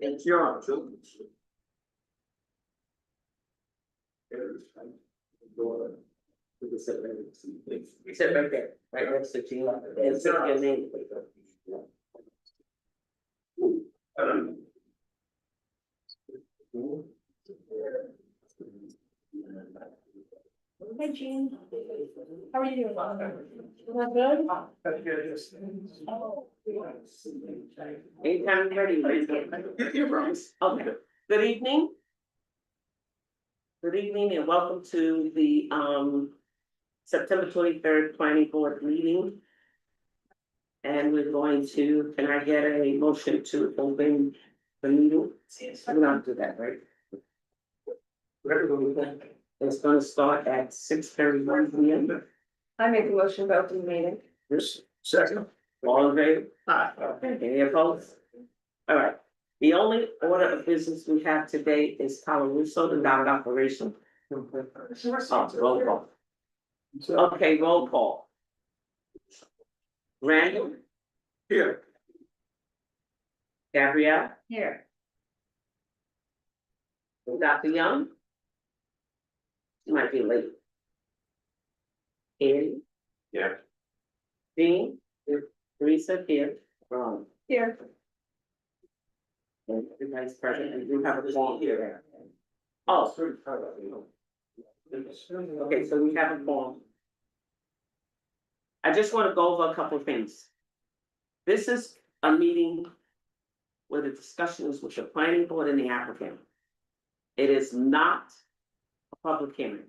It's your. Sit right there, right next to Gina, and say your name. Hey, Jean. How are you doing? Good? Anytime you're ready, raise your hand. Okay, good evening. Good evening and welcome to the September 23rd Planning Board meeting. And we're going to, can I get a motion to open the meeting? We're gonna do that, right? It's gonna start at 6:31 p.m. I make the motion to open the meeting. Yes, second. All in favor? Okay, any opposed? All right, the only order of business we have today is Calaruso, the dog operation. Roll call. Okay, roll call. Randall? Here. Gabrielle? Here. Dr. Young? You might be late. Andy? Yeah. Dean? Teresa here. Ron? Here. And everybody's present, and you have a form here. Oh. Okay, so we have a form. I just want to go over a couple of things. This is a meeting where the discussion is with the planning board and the applicant. It is not a public hearing.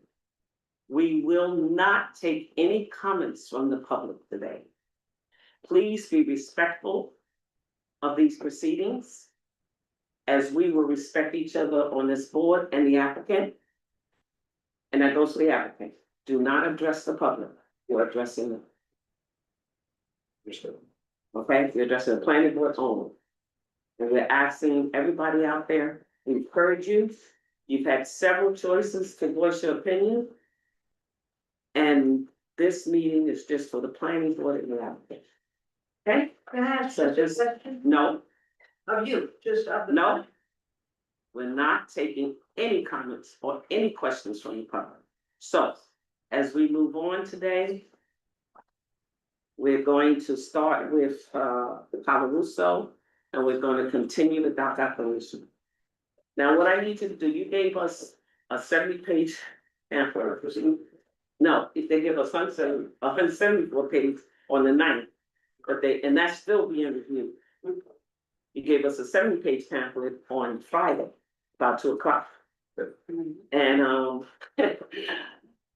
We will not take any comments from the public today. Please be respectful of these proceedings, as we will respect each other on this board and the applicant. And that goes to the applicant. Do not address the public. You're addressing them. Okay, you're addressing the planning board only. And we're asking everybody out there, we've heard you. You've had several choices to voice your opinion. And this meeting is just for the planning board and the applicant. Okay? Can I ask So a just, question? no, Of you, just of the. no. We're not taking any comments or any questions from the public. So, as we move on today, we're going to start with the Calaruso, and we're going to continue the dock operation. Now, what I need you to do, you gave us a 70-page pamphlet. No, if they give us 174 pages on the 9th, but and that's still being reviewed. You gave us a 70-page pamphlet on Friday, about 2 o'clock. And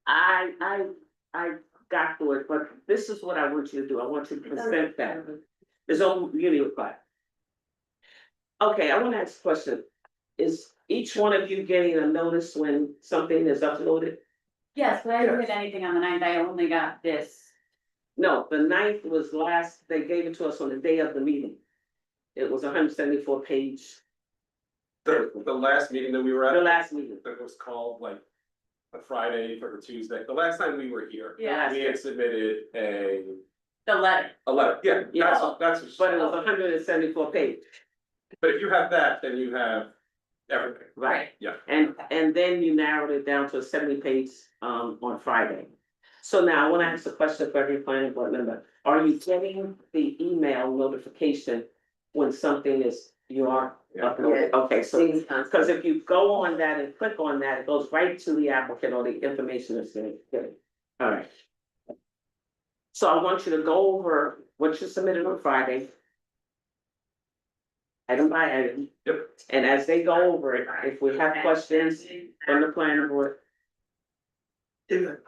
I got through it, but this is what I want you to do. I want you to present that. There's no really reply. Okay, I want to ask a question. Is each one of you getting a notice when something is uploaded? Yes, but I didn't get anything on the 9th, I only got this. No, the 9th was they gave it to us on the day of the meeting. It was 174 page. The last meeting that we were at. The last meeting. That was called like a Friday or a Tuesday, the last time we were here. Yeah. We had submitted The letter. a letter, yeah, Yeah. that's. But it was 174 pages. But if you have that, then you have everything. Right. Yeah. And then you narrowed it down to a 70-page on Friday. So now I want to ask a question for every planning board member. Are you getting the email notification when something is, you are uploaded? Okay, so, because if you go on that and click on that, it goes right to the applicant or the information that's given. All right. So I want you to go over what you submitted on Friday. Item by item. Yep. And as they go over it, if we have questions from the planning board,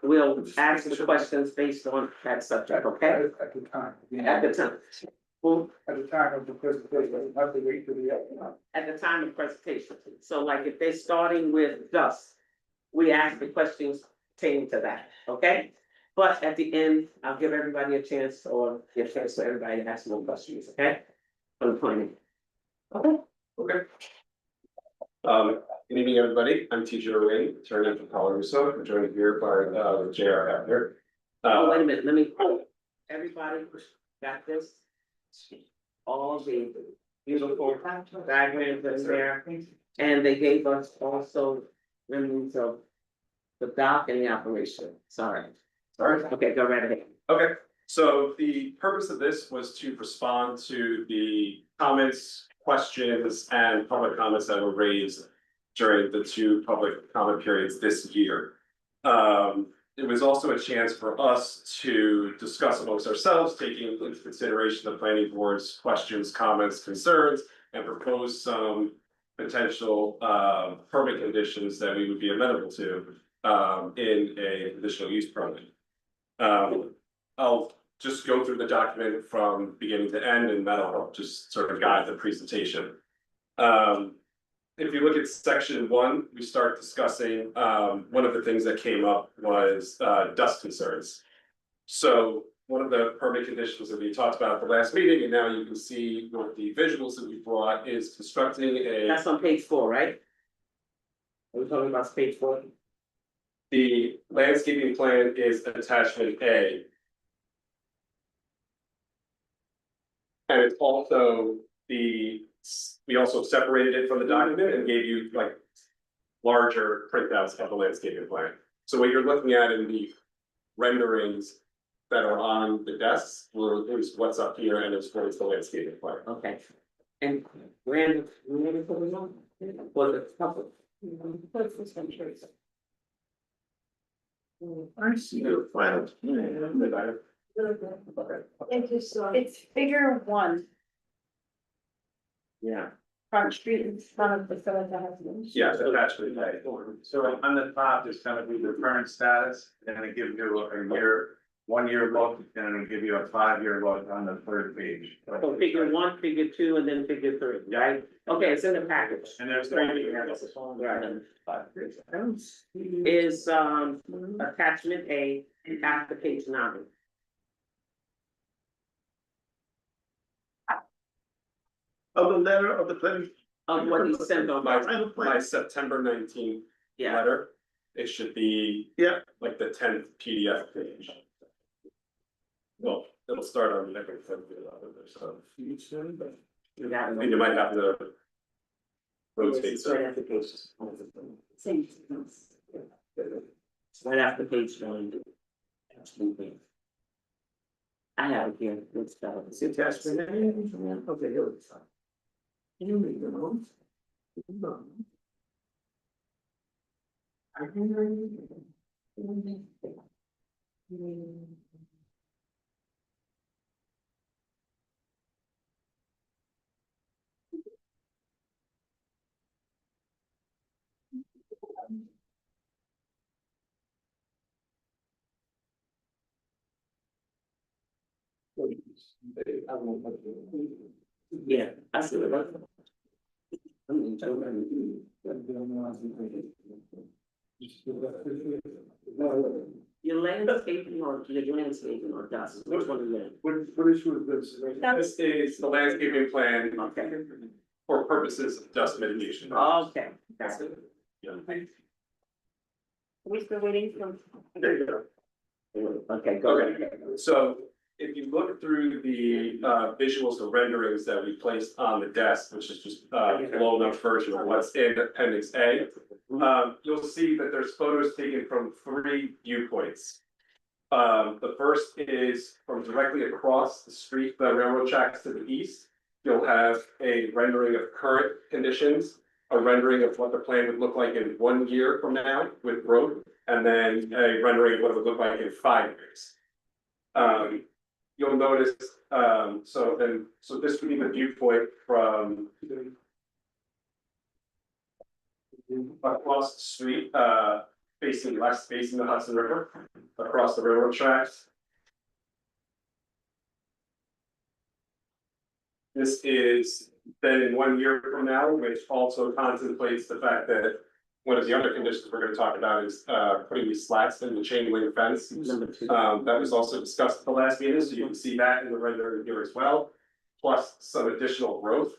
we'll ask the questions based on that subject, okay? At the time. At the time. Well, At the time of the presentation, not to wait to the end. at the time of presentation. So like if they're starting with dust, we ask the questions pertaining to that, okay? But at the end, I'll give everybody a chance or give a chance for everybody to ask more questions, okay? On the planning. Okay. Okay. Good evening, everybody. I'm TJ Wayne, attorney from Calaruso. I'm joined here by J.R. Abner. Oh, wait a minute, let me, everybody got this? All the beautiful diagrams in there. And they gave us also remnants of the dock and the operation, sorry. Sorry. Okay, go right ahead. Okay, so the purpose of this was to respond to the comments, questions, and public comments that were raised during the two public comment periods this year. It was also a chance for us to discuss amongst ourselves, taking into consideration the planning board's questions, comments, concerns, and propose some potential permit conditions that we would be amenable to in a conditional use permit. I'll just go through the document from beginning to end, and that'll help just sort of guide the presentation. If you look at section 1, we start discussing, one of the things that came up was dust concerns. So one of the permit conditions that we talked about at the last meeting, and now you can see with the visuals that we brought, is constructing a. That's on page 4, right? Are we talking about page 4? The landscaping plan is attachment A. And it's also we also separated it from the document and gave you like larger printouts of the landscaping plan. So what you're looking at in the renderings that are on the desks is what's up here, and it's the landscaping plan. Okay. And Randall, you never put it on? Was it public? I see your final. It's figure 1, Yeah. Front Street in front of the Hudson. Yeah, attachment A. So on the top is gonna be the current status, and it gives you a year, 1 year look, and it'll give you a 5-year look on the third page. So figure 1, figure 2, and then figure 3, right? Okay, it's in the package. And there's 3 figures. Right. Is attachment A after page 9. Of the letter of the planning. Of what he sent on My September 19th yeah. letter, it should be. Yeah. Like the 10th PDF page. Well, it'll start on the next 10th, so. You I think you might have to. Rotate, It's so. right after page. Same. It's right after page 9. Absolutely. I have it here. It's It's attachment. Okay, here it is. You need the notes. Yeah, I see it. Your landscaping or your landscaping or dust, which one is that? What issue is this? This is the landscaping plan Okay. for purposes of dust mitigation. Okay, that's it. Yeah. We still waiting for. There you go. Okay, go Okay, ahead. so if you look through the visuals, the renderings that we placed on the desk, which is just blown up version of what's in appendix A. You'll see that there's photos taken from 3 viewpoints. The first is from directly across the street, the railroad tracks to the east. You'll have a rendering of current conditions, a rendering of what the plan would look like in 1 year from now with growth, and then a rendering of what it would look like in 5 years. You'll notice, so this would be the viewpoint from across the street, facing west, facing the Hudson River, across the railroad tracks. This is then in 1 year from now, which also contemplates the fact that one of the other conditions we're gonna talk about is putting these slats in the chain link fence. Number 2. That was also discussed at the last meeting, so you can see that in the rendering here as well, plus some additional growth.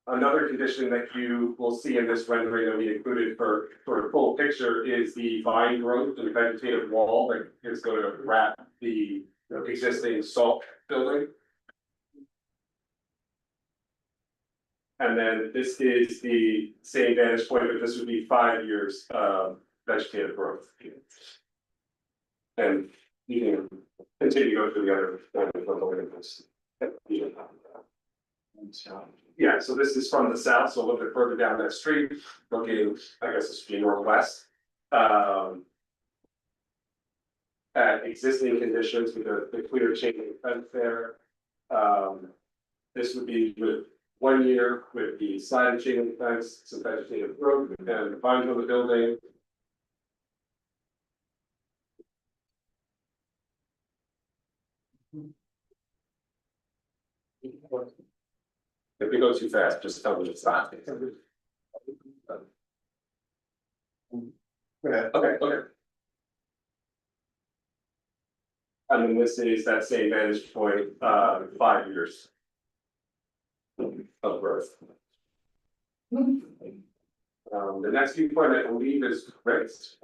Another condition that you will see in this rendering that we included for a full picture is the vine growth and vegetative wall that is going to wrap the existing salt building. And then this is the same vantage point, but this would be 5 years of vegetative growth. And you can continue to go through the other. Yeah, so this is from the south, so a little bit further down that street, looking, I guess this would be northwest. At existing conditions with the clear chain link fence there. This would be with 1 year with the sliding chain link fence, some vegetative growth, and the vines on the building. If we go too fast, just tell me to stop. Okay. And then this is that same vantage point, 5 years. Of growth. The next viewpoint, I believe, is Rick's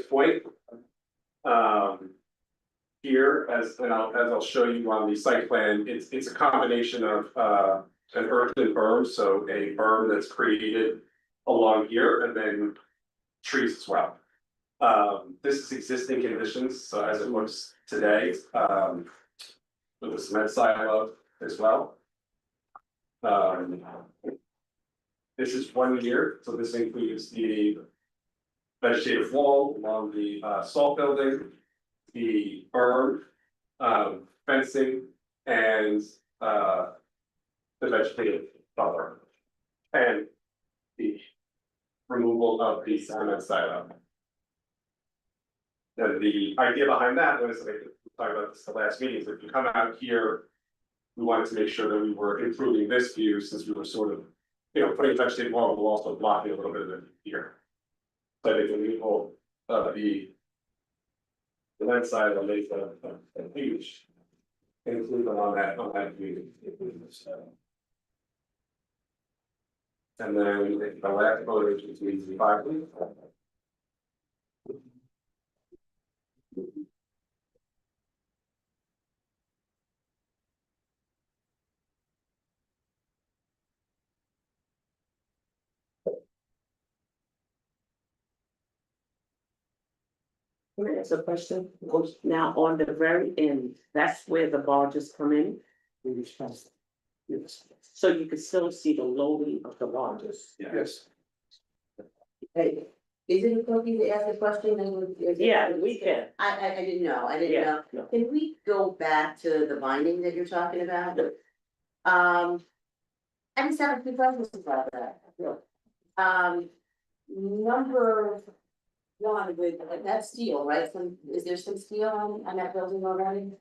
Point. Here, as I'll show you on the site plan, it's a combination of an earthen berm, so a berm that's created along here, and then trees as well. This is existing conditions, so as it looks today, with the cement silo as well. This is 1 year, so this includes the vegetative wall along the salt building, the berm, fencing, and the vegetative buffer, and the removal of the cement silo. And the idea behind that was, like we talked about this the last meeting, is if you come out here, we wanted to make sure that we were improving this view since we were sort of, putting a vegetative wall will also blocking a little bit of it here. So I think the removal of the left side of the lake, a huge inclusion on that view. And then the last photo is between the 5. Can I ask a question? Now, on the very end, that's where the barges come in? Yes. So you can still see the loading of the barges? Yes. Hey, is it okay to ask a question and? Yeah, we can. I didn't know, Yeah. Can we go back to the binding that you're talking about? I just have a few questions about that. Number one, with that steel, right? Is there some steel on that building already?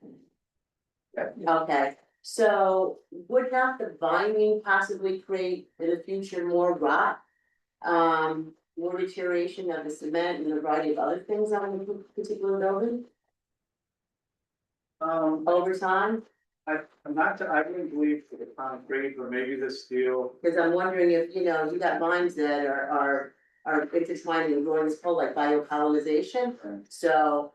Okay, so would not the binding possibly create in the future more rot? More deterioration of the cement and a variety of other things on the particular building over time? I wouldn't believe for the concrete, or maybe the steel. Cause I'm wondering if, you got vines that are intertwined and growing this whole like biocolonization, so.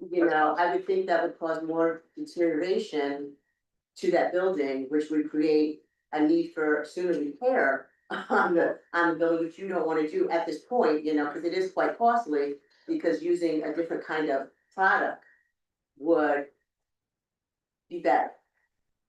I would think that would cause more deterioration to that building, which would create a need for sooner repair on the building, which you don't wanna do at this point, cause it is quite costly, because using a different kind of product would be better.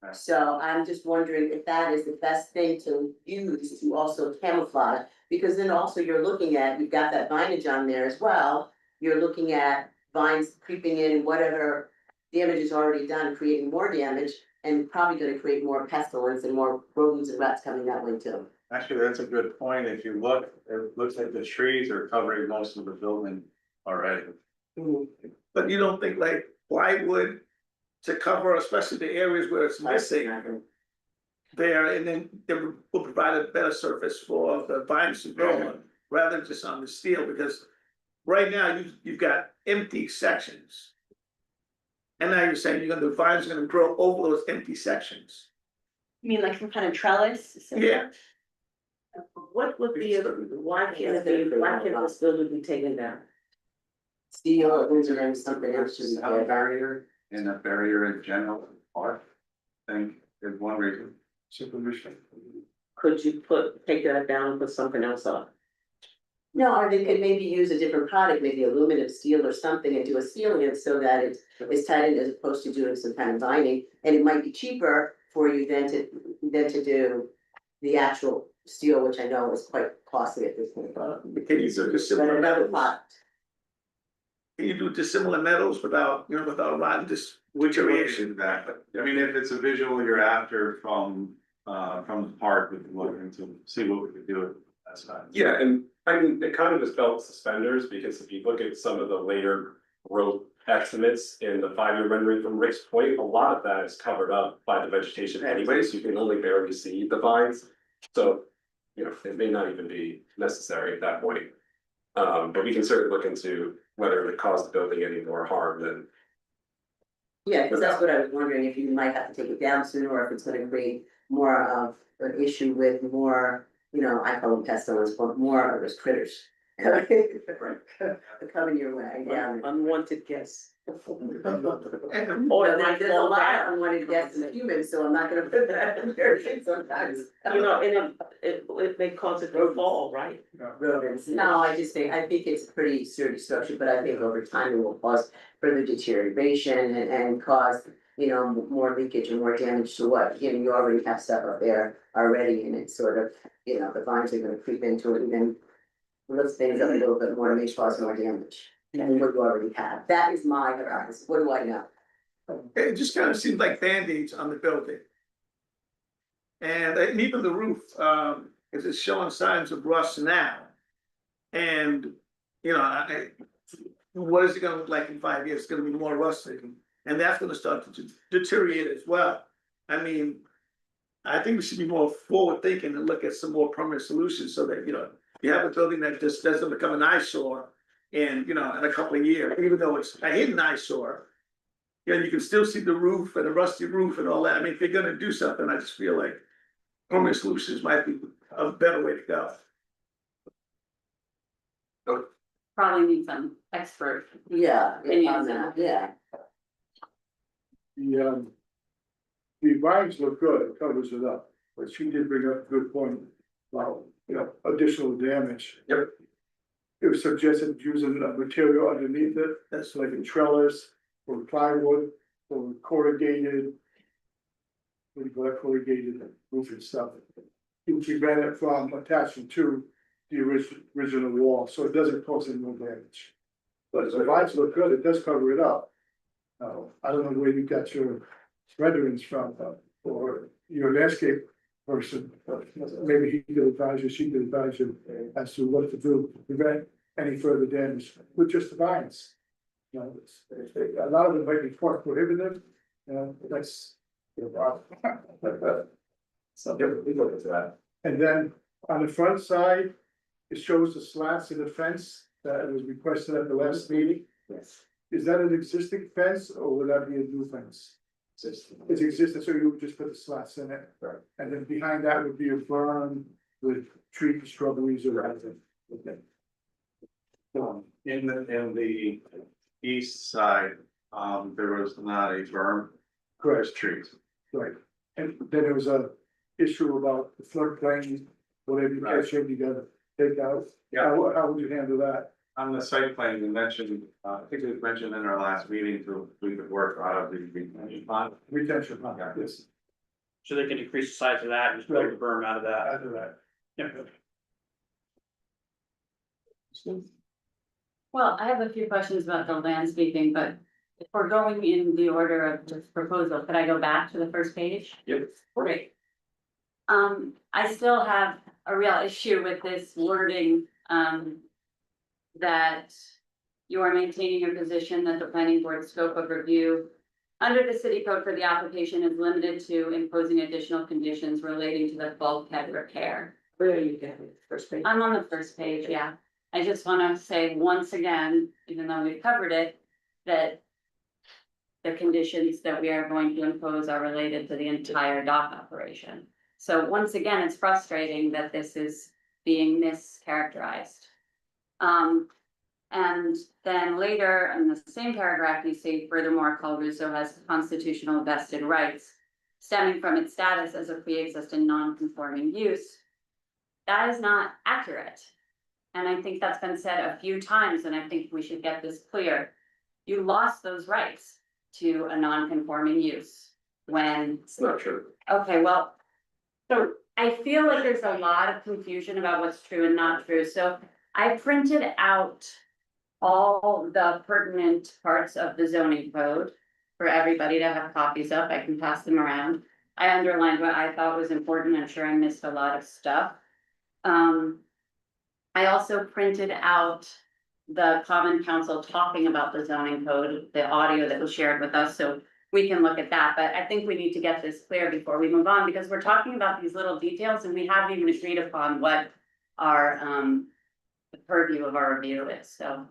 Right. So I'm just wondering if that is the best thing to use to also camouflage, because then also you've got that vinage on there as well. You're looking at vines creeping in, whatever damage is already done, creating more damage, and probably gonna create more pestilence and more rodents and rats coming that way too. Actually, that's a good point. If you look, it looks like the trees are covering most of the building already. But you don't think like plywood to cover, especially the areas where it's missing there, and then it will provide a better surface for the vines to grow on, rather than just on the steel, because right now you've got empty sections. And now you're saying the vines are gonna grow over those empty sections. You mean like some kind of trellis? Yeah. What would be, why can't this building be taken down? Steel, those are something else to Just have a barrier, and a barrier in general, part, I think is one reason. Supervision. could you take that down and put something else up? No, or they could maybe use a different product, maybe aluminum, steel or something and do a sealant so that it's tightened as opposed to doing some kind of vining. And it might be cheaper for you than to do the actual steel, which I know is quite costly at this point. Can you do But dissimilar another metals? product. Can you do dissimilar metals without, without rotten We can look deterioration? into that, but I mean, if it's a visual you're after from the park, we can look into, see what we could do with that side. Yeah, and I mean, it kind of is belt and suspenders, because if you look at some of the later growth estimates in the 5-year rendering from Rick's Point, a lot of that is covered up by the vegetation anyway, so you can only barely see the vines. So, it may not even be necessary at that point. But we can certainly look into whether it would cause the building any more harm than. Yeah, because that's what I was wondering, if you might have to take it down sooner, or if it's gonna create more of an issue with more, I call them pestilence, but more of those critters. Coming your way, yeah. Unwanted guests. And Or it But might there's a fall lot down. of unwanted guests in humans, so I'm not gonna put that in there sometimes. And it may cause it to fall, right? Rodents, no, I think it's a pretty sturdy structure, but I think over time it will cause further deterioration and cause, more leakage and more damage to what, you already have stuff up there already, and it's sort of, the vines are gonna creep into it and then lift things up a little bit more, and may cause more damage than what you already have. That is my advice. What do I know? it just kind of seems like Band-Aids on the building. And even the roof, is showing signs of rust now. And, what is it gonna look like in 5 years? It's gonna be more rusted, and that's gonna start to deteriorate as well. I mean, I think we should be more forward thinking and look at some more permanent solutions so that, you have a building that just doesn't become an eyesore in a couple of years, even though it's a hidden eyesore. You can still see the roof and the rusty roof and all that. I mean, if you're gonna do something, I just feel like permanent solutions might be a better way to go. Probably need some expert. Yeah, Opinions on that, yeah. The vines look good, it covers it up, but she did bring up a good point about, additional damage. Yep. It was suggested using a material underneath it, that's like a trellis or plywood or corrugated. What do you call that, corrugated roof and stuff. To prevent it from attaching to the original wall, so it doesn't cause any more damage. But the vines look good, it does cover it up. I don't know where you got your renderings from, or your landscape person, maybe he could advise you, she could advise you as to what to do to prevent any further damage with just the vines. A lot of them might be quite prohibitive, that's. So, we look into that. And then on the front side, it shows the slats in the fence that was requested at the last meeting. Yes. Is that an existing fence or would that be a new fence? It's existing, so you would just put the slats in it. Right. And then behind that would be a berm with trees, shrubberies or anything. Okay. In the east side, there was not a berm, there's trees. Right, and then there was a issue about the floodplain, whatever you catch in, you gotta take out. Yeah. How would you handle that? On the site plan, you mentioned, I think it was mentioned in our last meeting to, we could work out of the retention pond. Retention, huh? Yeah. Yes, So they can decrease the size of that and just build the berm out of that. after that. Yeah. Well, I have a few questions about the landscaping, but if we're going in the order of this proposal, could I go back to the first page? Yep. Great. I still have a real issue with this wording, that you are maintaining your position that the planning board scope of review under the city code for the application is limited to imposing additional conditions relating to the bulkhead repair. Where are you getting first page? I'm on the first page, yeah. I just wanna say once again, even though we've covered it, that the conditions that we are going to impose are related to the entire dock operation. So once again, it's frustrating that this is being mischaracterized. And then later in the same paragraph, you say furthermore, Culruso has constitutional vested rights stemming from its status as a pre-existing non-conforming use. that is not accurate. And I think that's been said a few times, and I think we should get this clear. You lost those rights to a non-conforming use when, It's not true. okay, well. So I feel like there's a lot of confusion about what's true and not true, so I printed out all the pertinent parts of the zoning code for everybody to have copies of. I can pass them around. I underlined what I thought was important. I'm sure I missed a lot of stuff. I also printed out the common council talking about the zoning code, the audio that was shared with us, so we can look at that. But I think we need to get this clear before we move on, because we're talking about these little details and we haven't even agreed upon what our the purview of our review is, so.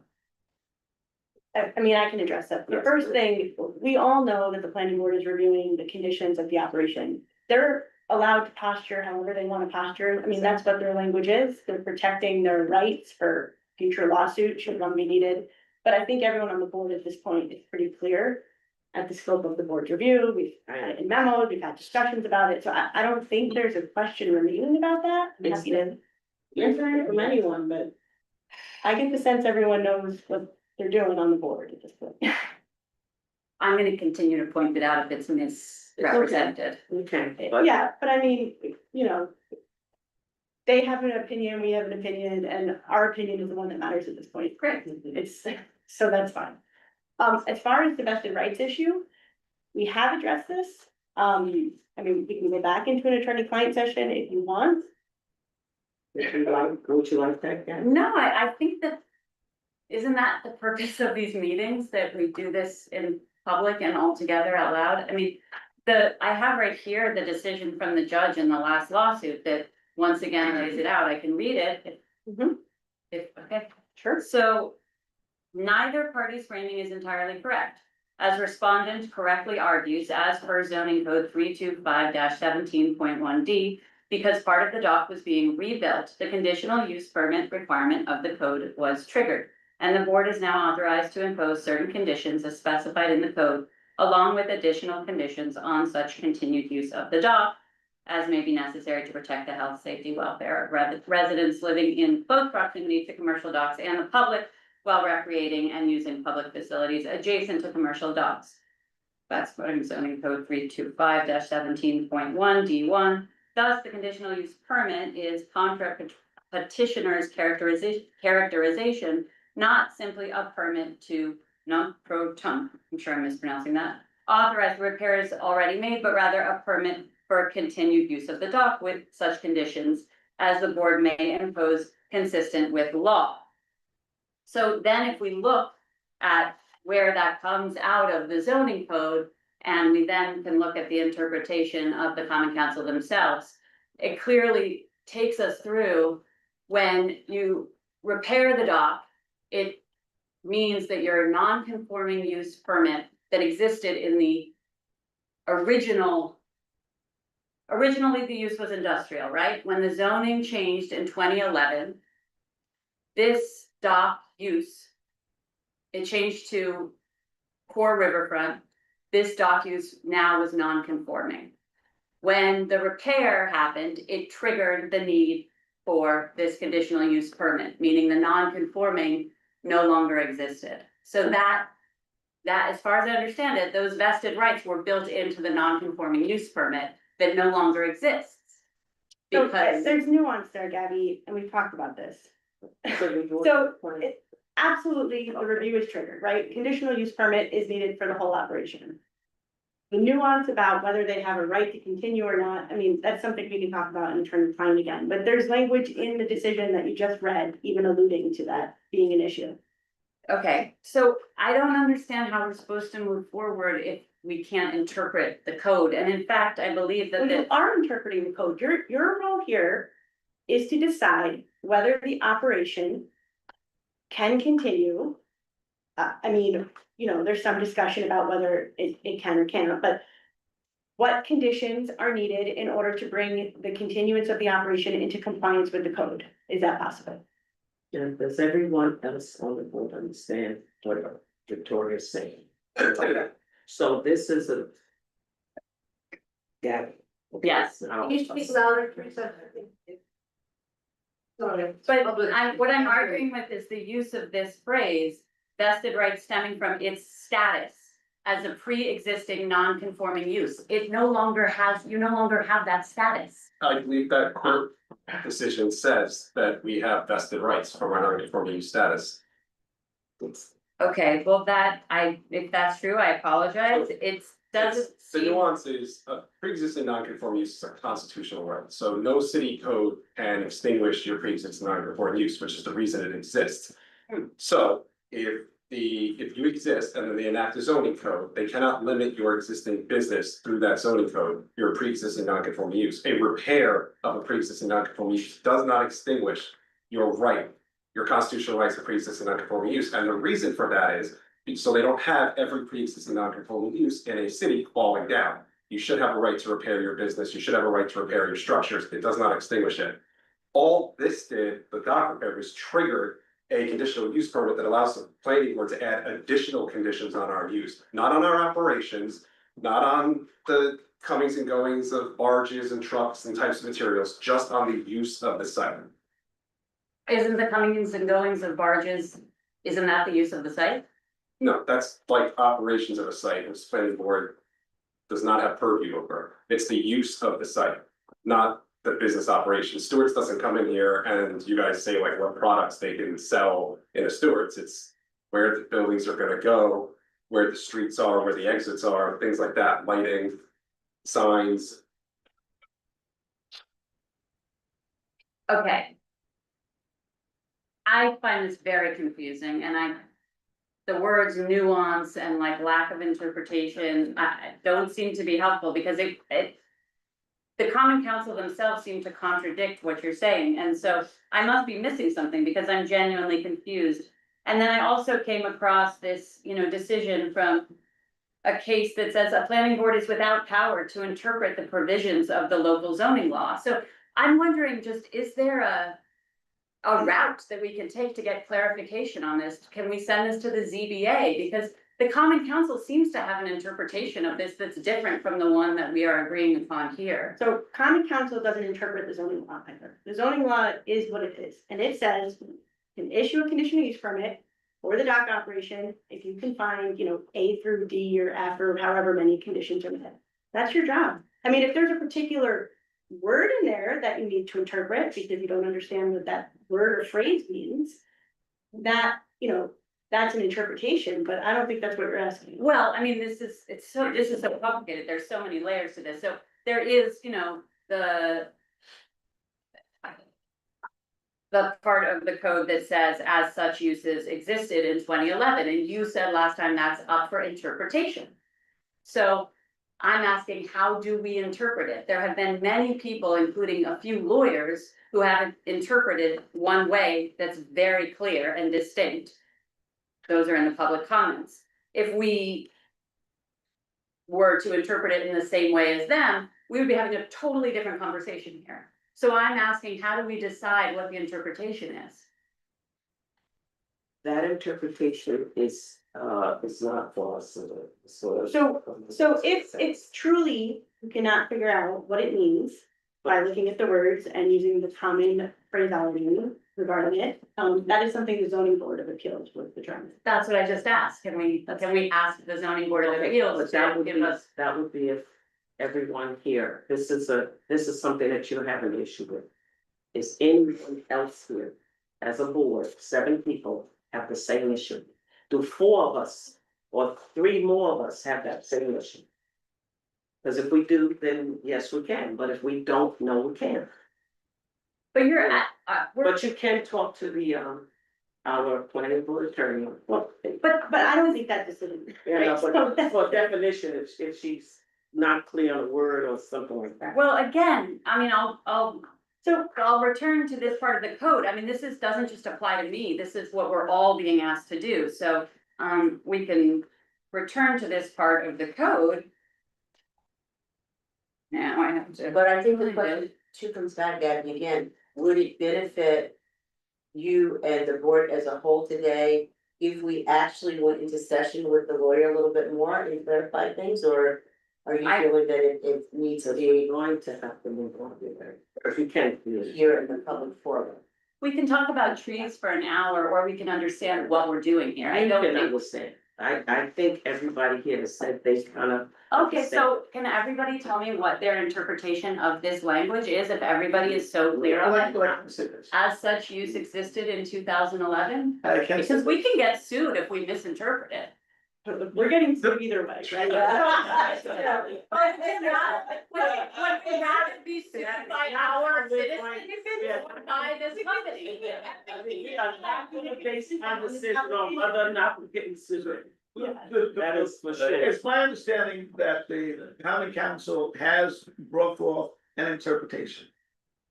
I mean, I can address that. The first thing, we all know that the planning board is reviewing the conditions of the operation. They're allowed to posture however they want to posture. I mean, that's what their language is. They're protecting their rights for future lawsuits should one be needed. But I think everyone on the board at this point is pretty clear at the scope of the board's review. We've had it in memos, we've had discussions about it. So I don't think there's a question remaining about that. I'm happy to answer it from anyone, but I get the sense everyone knows what they're doing on the board at this point. I'm gonna continue to point it out if it's misrepresented. Okay, Yeah, but I mean, you know. They have an opinion, we have an opinion, and our opinion is the one that matters at this point. Great. It's, so that's fine. As far as the vested rights issue, we have addressed this. I mean, we can go back into an attorney-client session if you want. would you like that, Gabby? No, I think that, isn't that the purpose of these meetings, that we do this in public and all together out loud? I mean, I have right here the decision from the judge in the last lawsuit that once again lays it out. I can read it. Okay, Sure. so neither party's framing is entirely correct. As respondent correctly argues, as per zoning code 325-17.1D, because part of the dock was being rebuilt, the conditional use permit requirement of the code was triggered. And the board is now authorized to impose certain conditions as specified in the code, along with additional conditions on such continued use of the dock, as may be necessary to protect the health, safety, welfare of residents living in close proximity to commercial docks and the public while recreating and using public facilities adjacent to commercial docks. That's from zoning code 325-17.1 D1. Thus, the conditional use permit is contract petitioner's characterization, not simply a permit to non-pro-tum, I'm sure I'm mispronouncing that, authorize repairs already made, but rather a permit for continued use of the dock with such conditions as the board may impose consistent with law. So then if we look at where that comes out of the zoning code, and we then can look at the interpretation of the common council themselves, it clearly takes us through when you repair the dock, it means that your non-conforming use permit that existed in the originally the use was industrial, right? When the zoning changed in 2011, this dock use, it changed to core riverfront. This dock use now was non-conforming. When the repair happened, it triggered the need for this conditional use permit, meaning the non-conforming no longer existed. So that as far as I understand it, those vested rights were built into the non-conforming use permit that no longer exists. So Because, there's nuance there, Gabby, and we've talked about this. So absolutely, the review is triggered, right? Conditional use permit is needed for the whole operation. The nuance about whether they have a right to continue or not, I mean, that's something we can talk about in attorney-client again, but there's language in the decision that you just read, even alluding to that being an issue. okay, so I don't understand how we're supposed to move forward if we can't interpret the code. And in fact, I believe that When you the, are interpreting the code, your role here is to decide whether the operation can continue. I mean, you know, there's some discussion about whether it can or cannot, but what conditions are needed in order to bring the continuance of the operation into compliance with the code? Is that possible? And does everyone else on the board understand what Victoria's saying? So this is a. Gabby. Yes. Now, You speak louder, Teresa. But what I'm arguing with is the use of this phrase, vested rights stemming from its status as a pre-existing non-conforming use. It no longer has, you no longer have that status. I believe that court decision says that we have vested rights from our non-conforming use status. Okay, well, if that's true, I apologize. It doesn't The seem. nuance is a pre-existing non-conforming use is a constitutional right, so no city code can extinguish your pre-existing non-conforming use, which is the reason it exists. So if you exist and then they enact a zoning code, they cannot limit your existing business through that zoning code, your pre-existing non-conforming use. A repair of a pre-existing non-conforming use does not extinguish your right, your constitutional rights to pre-existing non-conforming use, and the reason for that is so they don't have every pre-existing non-conforming use in a city falling down. You should have a right to repair your business, you should have a right to repair your structures, it does not extinguish it. All this did, the dock repair, was triggered a conditional use permit that allows the planning board to add additional conditions on our use, not on our operations, not on the comings and goings of barges and trucks and types of materials, just on the use of the site. Isn't the comings and goings of barges, isn't that the use of the site? No, that's like operations of a site, which the planning board does not have purview over. It's the use of the site, not the business operations. Stewart's doesn't come in here and you guys say like what products they can sell in a Stewart's. It's where the buildings are gonna go, where the streets are, where the exits are, things like that, lighting, signs. Okay. I find this very confusing and the words nuance and like lack of interpretation, don't seem to be helpful because the common council themselves seem to contradict what you're saying, and so I must be missing something because I'm genuinely confused. And then I also came across this, decision from a case that says a planning board is without power to interpret the provisions of the local zoning law. So I'm wondering, is there a route that we can take to get clarification on this? Can we send this to the ZBA? Because the common council seems to have an interpretation of this that's different from the one that we are agreeing upon here. So common council doesn't interpret the zoning law either. The zoning law is what it is, and it says you can issue a conditional use permit for the dock operation if you can find, A through D or F or however many conditions are met. That's your job. I mean, if there's a particular word in there that you need to interpret because you don't understand what that word or phrase means, that, that's an interpretation, but I don't think that's what you're asking. Well, I mean, this is so complicated. There's so many layers to this. So there is, the part of the code that says as such uses existed in 2011, and you said last time that's up for interpretation. So I'm asking, how do we interpret it? There have been many people, including a few lawyers, who have interpreted one way that's very clear and distinct. Those are in the public comments. If we were to interpret it in the same way as them, we would be having a totally different conversation here. So I'm asking, how do we decide what the interpretation is? That interpretation is not for us, so. So if it's truly, you cannot figure out what it means by looking at the words and using the common phraseology regarding it, that is something the zoning board of appeals would determine. That's what I just asked. Can we ask the zoning board of appeals But that to would give be, us? that would be if everyone here, this is something that you have an issue with. Is anyone else here, as a board, 7 people have the same issue? Do 4 of us or 3 more of us have that same issue? Because if we do, then yes, we can, but if we don't, no, we can't. But you're at, But you can talk to the, our planning board attorney. Well, But I don't think that decision. yeah, but for definition, if she's not clear on a word or something like that. well, again, I mean, I'll return to this part of the code. I mean, doesn't just apply to me. This is what we're all being asked to do. So, we can return to this part of the code. Now I have to. But I think the question too comes back at me again, would it benefit you and the board as a whole today if we actually went into session with the lawyer a little bit more and clarified things, or are you feeling that it needs to So you're be going to have to move on with her, if you can't do it. here in the public forum? we can talk about trees for an hour, or we can understand what we're doing here. I You don't can think. understand. I think everybody here has said they kind of. Okay, so can everybody tell me what their interpretation of this language is, if everybody is so clear I on like, it? the way I say this. As such use existed in 2011? I can't. Because we can get sued if we misinterpret it. We're getting sued either way, right? But would we rather be sued by our citizens or by this company? We are not gonna base our decision on whether or not we're getting sued. That is for sure. It's my understanding that the common council has brought forth an interpretation.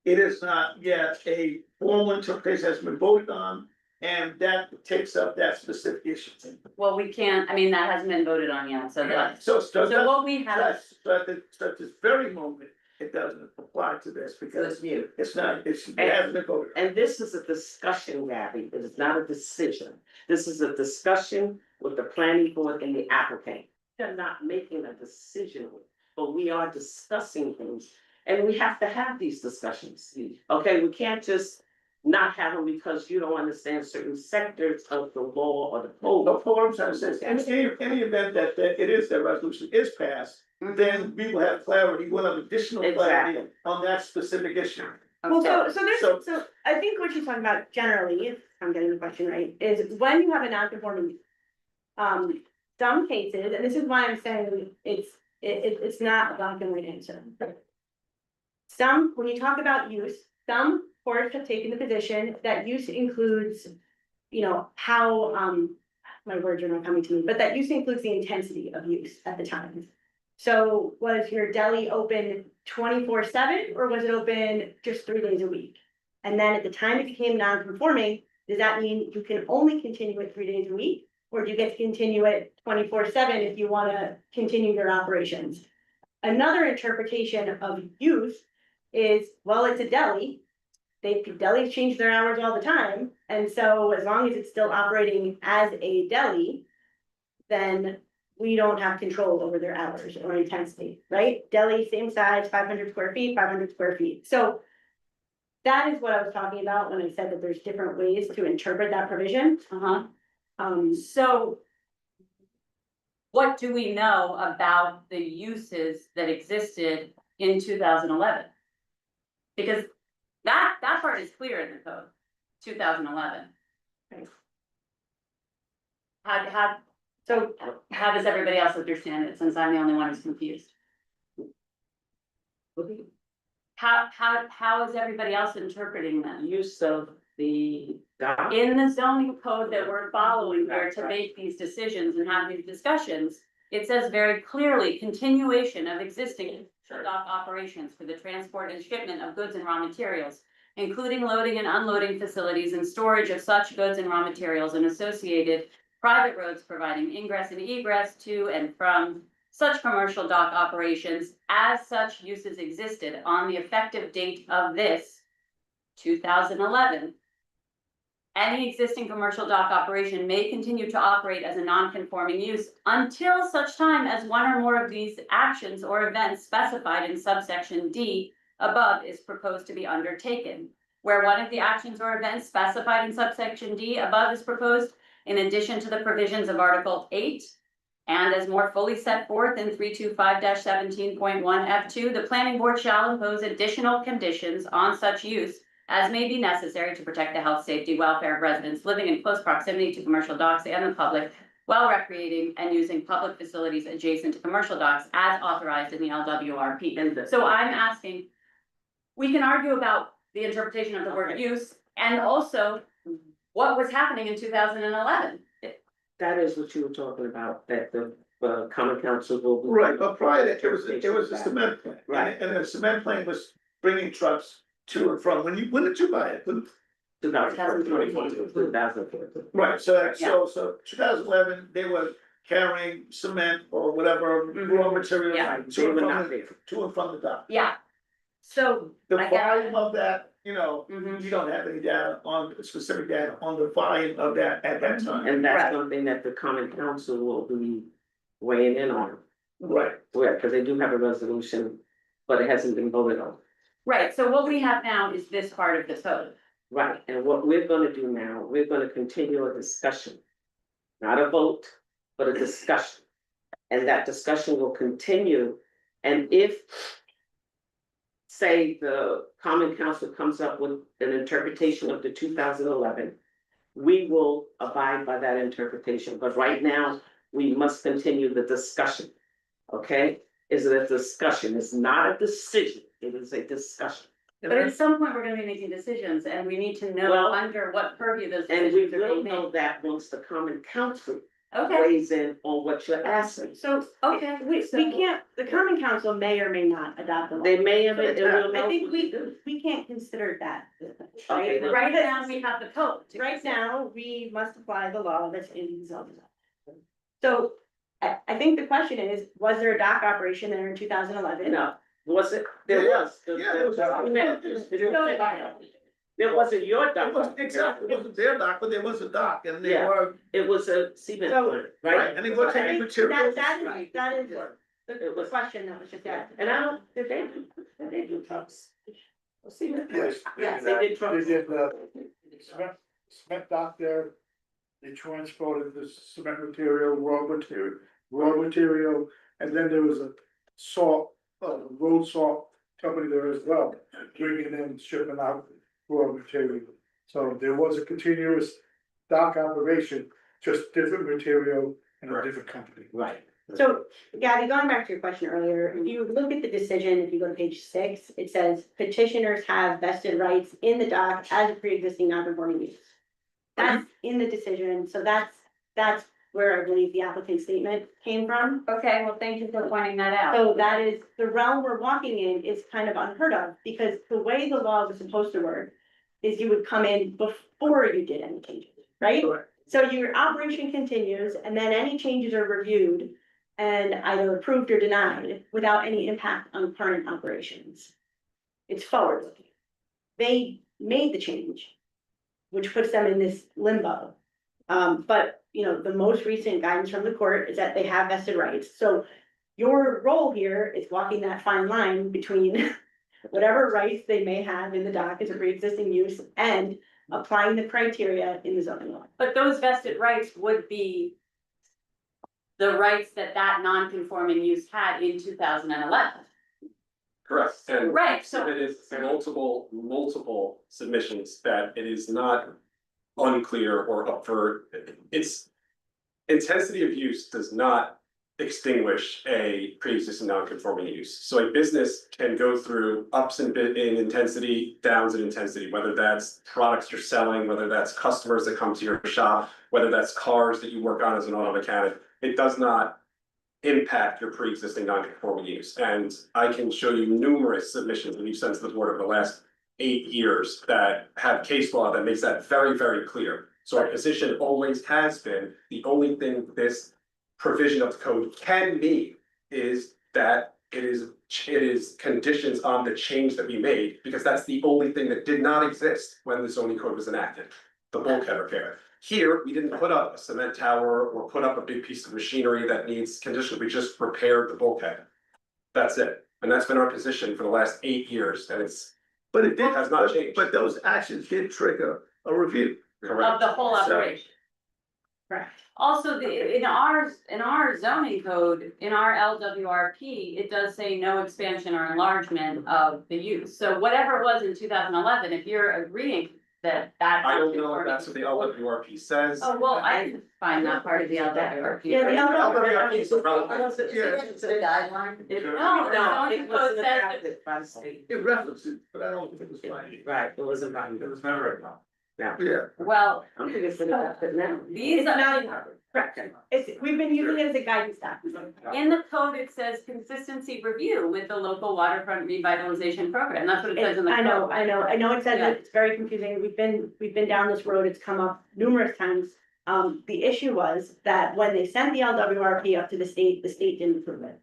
It is not yet a formal interpretation that's been voted on, and that takes up that specific issue. Well, we can't, I mean, that hasn't been voted on yet, so that, So, so what we have, at this very moment, it doesn't apply to this So it's because mute. it's not, it hasn't been voted. And this is a discussion, Gabby, it is not a decision. This is a discussion with the planning board and the applicant. They're not making a decision, but we are discussing things. And we have to have these discussions, okay? We can't just not have them because you don't understand certain sectors of the law or the code. But what I'm trying to say is, in any event that it is, that resolution is passed, then we will have clarity, we'll have additional clarity Exactly. on that specific issue. Well, okay, so I think what she's talking about generally, if I'm getting the question right, is when you have a non-conforming use. Some cases, and this is why I'm saying it's not a black and white answer. Some, when you talk about use, some courts have taken the position that use includes, you know, how, my words are not coming to me, but that use includes the intensity of use at the time. So was your deli open 24/7 or was it open just 3 days a week? And then at the time it became non-conforming, does that mean you can only continue it 3 days a week? Or do you get to continue it 24/7 if you wanna continue your operations? Another interpretation of use is, well, it's a deli. Delis change their hours all the time, and so as long as it's still operating as a deli, then we don't have control over their hours or intensity, right? Deli, same size, 500 square feet, 500 square feet. So that is what I was talking about when I said that there's different ways to interpret that provision. uh-huh, Um, so. What do we know about the uses that existed in 2011? Because that part is clear in the code, 2011. Right. So how does everybody else understand it, since I'm the only one who's confused? How is everybody else interpreting them? Use of the dock. In the zoning code that we're following here to make these decisions and have these discussions, it says very clearly, continuation of existing dock operations for the transport and shipment of goods and raw materials, including loading and unloading facilities and storage of such goods and raw materials and associated private roads providing ingress and egress to and from such commercial dock operations as such uses existed on the effective date of this 2011. Any existing commercial dock operation may continue to operate as a non-conforming use until such time as one or more of these actions or events specified in subsection D above is proposed to be undertaken. Where one of the actions or events specified in subsection D above is proposed, in addition to the provisions of Article 8, and as more fully set forth in 325-17.1 F2, the planning board shall impose additional conditions on such use as may be necessary to protect the health, safety, welfare of residents living in close proximity to commercial docks and the public while recreating and using public facilities adjacent to commercial docks as authorized in the LWRP. So I'm asking, we can argue about the interpretation of the word use and also what was happening in 2011. That is what you were talking about, that the common council will. be- Right, but prior to that, it was a cement plant. Right. And the cement plant was bringing trucks to and from, when did you buy it? 2014. 2014. Right, so 2011, they were carrying cement or whatever raw material Yeah. They were not there. to and from the dock. Yeah. So. The I get- volume of that, you know, Mhm. you don't have any data on, specific data on the volume of that at that time. And that's Right. something that the common council will be weighing in on. Right. Where, because they do have a resolution, but it hasn't been voted on. Right, so what we have now is this part of the code. Right, and what we're gonna do now, we're gonna continue a discussion. Not a vote, but a discussion. And that discussion will continue, and if. Say the common council comes up with an interpretation of the 2011. We will abide by that interpretation, but right now, we must continue the discussion. Okay, is it a discussion? It's not a decision, it is a discussion. But at some point, we're gonna be making decisions and we need to know Well, under what purview those And we decisions are will being know made. that once the common council Okay, weighs in on what you're asking. So, okay. we can't, the common council may or may not adopt the law. They may have, it will know I think what to we, do. we can't consider that. Okay, Right, Right now, we have the code. right now, we must apply the law that's in the zoning. So, I think the question is, was there a dock operation there in 2011? No, was it, there Yeah, was. yeah, there was. There wasn't your It was, dock. exactly, it wasn't their dock, but there was a dock, and they Yeah. were, It was a cement So- plant, right, right? and they were I taking think materials. that is It the was- question that was just asked. And I don't, did they do trucks? Cement Yes, plant? Yes. They did They trucks. did cement dock there. They transported the cement material, raw material, and then there was a road salt company there as well, bringing in, shipping out raw material. So there was a continuous dock operation, just different material and a different company. Right. So, Gabby, going back to your question earlier, if you look at the decision, if you go to page 6, it says petitioners have vested rights in the dock as a pre-existing non-conforming use. That's in the decision, so that's where I believe the applicant's statement came from. Okay, well, thank you for pointing that out. So that is, the realm we're walking in is kind of unheard of, because the way the law was supposed to work is you would come in before you did any changes, right? Correct. So your operation continues, and then any changes are reviewed and either approved or denied without any impact on current operations. It's forward looking. They made the change, which puts them in this limbo. But, you know, the most recent guidance from the court is that they have vested rights. So your role here is walking that fine line between whatever rights they may have in the dock as a pre-existing use and applying the criteria in the zoning law. But those vested rights would be the rights that that non-conforming use had in 2011. Correct, and Right, so it is multiple submissions that it is not unclear or up for, it's. Intensity of use does not extinguish a pre-existing non-conforming use. So a business can go through ups and in intensity, downs in intensity, whether that's products you're selling, whether that's customers that come to your shop, whether that's cars that you work on as an auto mechanic. It does not impact your pre-existing non-conforming use. And I can show you numerous submissions that we've sent to the board over the last 8 years that have case law that makes that very, very clear. So our position always has been, the only thing this provision of the code can mean is that it is conditions on the change that we made, because that's the only thing that did not exist when the zoning code was enacted, the bulkhead repair. Here, we didn't put up a cement tower or put up a big piece of machinery that needs condition, we just repaired the bulkhead. That's it, and that's been our position for the last 8 years, and But it did, Has not changed. but those actions did trigger a review. of correct. the whole So- operation. Correct. Also, in our zoning code, in our LWRP, it does say no expansion or enlargement of the use. So whatever it was in 2011, if you're agreeing that that. I don't know if that's what the LWRP says. Oh, well, I can find that part of the LWRP. Yeah, the LWRP is irrelevant. Yeah, it's a guideline. No, the No, zoning it code wasn't says that adopted by the state. It references, but I don't think it was binding. Right, it wasn't It binding. was never a problem. Yeah, Well, I'm thinking it's adopted now. these It's are, not, correct. We've been using it as a guidance document. in the code, it says consistency review with the local waterfront revitalization program. That's what it says in the code. I know it says it, it's very confusing, we've been down this road, it's come up numerous times. The issue was that when they sent the LWRP up to the state didn't approve it.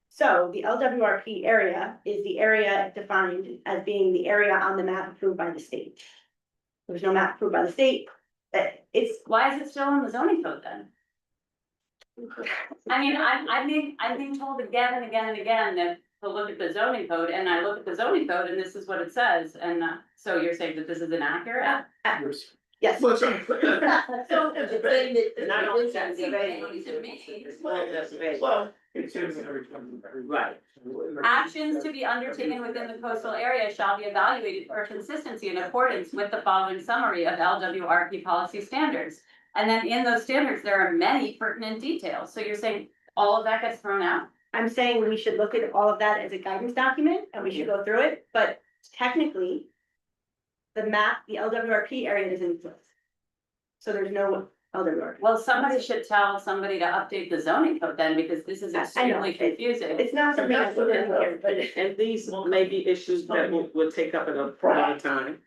So the LWRP area is the area defined as being the area on the map approved by the state. There was no map approved by the state, it's, Why is it still in the zoning code then? I mean, I'm being told again and again and again that to look at the zoning code, and I look at the zoning code, and this is what it says, and so you're saying that this is inaccurate? Yes. Well, So, The thing that- Not only that, Seems they- vague to me. It's more or less vague. well, Right. Actions to be undertaken within the coastal area shall be evaluated for consistency in accordance with the following summary of LWRP policy standards. And then in those standards, there are many pertinent details, so you're saying all of that gets thrown out? I'm saying we should look at all of that as a guidance document and we should go through it, but technically. The map, the LWRP area is in place. So there's no LWRP. Well, somebody should tell somebody to update the zoning code then, because this is I know. extremely confusing. It's not something I put in here, but And these may be issues that we'll take up at a prior time.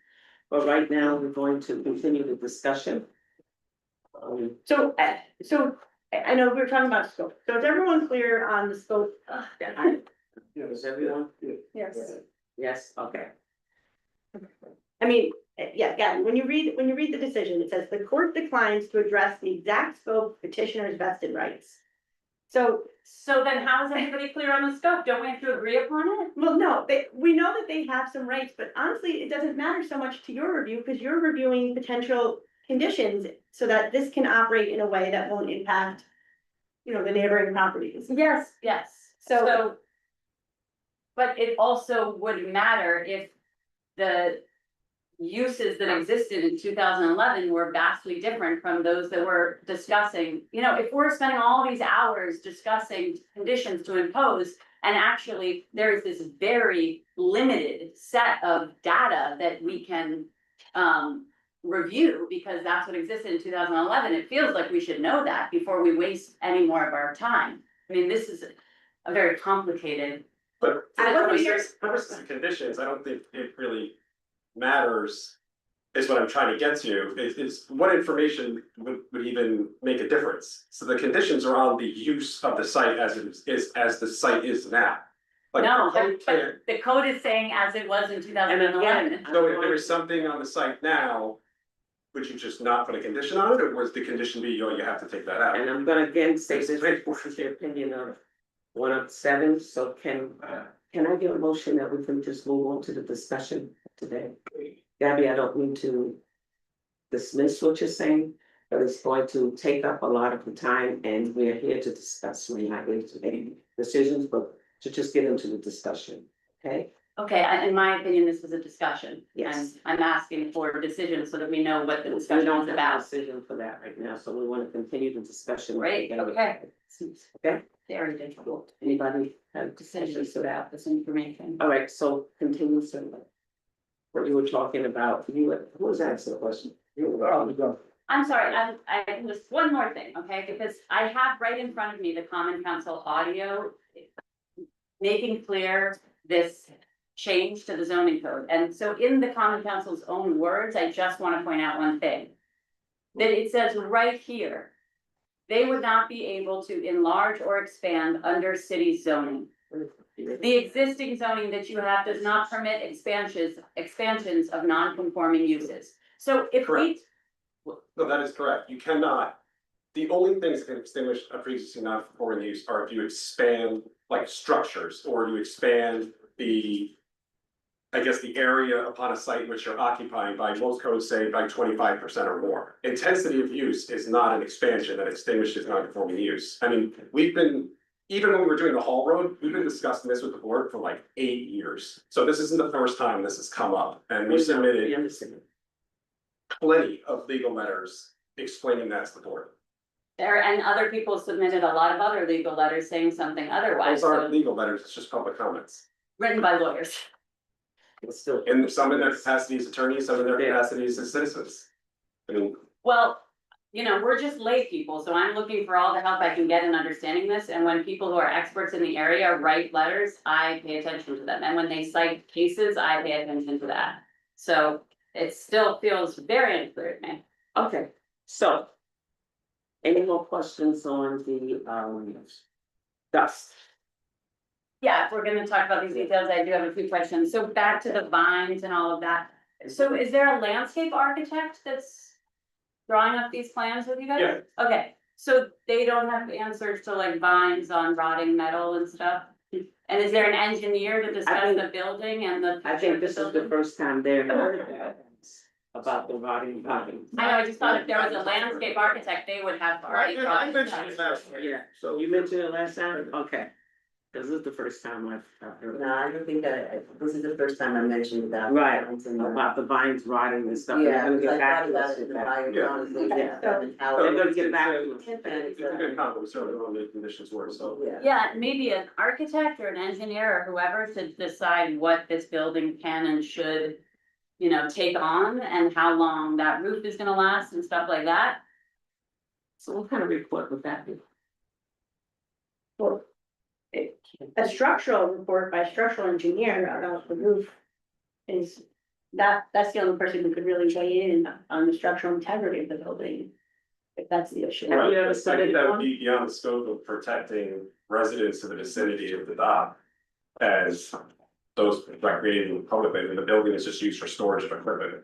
But right now, we're going to continue the discussion. so, I know we were talking about scope. So is everyone clear on the scope? Is everyone? Yes. Yes, okay. I mean, yeah, again, when you read the decision, it says the court declines to address the exact scope of petitioner's vested rights. So, So then how is everybody clear on the scope? Don't we have to agree upon it? well, no, we know that they have some rights, but honestly, it doesn't matter so much to your review, because you're reviewing potential conditions so that this can operate in a way that won't impact, you know, the neighboring properties. Yes, yes, so. So- But it also would matter if the uses that existed in 2011 were vastly different from those that we're discussing. You know, if we're spending all these hours discussing conditions to impose, and actually there is this very limited set of data that we can review, because that's what existed in 2011, it feels like we should know that before we waste any more of our time. I mean, this is a very complicated. But I wasn't here- purposes of conditions, I don't think it really matters. Is what I'm trying to get to, is what information would even make a difference? So the conditions are on the use of the site as it is, as the site is now. Like, No, the code but can't- the code is saying as it was in 2011. so if there was something on the site now, would you just not put a condition on it, or was the condition be, oh, you have to take that out? And I'm gonna again say this is the opinion of one of seven, so can I get a motion that we can just move on to the discussion today? Gabby, I don't mean to dismiss what you're saying, but it's going to take up a lot of the time, and we're here to discuss. We're not here to make decisions, but to just get into the discussion, okay? Okay, in my opinion, this was a discussion. Yes. And I'm asking for a decision so that we know what the We discussion don't is have a about. decision for that right now, so we want to continue the discussion. Great, okay. Okay, Very difficult anybody have decisions decisions for that? about this information. All right, so continue, sir. What you were talking about, who was asking the question? I'm sorry, I just one more thing, okay, because I have right in front of me the Common Council audio. Making clear this change to the zoning code, and so in the Common Council's own words, I just want to point out one thing. That it says right here. They would not be able to enlarge or expand under city zoning. The existing zoning that you have does not permit expansions of non-conforming uses. So if we, Correct. No, that is correct, you cannot, the only things that can extinguish a pre-existing non-conforming use are if you expand like structures, or you expand the. I guess the area upon a site which you're occupying by, most codes say by 25% or more. Intensity of use is not an expansion that extinguishes non-conforming use. I mean, even when we were doing the Hall Road, we've been discussing this with the board for like 8 years. So this isn't the first time this has come up, and we submitted We understand. plenty of legal letters explaining that to the board. and other people submitted a lot of other legal letters saying something otherwise, Those aren't so legal letters, it's just public comments. written by lawyers. It's still. And some in their capacity as attorneys, some in their capacities as citizens. I mean, Well, you know, we're just lay people, so I'm looking for all the help I can get in understanding this, and when people who are experts in the area write letters, I pay attention to them, and when they cite cases, I pay attention to that. So it still feels very unclear to me. Okay, so. Any more questions on the dust? Yeah, if we're gonna talk about these details, I do have a few questions. So back to the vines and all of that. So is there a landscape architect that's drawing up these plans with you guys? Yeah. Okay, so they don't have answers to like vines on rotting metal and stuff? And is there an engineer to discuss think- the building and the? I think this is the first time they've heard that, about the rotting vines. I know, I just thought if there was a landscape architect, they would have. I mentioned it last week. Yeah, So you mentioned it last time, okay. This is the first time I've heard. No, I don't think this is the first time I mentioned that. Right, about the vines rotting and stuff. They're Yeah, gonna because get I back thought to about us it in with the that. bio conversation and how. They're gonna get back to us. It's a good comment, we certainly want to make conditions work, so. Yeah. Yeah, maybe an architect or an engineer or whoever to decide what this building can and should, you know, take on and how long that roof is gonna last and stuff like that. So what kind of report would that be? Well, a structural report by a structural engineer about the roof is, that's the only person who could really weigh in on the structural integrity of the building. If that's the issue. Have you ever I studied think that one? would be beyond the scope of protecting residents in the vicinity of the dock. As those recreating public, and the building is just used for storage of equipment.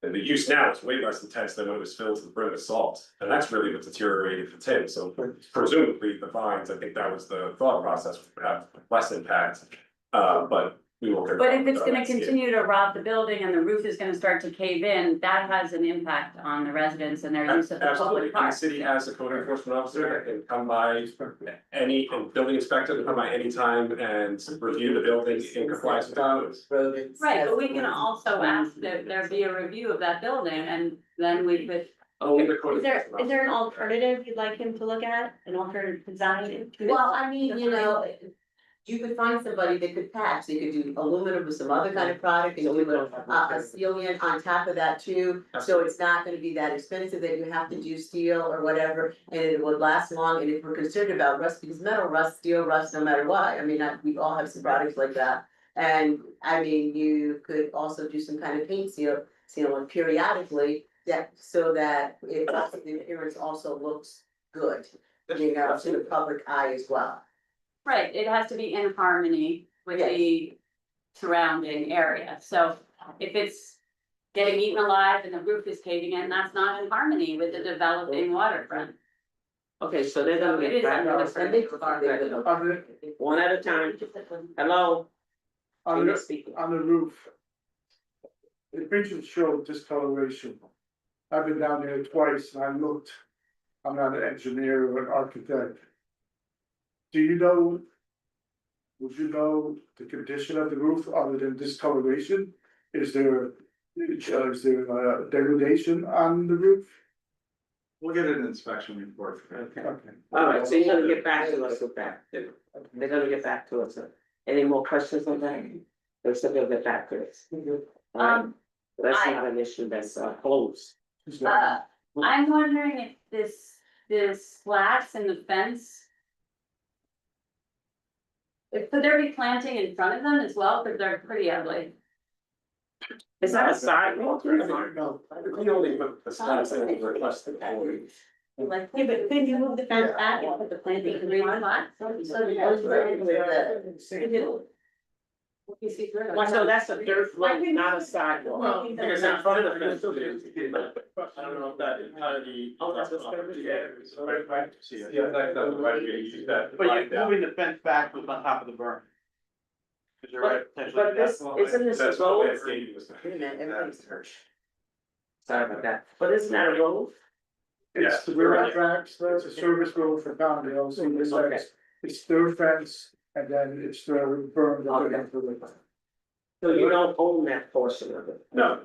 And the use now is way less intense than when it was filled to the brim with salt, and that's really what deteriorated the tin, so presumably the vines, I think that was the thought process, would have less impact. But we will. But if it's gonna continue to rot the building and the roof is gonna start to cave in, that has an impact on the residents and their use of the Absolutely, public and the park. city has a code enforcement officer that can come by and building inspector can come by anytime and review the building in compliance with the codes. Rodents. Right, but we can also ask that there be a review of that building and then we could, Only the code. Is there enforcement an officer. alternative you'd like him to look at, an alternative design? Well, I mean, you know, you could find somebody that could patch, they could do aluminum with some other kind of product, and do a sealant on top of that too. So it's not gonna be that expensive that you have to do steel or whatever, and it would last long, and if we're concerned about rust, because metal rust, steel rust, no matter what, I mean, we all have some products like that. And I mean, you could also do some kind of paint sealant periodically, so that the appearance also looks good, you know, to the public eye as well. right, it has to be in harmony with the surrounding area. So if it's getting eaten alive and the roof is caving in, that's not in harmony with the developing waterfront. Okay, so they're So gonna it get is back. under to us. And they are One at a time. Hello? On You're the, speaking. on the roof. The pictures show discoloration. I've been down there twice and I looked, I'm not an engineer or an architect. Do you know? Would you know the condition of the roof other than discoloration? Is there degradation on the roof? We'll get an inspection report. Okay. Okay. All right, so you're gonna get back to us with that. They're gonna get back to us. Any more questions on that? They're still gonna get back to us. All right, that's I- not an issue that's closed. I'm wondering if this slats in the fence. Could there be planting in front of them as well, because they're pretty ugly? Is that a sidewalk? No. We only put the slats in the requested for. Like, yeah, but couldn't you move the fence back and put the planting green on? So that's a dirt road, not a sidewalk. Because in front of the fence. I don't know if that entirely. Oh, that's what's gonna be there. It's right, right, see it. Yeah, that's the right way to use that. But you're moving the fence back was on top of the berm. Cause you're right, potentially. But this, isn't this That's a what road? landscaping was. Wait a minute, everything's hurt. Sorry about that, but isn't that a road? It's the railroad tracks, it's a service road for Conrail, so it's their fence and then it's their berm. So you don't own that portion of it? No,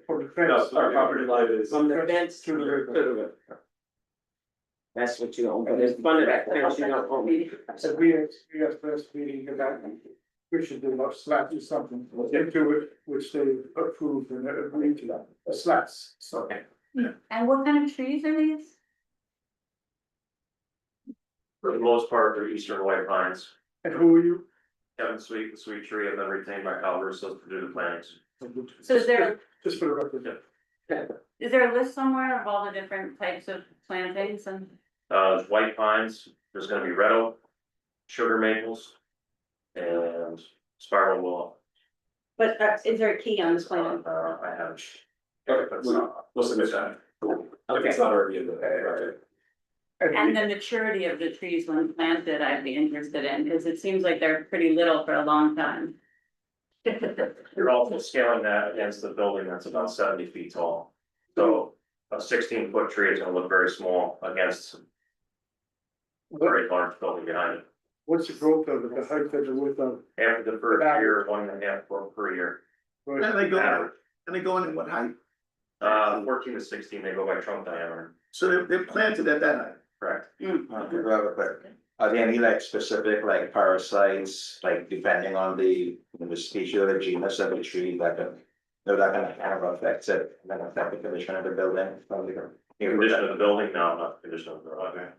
For the no, fence. our property line is. From the fence to the river. That's what you own, but in front of that fence, you don't own it. So we have first meeting about, we should do about slats or something, into it, which they approved and agreed to that, slats, so. And what kind of trees are these? For the most part, they're eastern white pines. And who are you? Kevin Sweet, the Sweet Tree, have been retained by Cal Russo to do the plantings. So is there, Just for the record. is there a list somewhere of all the different types of plantings and? There's white pines, there's gonna be red oak, sugar maples, and spiral willow. But is there a key on this plan? I have. Okay, we'll submit that. If it's not already in the. And the maturity of the trees when planted, I'd be interested in, because it seems like they're pretty little for a long time. You're also scaling that against the building that's about 70 feet tall. So a 16-foot tree is gonna look very small against a very large building behind it. What's the growth of it, the height of the width of? After the first year, 1.5 foot per year. And they go in what height? 14 to 16, they go by trunk diameter, So they're planted at that height. correct? Are there any like specific like parasites, like depending on the species or the genus of the tree that can, that can kind of affect it, then affect the condition of the building from the. Condition of the building, no, not the condition of the garage.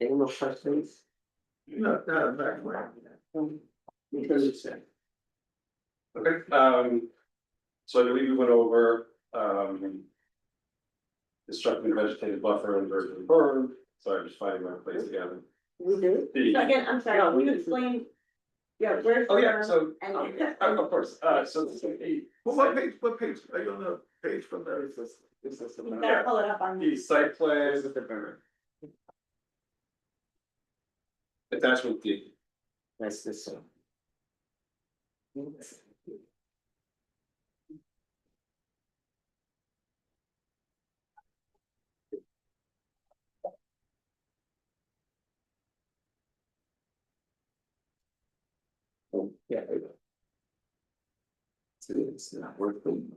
Any more questions? No, back way. Because it's said. Okay, so I believe we went over, constructing vegetative buffer and versus berm, so I'm just finding my place again. We do. The- So again, I'm sorry, can you explain? Yeah, where's? Oh, yeah, the- so, And- of course, so this is a. What page, are you on the page from there? You gotta pull it up on. The site plan. Attachment D. That's this one. Oh, yeah. So it's not working.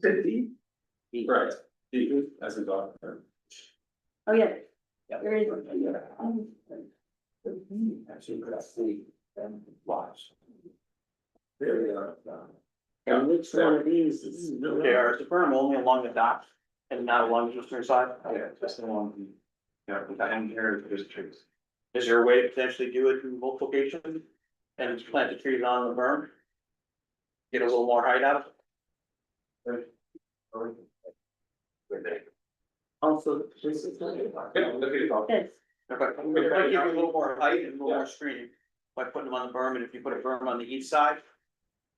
D? Right, D as a dog. Oh, yeah. Yeah. There is. Actually, that's the watch. There we are. And which one of these is? There is a berm only along the dock and not along the eastern side. Yeah, just along the, yeah, behind here, there's trees. Is there a way to potentially do it in multiplication and just plant the trees on the berm? Get a little more height out of it? Also, this is. Yeah, look at it all. This. Okay, it might give you a little more height and a little more screening by putting them on the berm, and if you put a berm on the east side,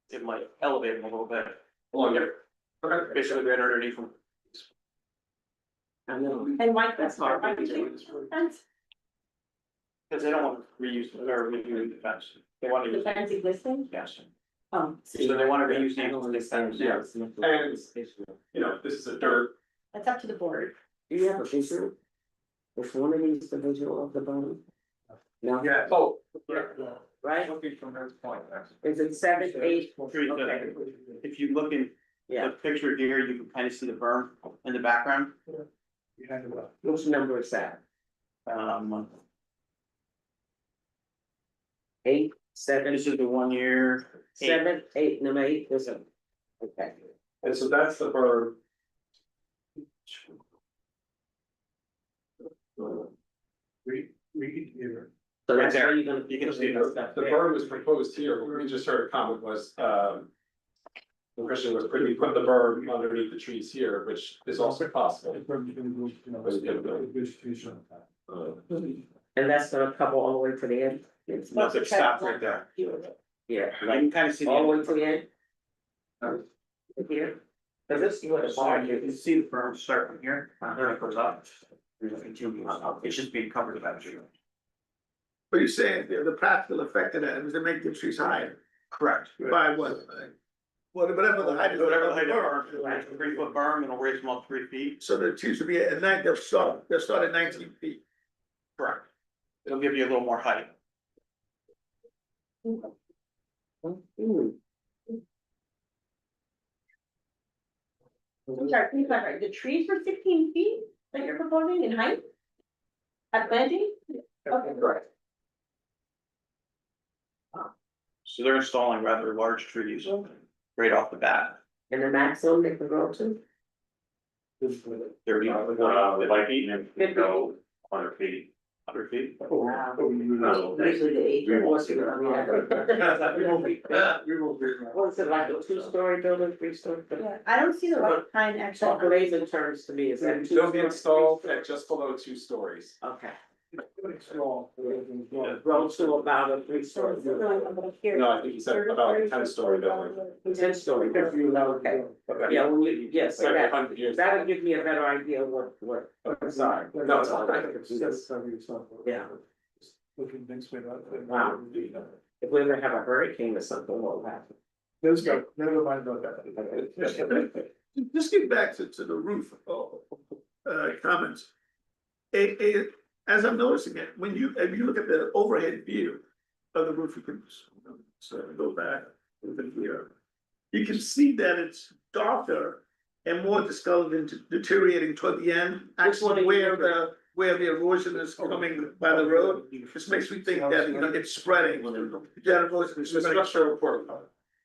it might elevate them a little bit, Along here. Okay. basically right underneath them. I know. And Mike, That's hard. why do you think fence? Because they don't want to reuse or reuse the fence, they want to The use, fence existing? yes, Oh, so they want to reuse the existing fence. Yeah. And, you know, this is a dirt. that's up to the board. Do you have a visual? Is one of these the visual of the bone? No? Yeah. Oh, Right? Looking from this point, that's. Is it 7, 8? Trees, Okay. if you look in Yeah, the picture here, you can kind of see the berm in the background. which number is that? 8, 7, This is the 1 year. 7, 8, number 8, this one. Okay. and so that's the berm. Read here. So Right that's there. where you're gonna. You can see The berm was proposed here, what we just heard a comment was, the Christian was putting the berm underneath the trees here, which is also possible. And that's gonna cover all the way to the end? No, it stops right there. Yeah, You like can kind of see. all the way to the end? Here? Cause this is what it's Sorry, like. you can see the berm start from here, there it goes up. It's just being covered by the tree. But you're saying the practical effect of that is to make the trees higher Correct. by what? Whatever the height is. Whatever the height of berm, it's a 3-foot berm, and it'll raise them up 3 feet. So the trees will be at night, they'll start at 19 feet. Correct. It'll give you a little more height. I'm sorry, can you clarify, the trees were 16 feet that you're proposing in height? At planting? Okay, Correct. So they're installing rather large trees right off the bat. And the maximum they can go to? 30, Like even if you go 100 feet. 100 feet. Wow. Usually the age. What's it like, a 2-story building, 3-story? Yeah, I don't see the white pine Talk actually. in terms to me, is that? They'll be installed at just below 2 stories. Okay, It's small. grow to about a 3-story. Here. No, I think he said about a 10-story building. 10-story. Okay. Yeah, well, yes, so Like that, 100 years. that'll give me a better idea of sorry. No, it's all right. Yeah. Looking things way up. Wow. If we ever have a hurricane or something, what will happen? Let's go, never mind about that. Just get back to the roof, comments. As I'm noticing it, if you look at the overhead view of the roof, you can, go back over here. You can see that it's darker and more discolored and deteriorating toward the end, actually where the erosion is coming by the road. This makes me think that, it's spreading. That erosion is The spreading. structural report.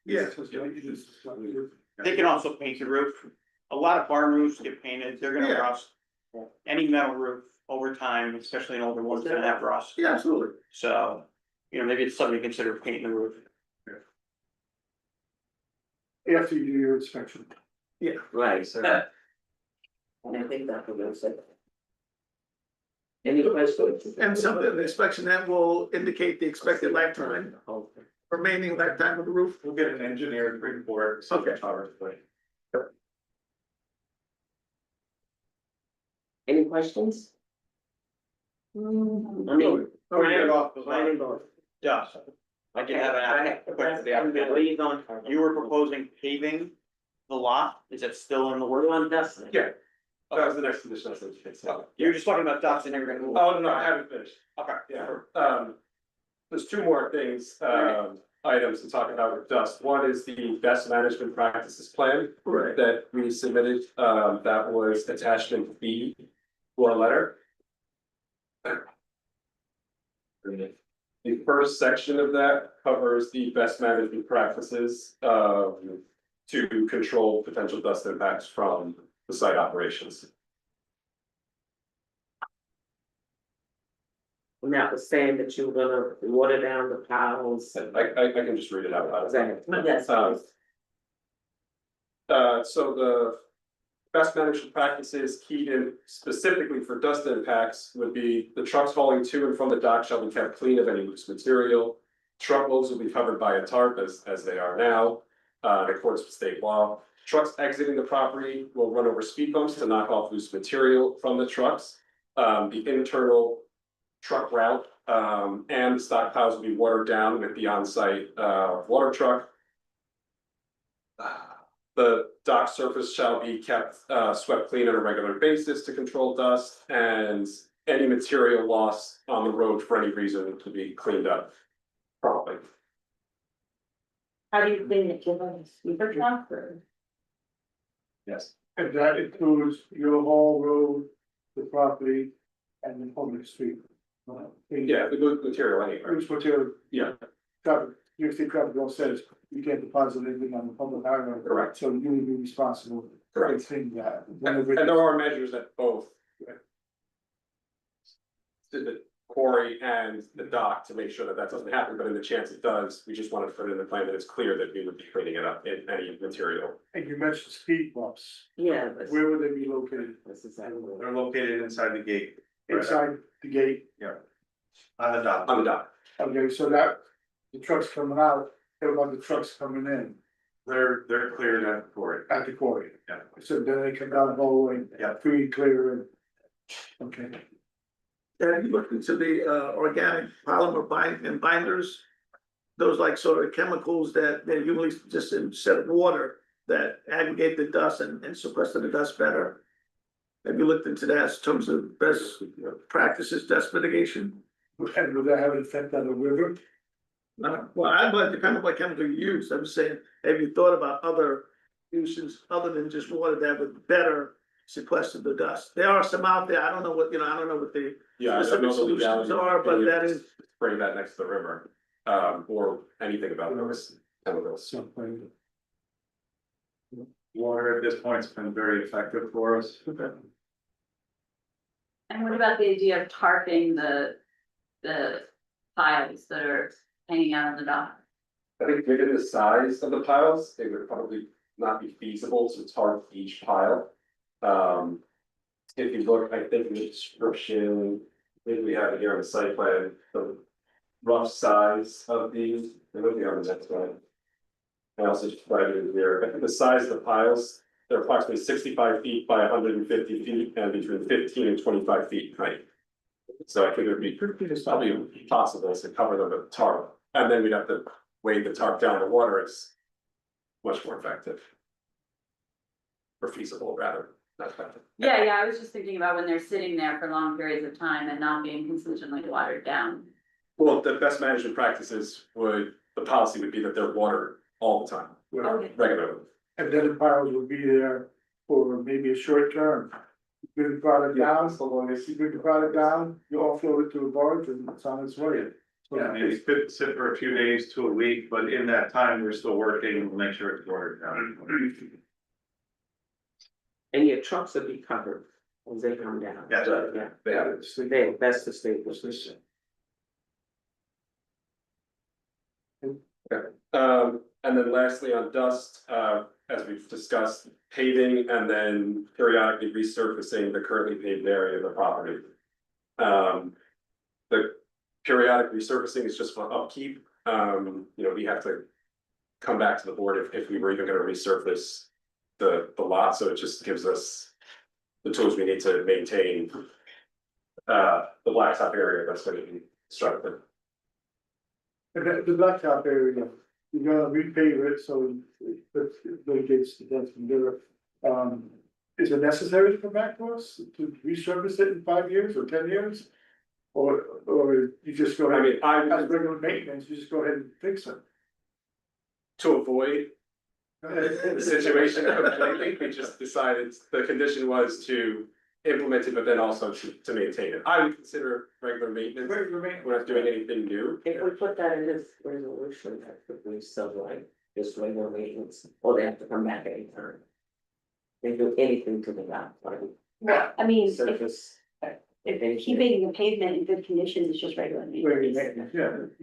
Yeah. They can also paint the roof. A lot of barn roofs get painted, they're gonna Yeah. rust. Any metal roof over time, especially an older one's gonna have rust. Yeah, absolutely. So, maybe it's something to consider painting the roof. After you do your inspection. Right, so. And I think that's what I'm saying. Any questions? And something, the inspection that will indicate the expected lifetime, remaining lifetime of the roof. We'll get an engineered report. Okay. Any questions? I mean, planning board. Dust. I can have an question for the applicant. Where you going? You were proposing paving the lot, is it still in the We're work? on Dustin. Yeah. That was the next condition I said you fixed. You were just talking about dust and they were gonna move. Oh, no, I haven't finished. Okay. Yeah, there's two more things, items to talk about with dust. One is the best management practices plan Right. that we submitted, that was attachment B to our letter. The first section of that covers the best management practices, to control potential dust impacts from the site operations. And that was saying that you were gonna water down the piles. I can just read it out loud. Yes. So the best management practices keyed in specifically for dust impacts would be the trucks hauling to and from the dock shall be kept clean of any loose material. Truckloads will be covered by a tarp as they are now, in accordance with state law. Trucks exiting the property will run over speed bumps to knock off loose material from the trucks. The internal truck route, and the stockpiles will be watered down with the on-site, water truck. The dock surface shall be kept, swept clean on a regular basis to control dust, and any material loss on the road for any reason to be cleaned up properly. How do you clean it, give us sweeper truck or? Yes. And that includes your whole road, the property, and the public street. Yeah, the good material anyway. Which material, Yeah, traffic, your state traffic law says you can't deposit anything on the public highway. Correct. So you would be responsible for Correct. cleaning that. and there are measures at both. To the quarry and the dock to make sure that that doesn't happen, but in the chance it does, we just want to put it in the plan that it's clear that we would be cleaning it up in any material. And you mentioned speed bumps, Yeah. where would they be located? This is exactly what- They're located inside the gate, Inside the gate, on the dock. On the dock. okay, so that, the trucks coming out, what about the trucks coming in They're cleared at the quarry. at the quarry? Yeah. So then they come down the hallway, Yeah. free, clear, and, okay. Have you looked into the organic polymer binders? Those like sort of chemicals that they usually just instead of water that aggregate the dust and sequester the dust better. Have you looked into that in terms of best practices, dust mitigation? And would that have an effect on the river? Well, I'd like the kind of like chemical you use. I'm saying, have you thought about other uses other than just water that would better sequester the dust? There are some out there. I don't know what, I don't know what the Yeah, I don't specific know the solutions legality. are, but that is. Bring that next to the river, or anything about those chemicals. Water at this point has been very effective for us. And what about the idea of tarping the piles that are hanging out on the dock? I think given the size of the piles, they would probably not be feasible to tarp each pile. If you look, I think in the description, maybe we have it here on the site plan, the rough size of these, and looking on the next one. I also just provided it here, I think the size of the piles, they're approximately 65 feet by 150 feet and between 15 and 25 feet in height. So I think it would be probably possible to cover them with tarp, and then we'd have to weight the tarp down the water, it's much more effective. Or feasible, rather, not effective. Yeah, I was just thinking about when they're sitting there for long periods of time and not being consistently watered down. Well, the best management practices would, the policy would be that they're watered all the time, Okay. regularly. And then the piles will be there for maybe a short term. You bring the product down, So long as you bring the product down, you offload it to a barge and it's on its way. Yeah, maybe it could sit for a few days to a week, but in that time, we're still working to make sure it's watered down. And your trucks will be covered as they come down. Yes. Yeah, They have it. that's the state position. And then lastly, on dust, as we've discussed, paving and then periodically resurfacing the currently paved area of the property. The periodic resurfacing is just for upkeep, we have to come back to the board if we were even gonna resurface the lot, so it just gives us the tools we need to maintain the blacktop area that's gonna be constructed. And the blacktop area, you're gonna repave it, so it mitigates the dust and dirt. Is it necessary to come back to us to resurface it in 5 years or 10 years? Or you just go I ahead, mean, I as regular maintenance, you just go ahead and fix it? to avoid the situation, I think we just decided the condition was to implement it, but then also to maintain it. I would consider regular maintenance, Regular maintenance. we're not doing anything new. If we put that in this resolution, that could be so like, just regular maintenance, or they have to come back anytime. They do anything to the lot, like Well, I mean, surface. if keeping the pavement in good condition is just regular Regular maintenance. maintenance,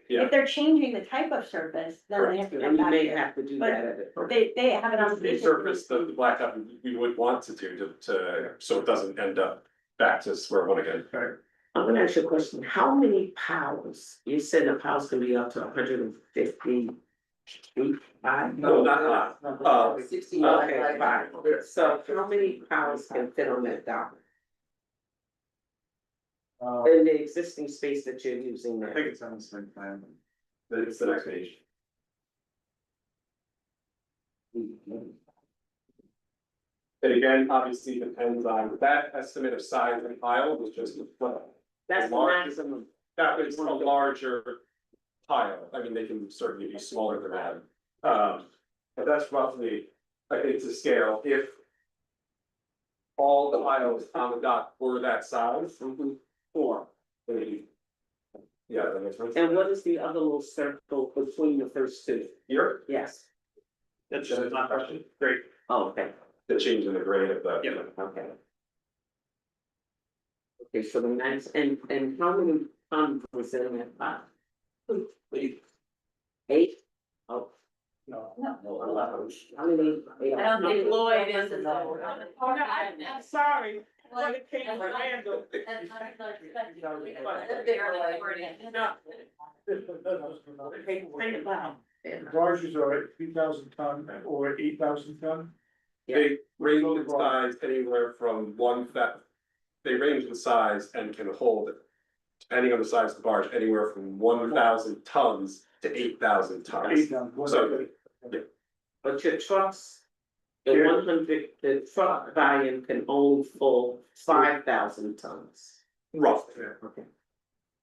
yeah. If they're changing the type of surface, then they have to And come you back may here. have to do But that at it. They have an obligation. Resurface the blacktop we would want to do to, so it doesn't end up back to square one again. I'm gonna ask you a question, how many piles, you said the piles can be up to 150 feet high? No, not lot. 65 Okay, by- fine, so how many piles can fit on that dock? In the existing space that you're using I now? think it's on the same plan. It's the next page. And again, obviously depends on that estimate of size and pile was just. That's the Large- maximum. That is a larger pile, I mean, they can certainly be smaller than that. But that's roughly, I think to scale, if. All the piles on the dock were that size, or maybe. Yeah, that makes sense. And what is the other little circle between the first two? Here, Yes, That's just my question. Great. oh, okay, the change in the grade of the. Yeah. okay. Okay, so the next, and how many tons was in that pot? 8? Oh. No. No. 11. How many? I don't think Lloyd is. I'm sorry. Well, it came from Randall. Think about it. Barges are at 3,000 ton or 8,000 ton. They range in size anywhere from they range in size and can hold, depending on the size of the barge, anywhere from 1,000 tons to 8,000 tons. 8,000. So, But your trucks, the Yeah. 100, the truck volume can only full 5,000 tons. roughly, Okay.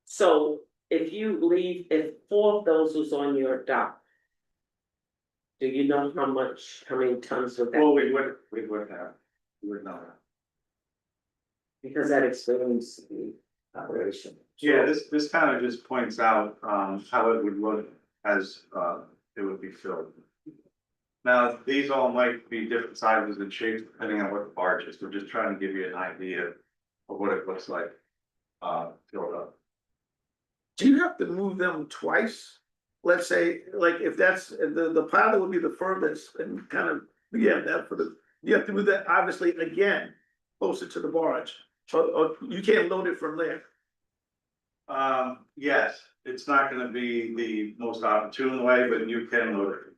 So if you leave, if 4 of those was on your dock. Do you know how many tons would that? Well, be? we would have, we would know. Because that explains the operation. Yeah, this kind of just points out, how it would look as, it would be filled. Now, these all might be different sizes and shapes depending on what the barge is, we're just trying to give you an idea of what it looks like, filled up. Do you have to move them twice? Let's say, like, if that's, the pile that would be the furthest and kind of, yeah, that for the, you have to move that obviously again, closer to the barge. Or you can't load it from there? Yes, it's not gonna be the most opportune way, but you can load it.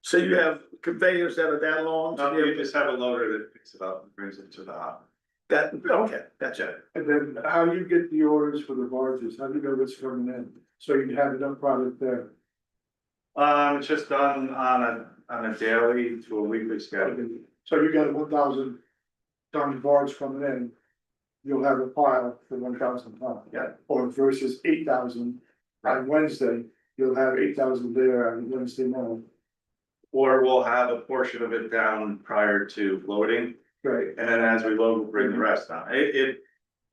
So you have conveyors that are that long? to No, be able you to- just have a loader that picks it up and brings it to the hop. That, okay, gotcha. And then how do you get the orders for the barges? How do you know what's coming in? So you have enough product there. It's just done on a daily to a weekly schedule. So you got 1,000 ton barge coming in. You'll have a pile for 1,000 ton. Yeah. Or versus 8,000 on Wednesday, you'll have 8,000 there on Wednesday morning. Or we'll have a portion of it down prior to loading, Right. and then as we load, we'll bring the rest down.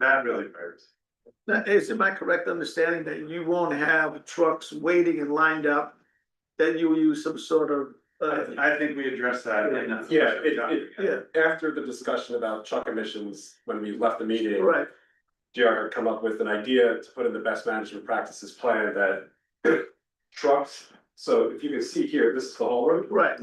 That really varies. Now, is it my correct understanding that you won't have trucks waiting and lined up? That you will use some sort of, I think we addressed that in. After the discussion about truck emissions, when we left the meeting. right, JR had come up with an idea to put in the best management practices plan that trucks, so if you can see here, this is the whole road. right,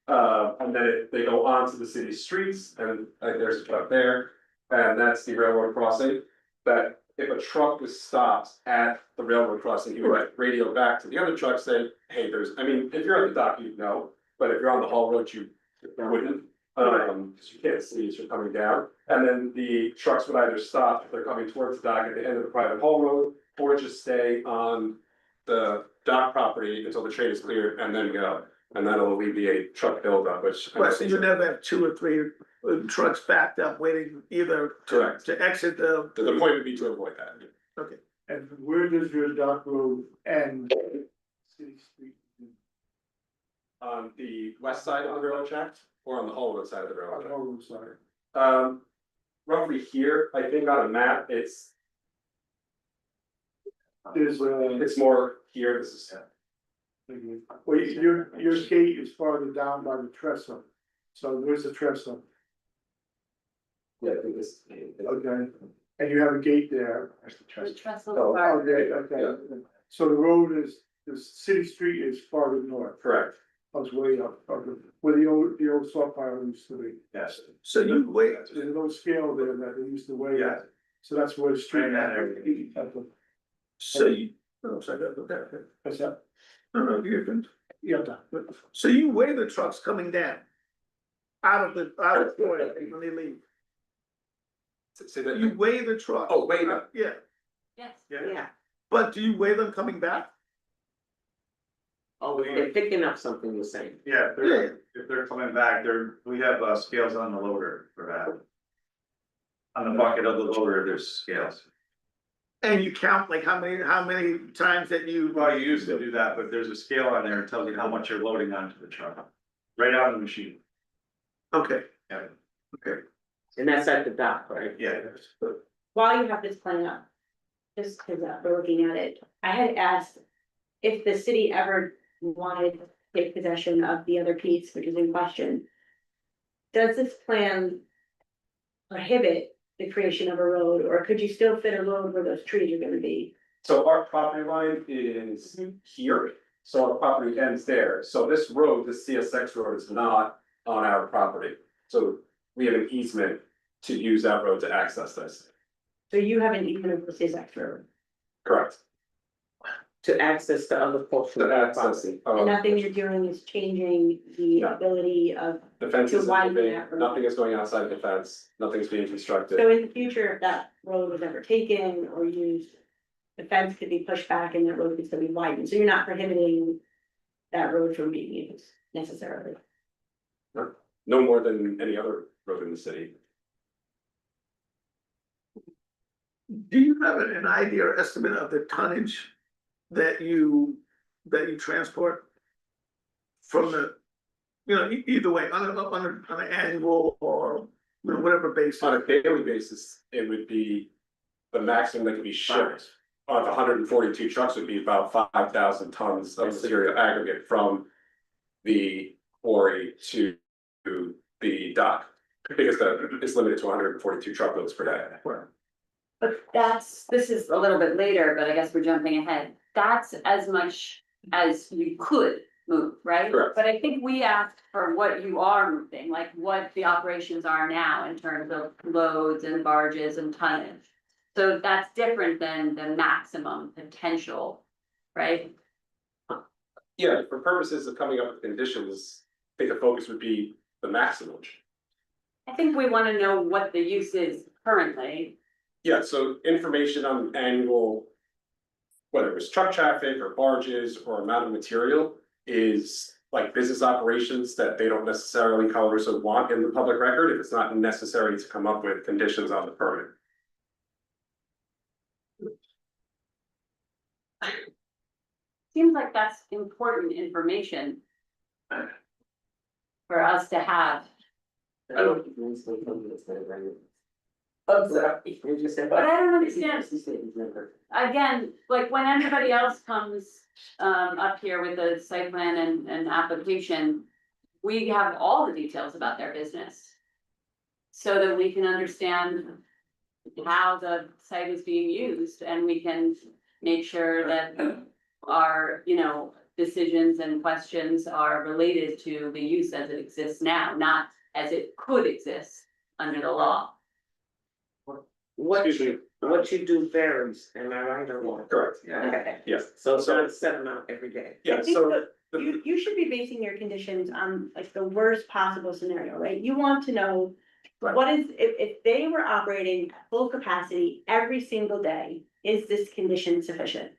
And then they go onto the city streets and there's a truck there, and that's the railroad crossing. That if a truck was stopped at the railroad crossing, he would radio back to the other truck saying, hey, I mean, if you're at the dock, you'd know, but if you're on the haul road, you wouldn't. Cause you can't see as you're coming down, and then the trucks would either stop if they're coming towards the dock at the end of the private haul road, or just stay on the dock property until the train is cleared and then go. And that'll alleviate truck buildup, which. right, so you never have 2 or 3 trucks backed up waiting either Correct. to exit the. The point would be to avoid that. Okay, And where does your dock road end? City Street. On the west side of the railroad track, or on the whole road side of the railroad track? Oh, sorry. Roughly here, I think on a map, it's There's more here, this is. well, your gate is farther down by the trestle. So where's the trestle? Yeah, I think this. Okay, and you have a gate there. The trestle Oh, part, Okay. So the road is, the city street is farther north. Correct. I was way up, where the old salt pile used to be. Yes. so you wait, There's no scale there that they used to weigh Yeah. at. So that's where the street. Right in that area. so you, oh, sorry, okay, What's that? no, you can, Yeah, done. so you weigh the trucks coming down. Out of the point when they leave, Say that. you weigh the truck. Oh, weigh them. Yeah, yes. Yeah, but do you weigh them coming back? oh, they're picking up something you're saying. Yeah, if they're coming back, we have scales on the loader for that. On the bucket of the loader, there's scales. And you count like how many times that you. Well, you used to do that, but there's a scale on there that tells you how much you're loading onto the truck. Right on the machine. Okay, Yeah. okay. And that's at the dock, right? Yeah. While you have this plan up, just because we're looking at it, I had asked if the city ever wanted to take possession of the other piece, which is in question. Does this plan prohibit the creation of a road, or could you still fit a road where those trees are gonna be? So our property line is here, so our property ends there, so this road, this CSX road is not on our property. So we have an easement to use that road to access this, So you haven't even of the CSX road, correct? To access the other portion of To the access, property. and nothing you're doing is changing the No. ability of, the fence to is widen moving, that road. nothing is going outside the fence, nothing's being constructed. so in the future, if that road was ever taken or used. The fence could be pushed back and that road could still be widened, so you're not prohibiting that road from being used necessarily. No more than any other road in the city. Do you have an idea or estimate of the tonnage that you transport? From the, either way, on an annual or whatever basis. On a daily basis, it would be, the maximum that could be shipped on 142 trucks would be about 5,000 tons of material aggregate from the quarry to the dock. Because it's limited to 142 truckloads per day. But this is a little bit later, but I guess we're jumping ahead. That's as much as you could move, right? Correct. But I think we asked for what you are moving, like what the operations are now in terms of loads and barges and tonnage. So that's different than the maximum potential, right? Yeah, for purposes of coming up with conditions, I think the focus would be the maximum. I think we wanna know what the use is currently. Yeah, so information on annual. Whether it was truck traffic or barges or amount of material is like business operations that they don't necessarily colors or want in the public record if it's not necessary to come up with conditions on the permit. Seems like that's important information. For us to have, I don't think it's gonna come to this thing, right? You just said. but I don't understand. Again, like when everybody else comes up here with a site plan and application. We have all the details about their business. So that we can understand how the site is being used and we can make sure that our, decisions and questions are related to the use as it exists now, not as it could exist under the law. What Excuse me. what you do varies, am I right or wrong? Correct, Okay, yes, so it's not a set amount every day. yeah, I think so. You should be basing your conditions on like the worst possible scenario, right? You want to know. What is, if they were operating at full capacity every single day, is this condition sufficient?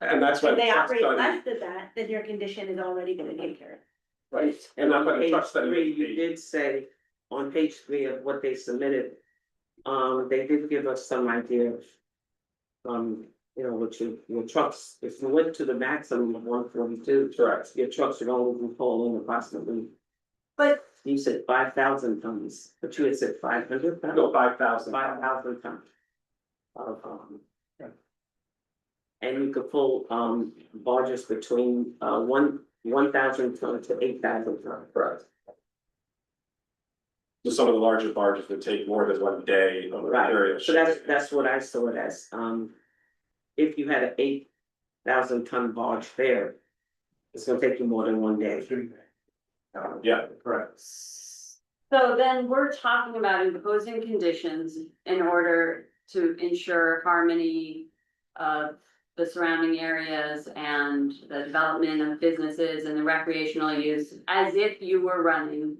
And that's why If the they truck operate study, less than that, then your condition is already gonna take care of it. right, And that's why on the page truck study. 3, you did say, on page 3 of what they submitted, they did give us some idea of. With your trucks, if you went to the maximum of 142. Correct. Your trucks would only be pulling approximately, But you said 5,000 tons, but you had said 500 tons? No, 5,000. 5,000 tons. Of, and you could pull, barges between, 1,000 ton to 8,000 ton. Correct. So some of the larger barges would take more than 1 day of material. Right, so that's what I saw it as, if you had an 8,000 ton barge there, it's gonna take you more than 1 day. Yeah, correct. so then we're talking about imposing conditions in order to ensure harmony of the surrounding areas and the development of businesses and the recreational use, as if you were running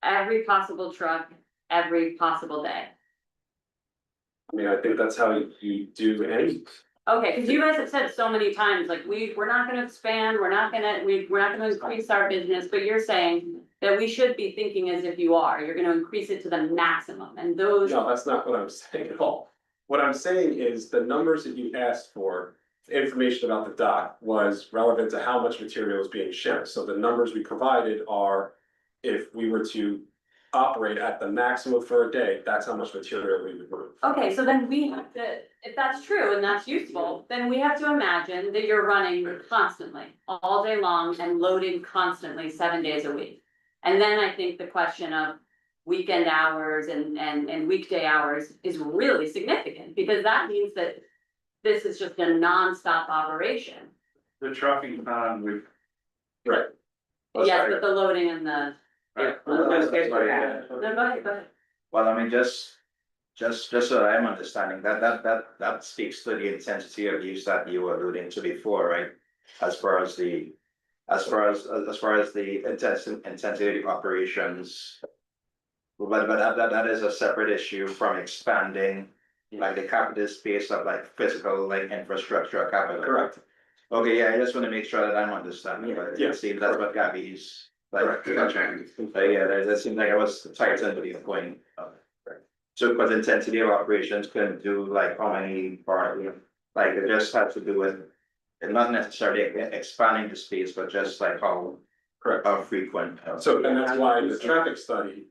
every possible truck, every possible day. I mean, I think that's how you do any. Okay, cause you guys have said so many times, like, we're not gonna expand, we're not gonna increase our business, but you're saying. That we should be thinking as if you're gonna increase it to the maximum, and those. No, that's not what I'm saying at all. What I'm saying is the numbers that you asked for, the information about the dock was relevant to how much material is being shipped. So the numbers we provided are, if we were to operate at the maximum for a day, that's how much material we would move. Okay, so then we have to, if that's true and that's useful, then we have to imagine that you're running constantly, all day long and loading constantly 7 days a week. And then I think the question of weekend hours and weekday hours is really significant, because that means that this is just a nonstop operation. The trucking time with. Right. Yes, but the loading and the, Yeah, we're gonna get to that. no, go ahead. Well, I mean, just so I'm understanding, that speaks to the intensity of use that you were alluding to before, right? As far as the intensity of operations. But that is a separate issue from expanding, like the capital space of like physical, like infrastructure capital. Correct. Okay, yeah, I just wanna make sure that I'm understanding, but it Yes. seems that's what Gabby's like. Correct. Yeah, that seemed like I was tight into the point. So, because intensity of operations couldn't do like how many part, like it just had to do with. And not necessarily expanding the space, but just like how. Correct. How frequent. So, and that's why the traffic study,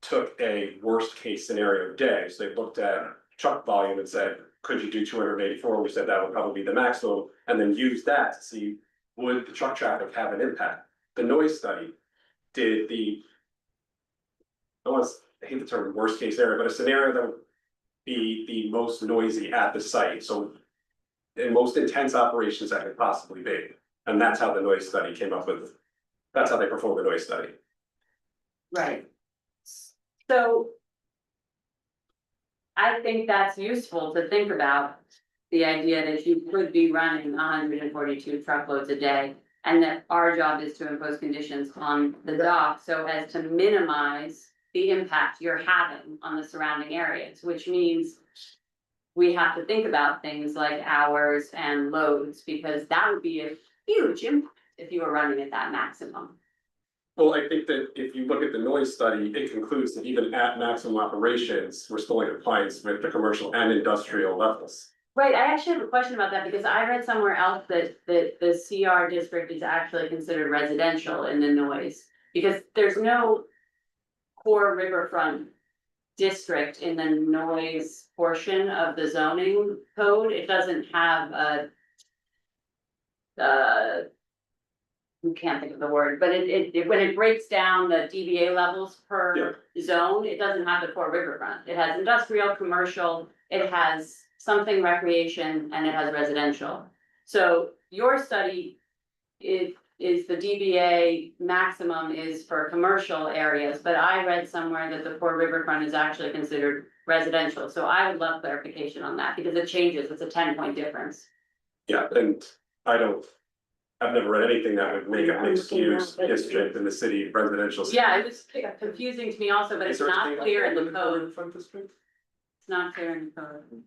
took a worst case scenario day, so they looked at truck volume and said, could you do 284? We said that would probably be the maximum, and then use that to see, would the truck traffic have an impact? The noise study did I hate the term worst case scenario, but a scenario that would be the most noisy at the site, so and most intense operations that could possibly be. And that's how the noise study came up with, that's how they performed the noise study. Right. So. I think that's useful to think about, the idea that you could be running 142 truckloads a day. And that our job is to impose conditions on the dock so as to minimize the impact you're having on the surrounding areas, which means. We have to think about things like hours and loads, because that would be a huge impact if you were running at that maximum. Well, I think that if you look at the noise study, it concludes that even at maximum operations, we're still in compliance with the commercial and industrial levels. Right, I actually have a question about that, because I read somewhere else that the CR district is actually considered residential in the noise. Because there's no core riverfront district in the noise portion of the zoning code. It doesn't have a I can't think of the word, but it when it breaks down the DBA levels per zone, it doesn't have the core riverfront. It has industrial, commercial, it has something recreation, and it has residential. So your study is the DBA maximum is for commercial areas, but I read somewhere that the core riverfront is actually considered residential. So I would love clarification on that, because it changes, it's a 10-point difference. Yeah, and I've never read anything that would make a mixed use district in the city residential. Yeah, it was confusing to me also, but it's not clear in the code. Front district? It's not clear in the code.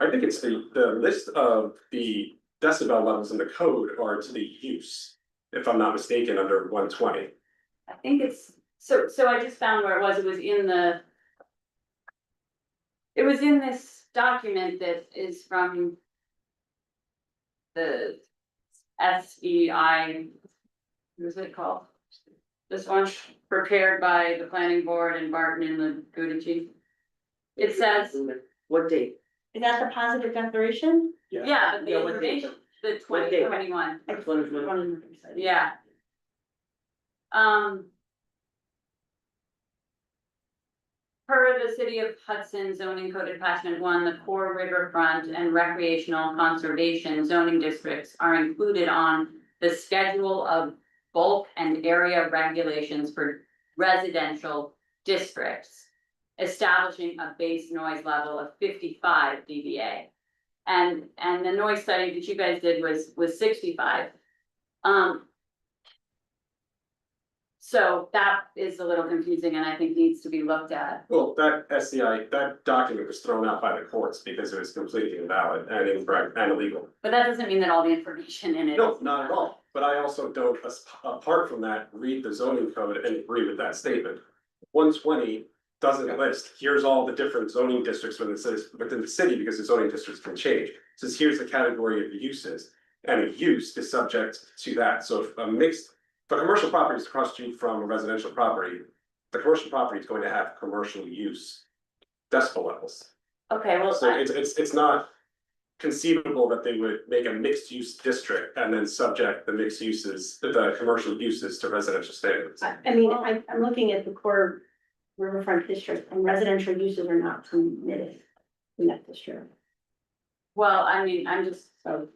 I think it's the list of the decibel levels in the code are to the use, if I'm not mistaken, under 120. I think it's, so I just found where it was in this document that is from the SEI, what is it called? This one, prepared by the planning board and Barton and the Buda chief. It says, What date? Is that the positive declaration? yeah, but the Yeah, what date? information, the What date? 2021, Which one is what? yeah. Per the city of Hudson zoning code attachment 1, the core riverfront and recreational conservation zoning districts are included on the schedule of bulk and area regulations for residential districts, establishing a base noise level of 55 dBA. And the noise study that you guys did was 65. So that is a little confusing and I think needs to be looked at. Well, that SCI, that document was thrown out by the courts because it was completely invalid and incorrect and illegal. But that doesn't mean that all the information in it. No, not at all. But I also don't, apart from that, read the zoning code and agree with that statement. 120 doesn't list, here's all the different zoning districts within the city, because the zoning districts can change. It says here's the category of uses, and a use is subject to that. So if a mixed, for commercial properties across the street from a residential property, the commercial property is going to have commercial use decibel levels. Okay, well, So it's not conceivable that they would make a mixed use district and then subject the mixed uses, the commercial uses to residential standards. I mean, I'm looking at the core riverfront district, and residential uses are not permitted in that district. well, I mean, I'm just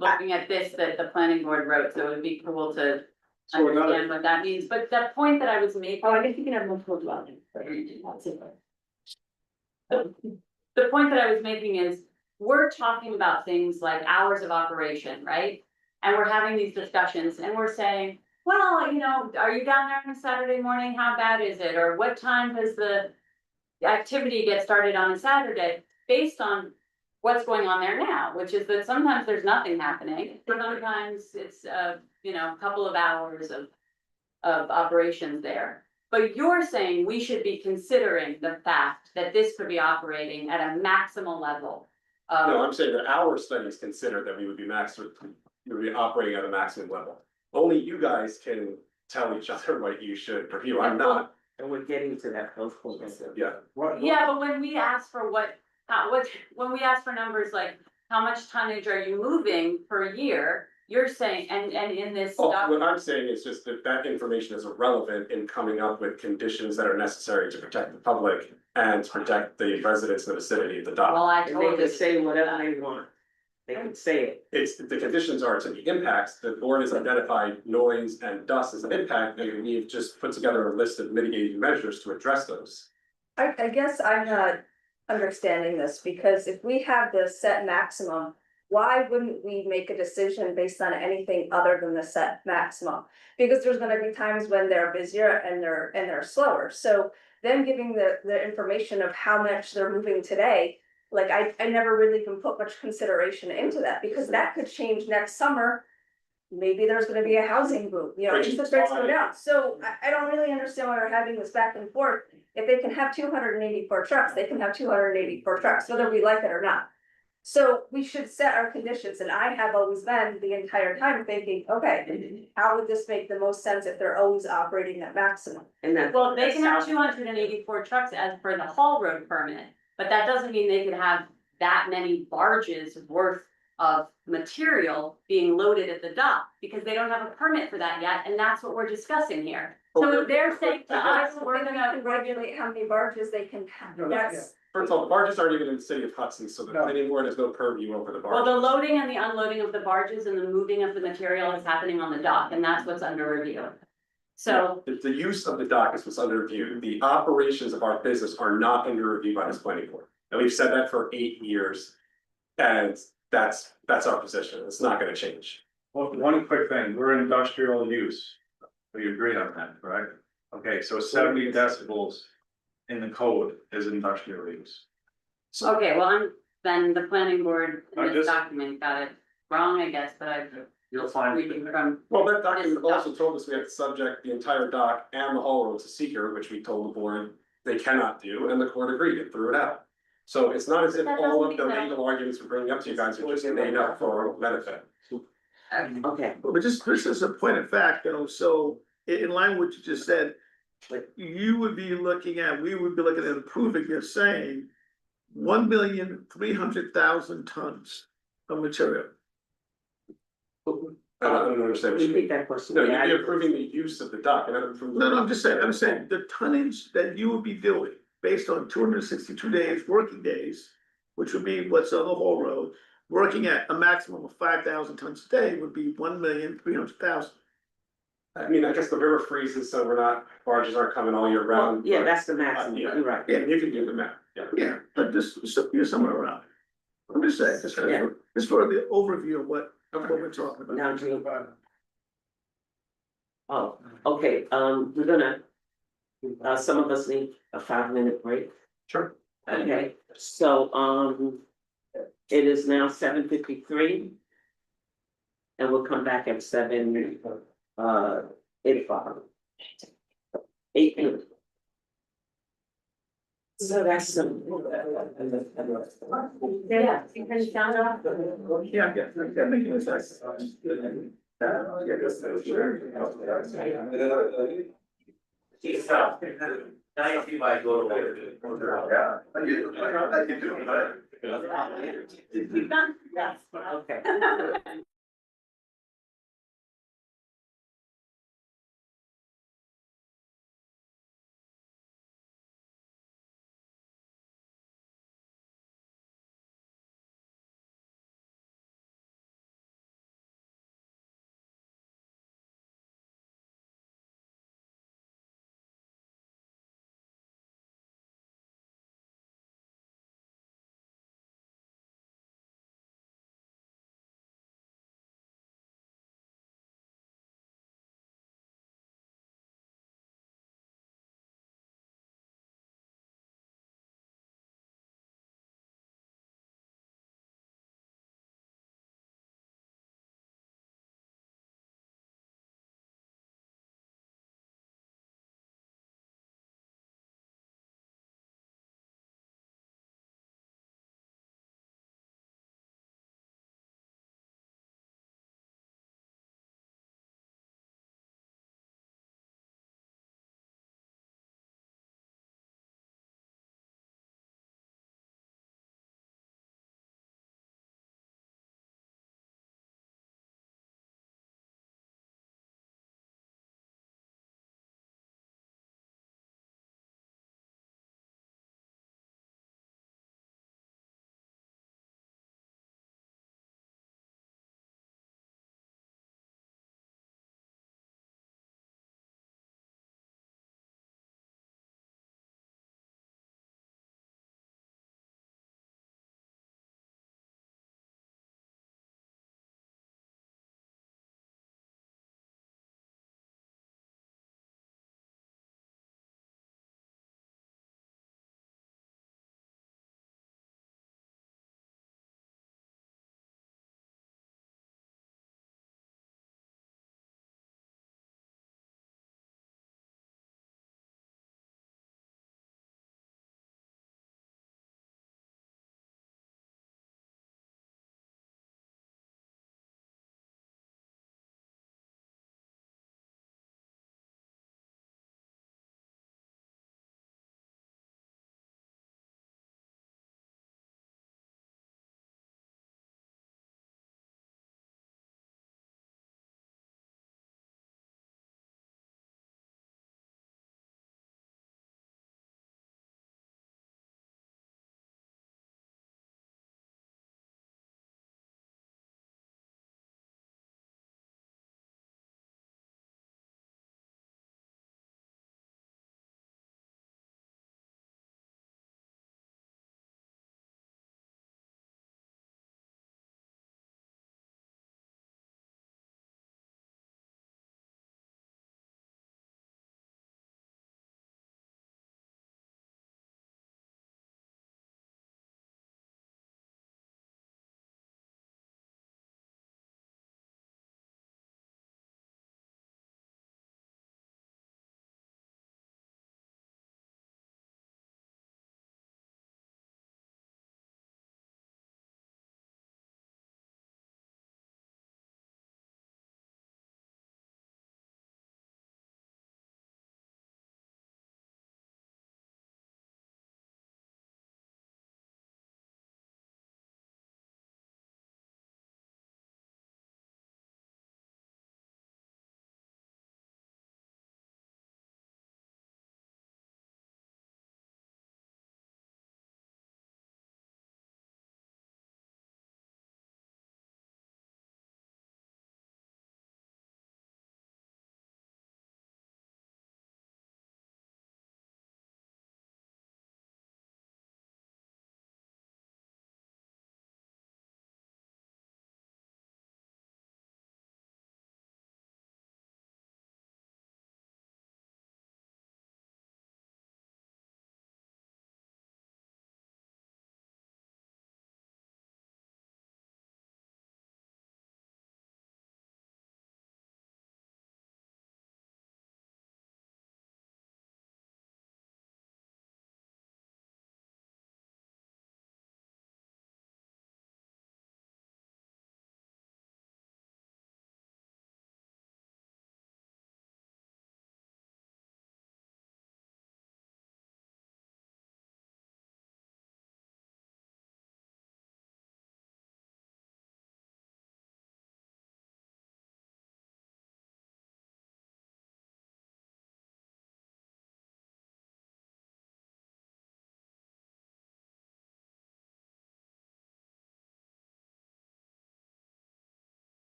looking at this that the planning board wrote, so it'd be cool to So another- understand what that means, but the point that I was making. Oh, I guess you can have multiple dwellings, but that's it. The point that I was making is, we're talking about things like hours of operation, right? And we're having these discussions and we're saying, well, you know, are you down there on a Saturday morning? How bad is it? Or what time does the activity get started on a Saturday? Based on what's going on there now, which is that sometimes there's nothing happening. Sometimes it's you know, a couple of hours of operations there. But you're saying we should be considering the fact that this could be operating at a maximal level. No, I'm saying that our studies consider that we would be operating at a maximum level. Only you guys can tell each other what you should review. I'm not, And we're getting to that those points. yeah. Yeah, but when we ask for when we ask for numbers like, how much tonnage are you moving per year? you're saying, and in this Oh, doc, what I'm saying is just that that information is irrelevant in coming up with conditions that are necessary to protect the public and to protect the residents in the vicinity of the dock. well, I And they totally. can say agree with whatever that. they want. They can say it. It's, the conditions are to the impacts, the board has identified noise and dust as an impact, and we've just put together a list of mitigating measures to address those. I guess I'm not understanding this, because if we have the set maximum, why wouldn't we make a decision based on anything other than the set maximum? Because there's gonna be times when they're busier and they're slower, so them giving the information of how much they're moving today. Like, I never really even put much consideration into that, because that could change next summer. Maybe there's gonna be a housing boom, you know, Which interest is rates go why- down, so I don't really understand why we're having this back and forth. If they can have 284 trucks, they can have 284 trucks, whether we like it or not. So we should set our conditions, and I have always been the entire time thinking, okay, how would this make the most sense if they're always operating at maximum? And that. Well, they can have that's 284 trucks as per the haul road permit, but that doesn't mean they could have that many barges worth of material being loaded at the dock, because they don't have a permit for that yet, and that's what we're discussing here. So if they're saying to us, we're We gonna can regulate how many barges they can have, that's. First of all, barges aren't even in the city of Hudson, so the No. planning board has no purview over the Well, the barges. loading and the unloading of the barges and the moving of the material is happening on the dock, and that's what's under review. So, The use of the dock is what's under review, the operations of our business are not under review by this planning board, and we've said that for 8 years. And that's our position, it's not gonna change. Well, one quick thing, we're industrial use. We agreed on that, correct? Okay, so 70 decibels in the code is industrial use. okay, well, then the planning board I in this just- document got it wrong, I guess, but I'm You'll find. reading from. Well, that document also told us we have to subject the entire dock and the haul road to seeker, which we told the board they cannot do, and the court agreed and threw it out. So it's not as if That all doesn't of the mean that- legal arguments we're bringing up to you guys are just made up for our benefit. Okay, But just as a point of fact, though, so in line with what you just said, like you would be looking at, we would be looking at improving, you're saying 1,300,000 tons of material. I don't understand what you repeat mean. that question. No, you'd be approving the use of the dock, and not approving. No, I'm just saying the tonnage that you would be doing based on 262 days, working days, which would be what's on the whole road, working at a maximum of 5,000 tons a day would be 1,300,000. I mean, I guess the river freezes, so barges aren't coming all year Well, round. yeah, but- that's the maximum, Yeah. you're right. Yeah, you can do the math, yeah. Yeah, but you're somewhere around. I'm just saying, just for the overview of what we're talking about. Now, Drew. Oh, okay, we're gonna, some of us need a 5-minute break. Sure. Okay, so, it is now 7:53. And we'll come back at 8 o'clock. 8 p.m. So that's some. Yeah, you can sound off. Yeah, that makes sense. Now you see why I go to. Yeah. I can do it. You've done, yes. Okay.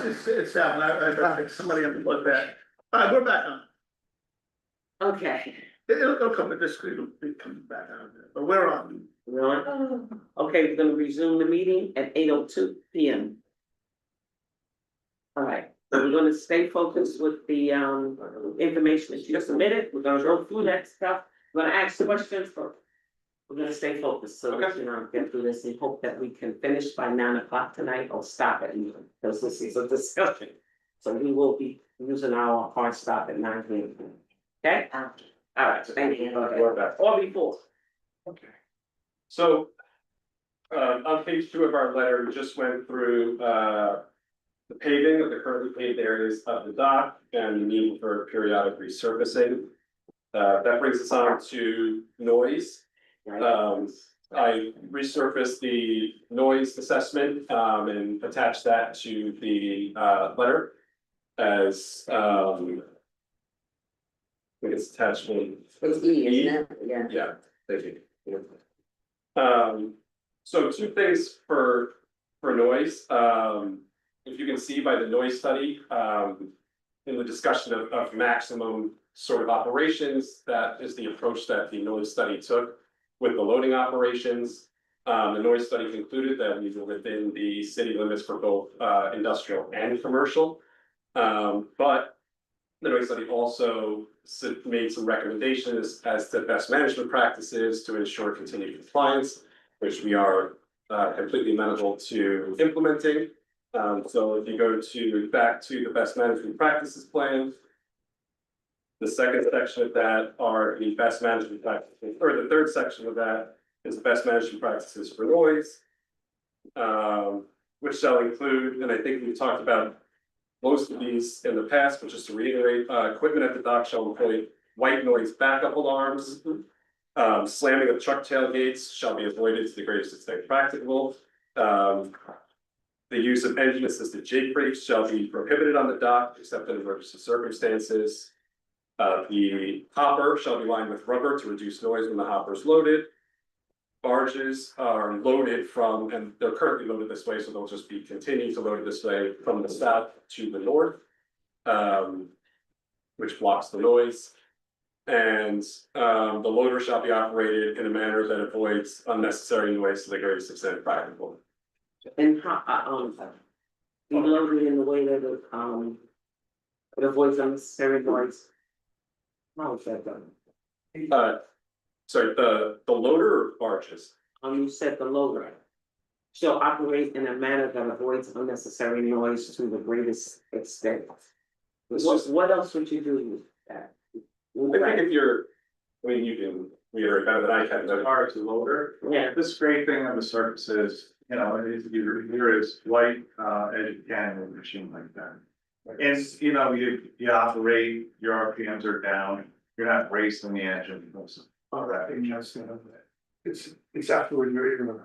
it's happened, I think somebody looked at. All right, we're back on. Okay, It'll come to this, it'll be coming back on, but we're on. we're on. Okay, we're gonna resume the meeting at 8:02 p.m. All right, so we're gonna stay focused with the information that you submitted. We're gonna go through that stuff. We're gonna ask questions for. We're gonna stay focused, so that, get through this and hope that we can finish by 9 o'clock tonight or stop at even, because this is a discussion. So we will be using our hard stop at 9 p.m. Okay? All right, thank you. Or before. Okay. So, on page 2 of our letter, we just went through, the paving of the currently paved areas of the dock and the need for periodic resurfacing. That brings us on to noise. I resurfaced the noise assessment, and attached that to the, letter as, I think it's attachment. It's E, isn't it? Yeah. Yeah, thank you. So 2 things for noise, if you can see by the noise study, in the discussion of maximum sort of operations, that is the approach that the noise study took with the loading operations. The noise study concluded that we were within the city limits for both, industrial and commercial. But the noise study also made some recommendations as to best management practices to ensure continued compliance, which we are completely amenable to implementing. So if you go back to the best management practices plan, the second section of that are the best management practices, or the third section of that is the best management practices for noise, which shall include, and I think we've talked about most of these in the past, but just to reiterate, equipment at the dock shall employ white noise backup alarms. Slamming of truck tailgates shall be avoided to the greatest extent practicable. The use of engine assisted jake brakes shall be prohibited on the dock except in emergency circumstances. The hopper shall be lined with rubber to reduce noise when the hopper is loaded. Barges are loaded from, and they're currently loaded this way, so they'll just be continuing to load it this way from the south to the north, which blocks the noise. And the loader shall be operated in a manner that avoids unnecessary noise to the greatest extent practicable. And be loaded in the way that it avoids unnecessary noise. How is that done? Sorry, the loader or barges? You said the loader shall operate in a manner that avoids unnecessary noise to the greatest extent. What else would you do with that? I think if you're, I mean, you can reiterate better than I can, but Car to loader. Yeah. The scraping of the surfaces, you know, it is either here is light, as you can with a machine like that. And, you know, you operate, your RPMs are down, you're not racing the engine. All right, yes, it's afterward, you're gonna.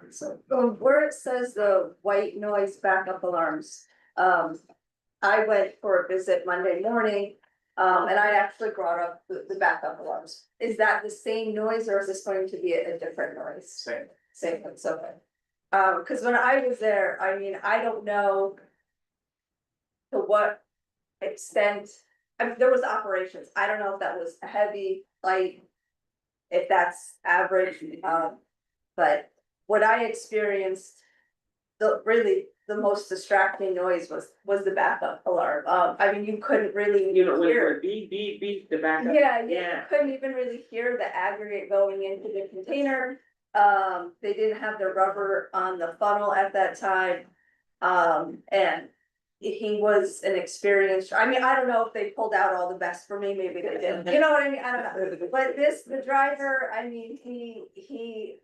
Where it says the white noise backup alarms, I went for a visit Monday morning. And I actually brought up the backup alarms. Is that the same noise or is this going to be a different noise? Same, it's okay. Cause when I was there, I mean, I don't know to what extent, I mean, there was operations. I don't know if that was heavy, light, if that's average, but what I experienced, the most distracting noise was the backup alarm. I mean, you couldn't really You know, when hear. it beep, the backup. Yeah, you Yeah. couldn't even really hear the aggregate going into the container. They didn't have the rubber on the funnel at that time. And he was an experienced, I mean, I don't know if they pulled out all the best for me, maybe they didn't, you know what I mean? I don't know. But the driver, I mean, he.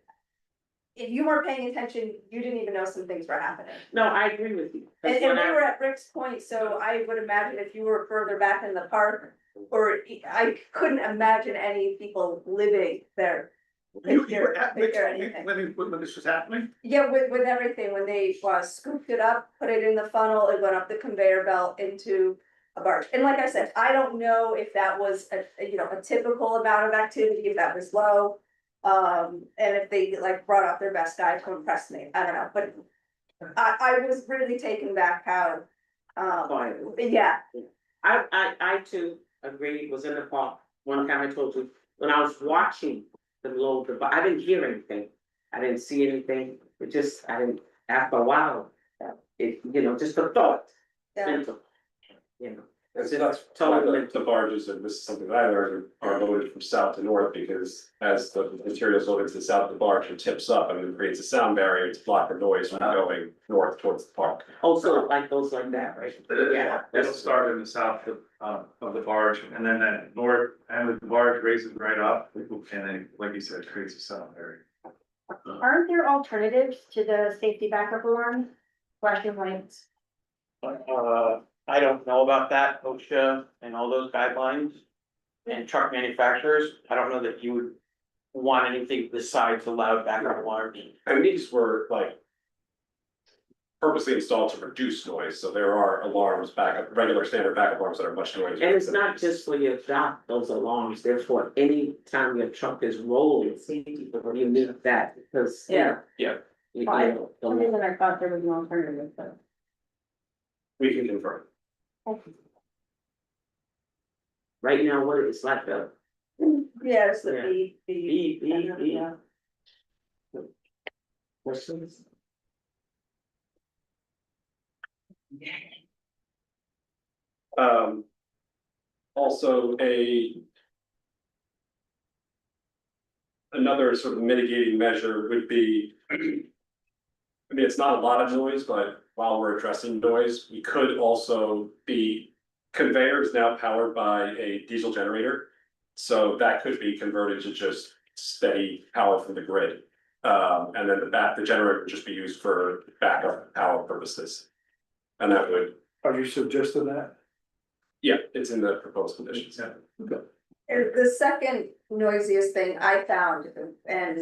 If you weren't paying attention, you didn't even know some things were happening. No, I agree with you. 'Cause And when we I- were at Rick's Point, so I would imagine if you were further back in the park, or I couldn't imagine any people living there. You could were at hear Rick's anything. when this was happening? Yeah, with everything, when they scooped it up, put it in the funnel, it went up the conveyor belt into a barge. And like I said, I don't know if that was a typical amount of activity, if that was low. And if they like brought out their best guy to impress me, I don't know, but I was really taken back how quiet. yeah, I too agree, was in the park, one time I told you, when I was watching the load, but I didn't hear anything. I didn't see anything, it just, I didn't, after a while, it, you know, just a thought, yeah. mental. You know, That's it's that's just why totally the mental. barges, and this is something that I learned, are loaded from south to north, because as the materials loaded to the south, the barge tips up and it creates a sound barrier to block the noise from going north towards the park. Also, like those like that, right? Yeah. It'll start in the south of the barge, and then that north end of the barge raises right up, and then, like you said, creates a sound area. Aren't there alternatives to the safety backup alarm? Flashing lights. I don't know about that, OSHA and all those guidelines. And truck manufacturers, I don't know that you would want anything besides the loud backup alarms. And these were like purposely installed to reduce noise, so there are alarms, backup, regular standard backup alarms that are much noisier. And it's not just for your dock, those alarms, they're for any time your truck is rolling, you need that, because. Yeah. Yeah. You Why? know, For some reason I thought there was an alternative, but. We can confirm. right now, what it's like a Yeah, it's the Yeah. beep. yeah. Questions? Also another sort of mitigating measure would be, I mean, it's not a lot of noise, but while we're addressing noise, we could also be, conveyor is now powered by a diesel generator. So that could be converted to just steady power from the grid. And then the generator would just be used for backup power purposes. And that would, Are you suggesting that? yeah, it's in the proposed conditions. And the second noisiest thing I found, and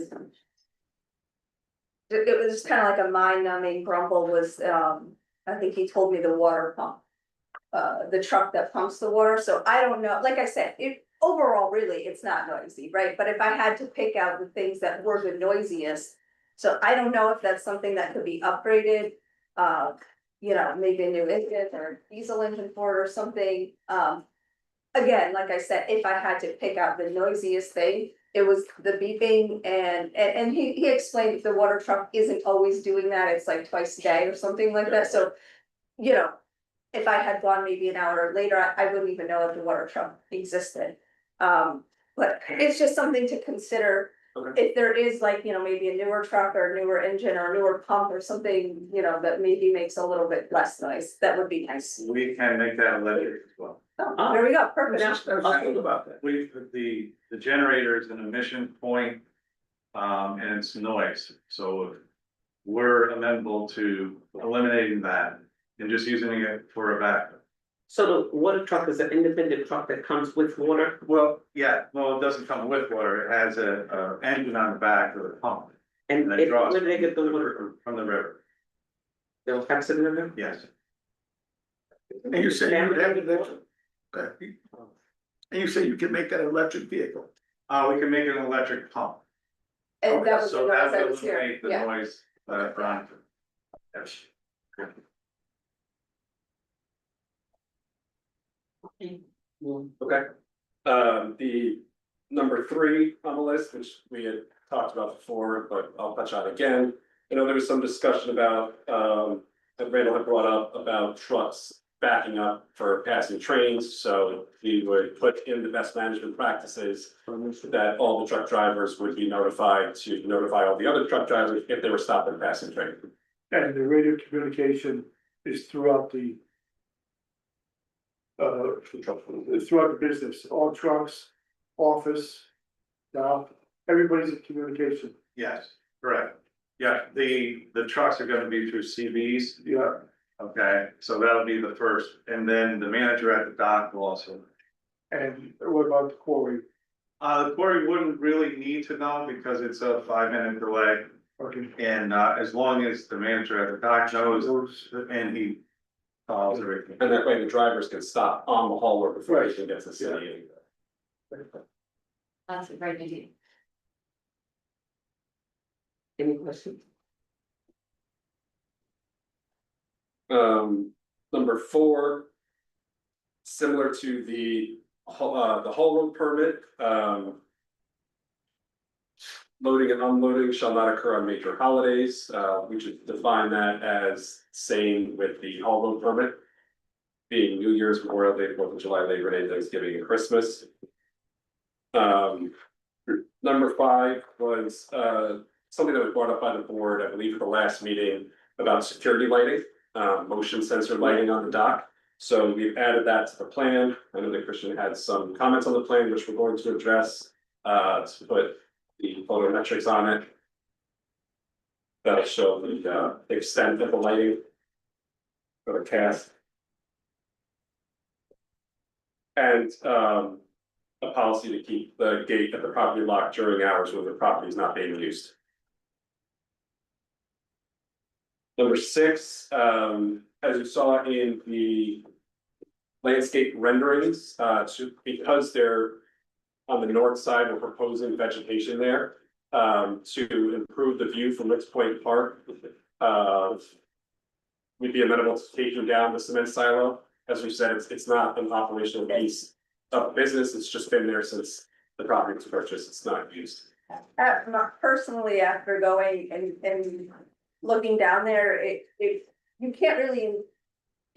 it was kind of like a mind numbing grumble was, I think he told me the water pump. The truck that pumps the water, so I don't know, like I said, overall, really, it's not noisy, right? But if I had to pick out the things that were the noisiest, so I don't know if that's something that could be upgraded. You know, maybe a new engine or diesel engine for it or something, again, like I said, if I had to pick out the noisiest thing, it was the beeping and he explained the water truck isn't always doing that, it's like twice a day or something like that, so. You know, if I had gone maybe an hour later, I wouldn't even know if the water truck existed. But it's just something to consider. Okay. If there is like, you know, maybe a newer truck or a newer engine or a newer pump or something, you know, that maybe makes a little bit less noise, that would be nice. We can make that electric as well. Oh, there we go, perfect. I was thinking about that. The generator is an emission point, and it's noise, so we're amenable to eliminating that and just using it for a backup. So the water truck is an independent truck that comes with water? Well, yeah, well, it doesn't come with water, it has a engine on the back with a pump. And That draws where do they get the water from? from the river, The Hudson River? yes. And you say you would have electric. And you say you can make that an electric vehicle. We can make it an electric pump, And that was the so noise that I will was hearing, eliminate the yeah. noise, from. Yes. Okay. The number 3 on the list, which we had talked about before, but I'll touch on again. You know, there was some discussion about, that Randall had brought up about trucks backing up for passing trains. So we would put in the best management practices that all the truck drivers would be notified to notify all the other truck drivers if they were stopped at passing train. And the radio communication is throughout the. Throughout the business, all trucks, office, dock, everybody's in communication, Yes, correct. Yeah, the trucks are gonna be through CVs, yeah. okay, so that'll be the first, and then the manager at the dock will also. And what about the quarry? The quarry wouldn't really need to know because it's a 5-minute delay, Okay. and as long as the manager at the dock knows Those, and he follows everything. And that way the drivers can stop on the hauler before they can get to the city. That's a great idea. Any questions? Number 4. Similar to the haul road permit, loading and unloading shall not occur on major holidays, we should define that as same with the haul road permit. Being New Year's, Memorial Day, 4th of July, Labor Day, Thanksgiving, and Christmas. Number 5 was something that was brought up by the board, I believe, at the last meeting about security lighting, motion sensor lighting on the dock. So we've added that to the plan. I know that Christian had some comments on the plan, which we're going to address, to put the photometrics on it. That'll show the extent of the lighting for the cast. And a policy to keep the gate at the property locked during hours when the property is not being used. Number 6, as you saw in the landscape renderings, because they're on the north side, we're proposing vegetation there to improve the view from Ricks Point Park. We'd be amenable to taking down the cement silo. As we said, it's not an operational piece of business, it's just been there since the property was purchased, it's not used. Personally, after going and looking down there, you can't really,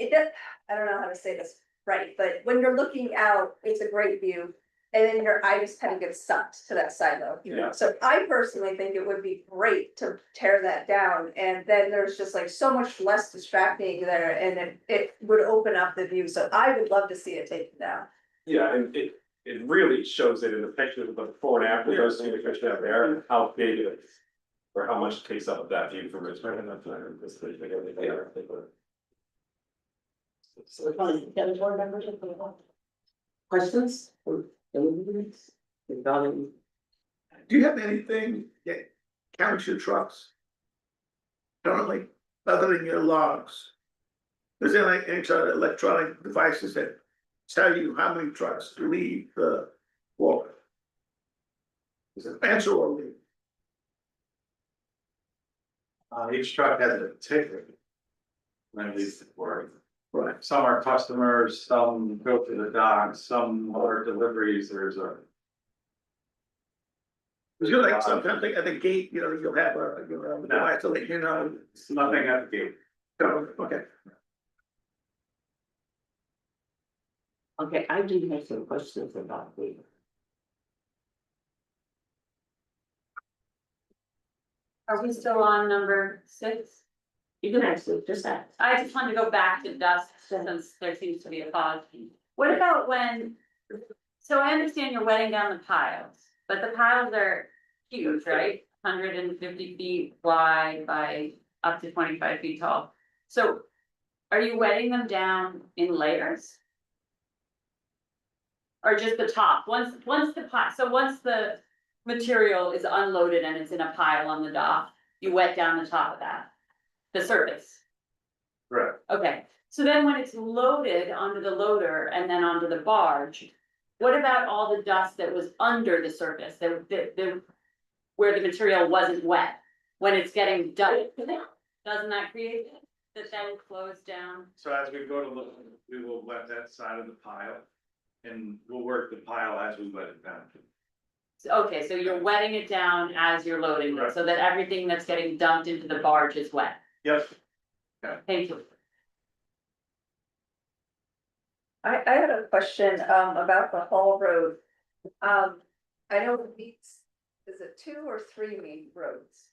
I don't know how to say this right, but when you're looking out, it's a great view. And then your eye just kind of gets sucked to that silo. Yeah. So I personally think it would be great to tear that down, and then there's just like so much less distracting there, and it would open up the view, so I would love to see it taken down. Yeah, and it really shows it in the pictures of the before and after, those things that Christian have there, how big it is. Or how much it takes up of that view from Ricks Point. So we're calling the other board members if they want. Questions? Regarding Do you have anything that counts your trucks? Currently, other than your logs? Is there like any sort of electronic devices that tell you how many trucks leave the wall? Is it answer or leave? Each truck has a ticket. When it leaves the work. Right. Some are customers, some go to the dock, some are deliveries, there's a. Is there like some kind of thing at the gate, you know, you'll have a, you know, device to let you know? It's nothing at the gate. Oh, okay. Okay, I do have some questions about the. Are we still on number 6? You can actually just ask. I just wanted to go back to dust since there seems to be a pause. What about when, so I understand you're wetting down the piles, but the piles are huge, right? 150 feet wide by up to 25 feet tall. So are you wetting them down in layers? Or just the top, once the pile, so once the material is unloaded and it's in a pile on the dock, you wet down the top of that, the surface. Right. Okay, so then when it's loaded onto the loader and then onto the barge, what about all the dust that was under the surface, where the material wasn't wet? When it's getting done, doesn't that create, that then flows down? So as we go to look, we will wet that side of the pile. And we'll work the pile as we let it down. Okay, so you're wetting it down as you're loading it, so that everything that's getting dumped into the barge is wet. Yep. Thank you. I had a question, about the Hall Road. I know it meets, is it 2 or 3 main roads?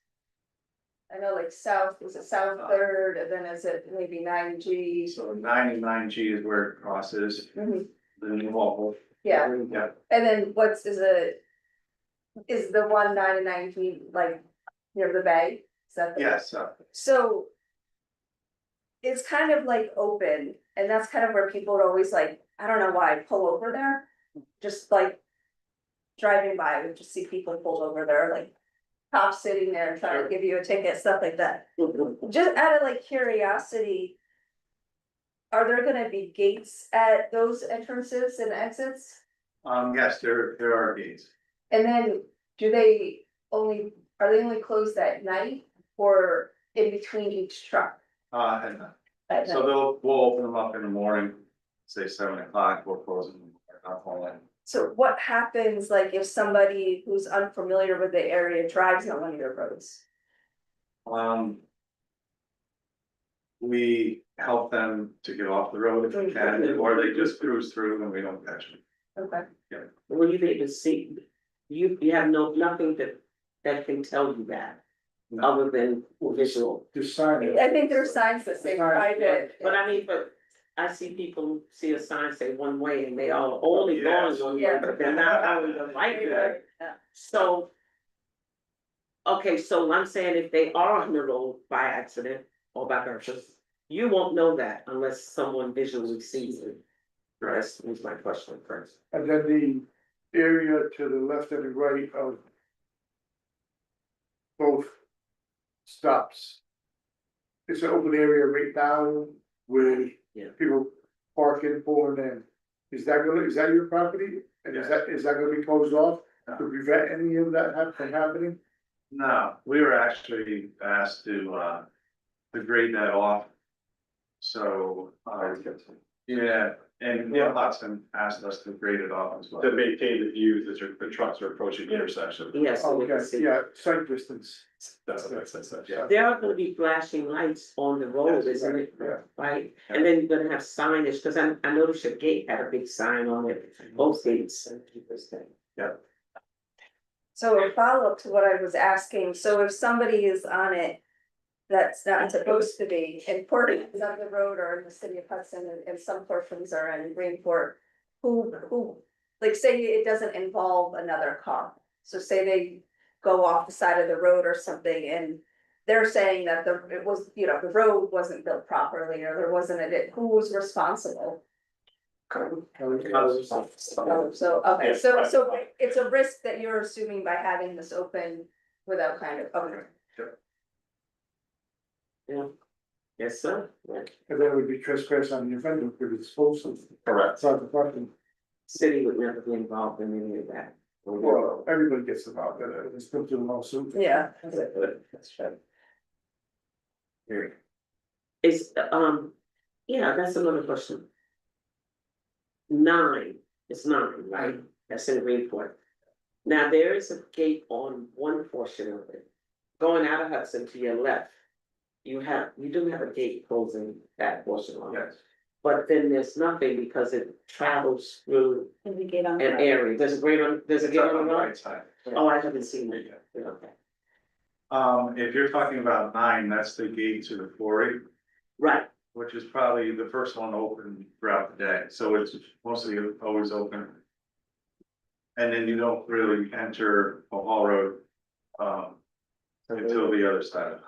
I know like south, is it South Third, and then is it maybe 9G? So 99G is where it crosses. Mhm. The new wall. Yeah, Yeah. and then is the 199G like near the bay? Is that the? Yes, So. It's kind of like open, and that's kind of where people are always like, I don't know why, pull over there. Just like driving by, I would just see people pulled over there, like cops sitting there trying to give you a ticket, stuff like that. Just out of like curiosity. Are there gonna be gates at those entrances and exits? yes, there are gates. And then are they only closed at night or in between each truck? And At So night. we'll open them up in the morning, say 7 o'clock, we'll close them. Not all in. So what happens like if somebody who's unfamiliar with the area drives on one of your roads? We help them to get off the road if we can, or they just cruise through and we don't catch them. Okay. Will you be able to see, you have nothing that can tell you that, other than visual. Just sign it. I think there are signs that say private. But I mean, I see people see a sign say one way and they all only going one way, Yeah. but they're not following the light. Yeah. So. Okay, so I'm saying if they are on the road by accident or by purpose, you won't know that unless someone visually sees it. That's my question first. And then the area to the left and the right of both stops. It's an open area right now with Yeah. people parking, pulling in. Is that your property? And is that gonna be closed off to prevent any of that from happening? No, we were actually asked to grade that off. So, yeah, and Hudson asked us to grade it off as well. To maintain the view that the trucks are approaching the intersection. Yes, so we can Okay, see. yeah, sight distance. That's what makes sense, yeah. There are gonna be flashing lights on the road, isn't it? Yeah. Right, and then you're gonna have signage, cause I noticed your gate had a big sign on it, both gates. So a follow-up to what I was asking, so if somebody is on it. That's not supposed to be, and portions of the road are in the city of Hudson and some portions are in Greenport. Who, like, say it doesn't involve another car, so say they go off the side of the road or something and. They're saying that it was, the road wasn't built properly, or there wasn't who was responsible? So, okay, Yes, so right. it's a risk that you're assuming by having this open without kind of, okay. Yeah, yes, sir. Yeah. And then it would be trespass on the offender because it's supposed to. Correct. Outside the parking. City would never be involved in any of that. Well, everybody gets involved in it. It's built to a lawsuit. Yeah. That's true. It's, yeah, that's another question. 9, it's 9, right? That's in Greenport. Now, there is a gate on one portion of it. Going out of Hudson to your left. You do have a gate closing that portion on it. Yes. But then there's nothing because it travels through And we get on. an area. There's a gate on It's the up on the right? right side. Oh, I haven't seen it yet. Okay. If you're talking about 9, that's the gate to the quarry, Right, which is probably the first one open throughout the day, so it's mostly always open. And then you don't really enter a haul road, until the other side of it.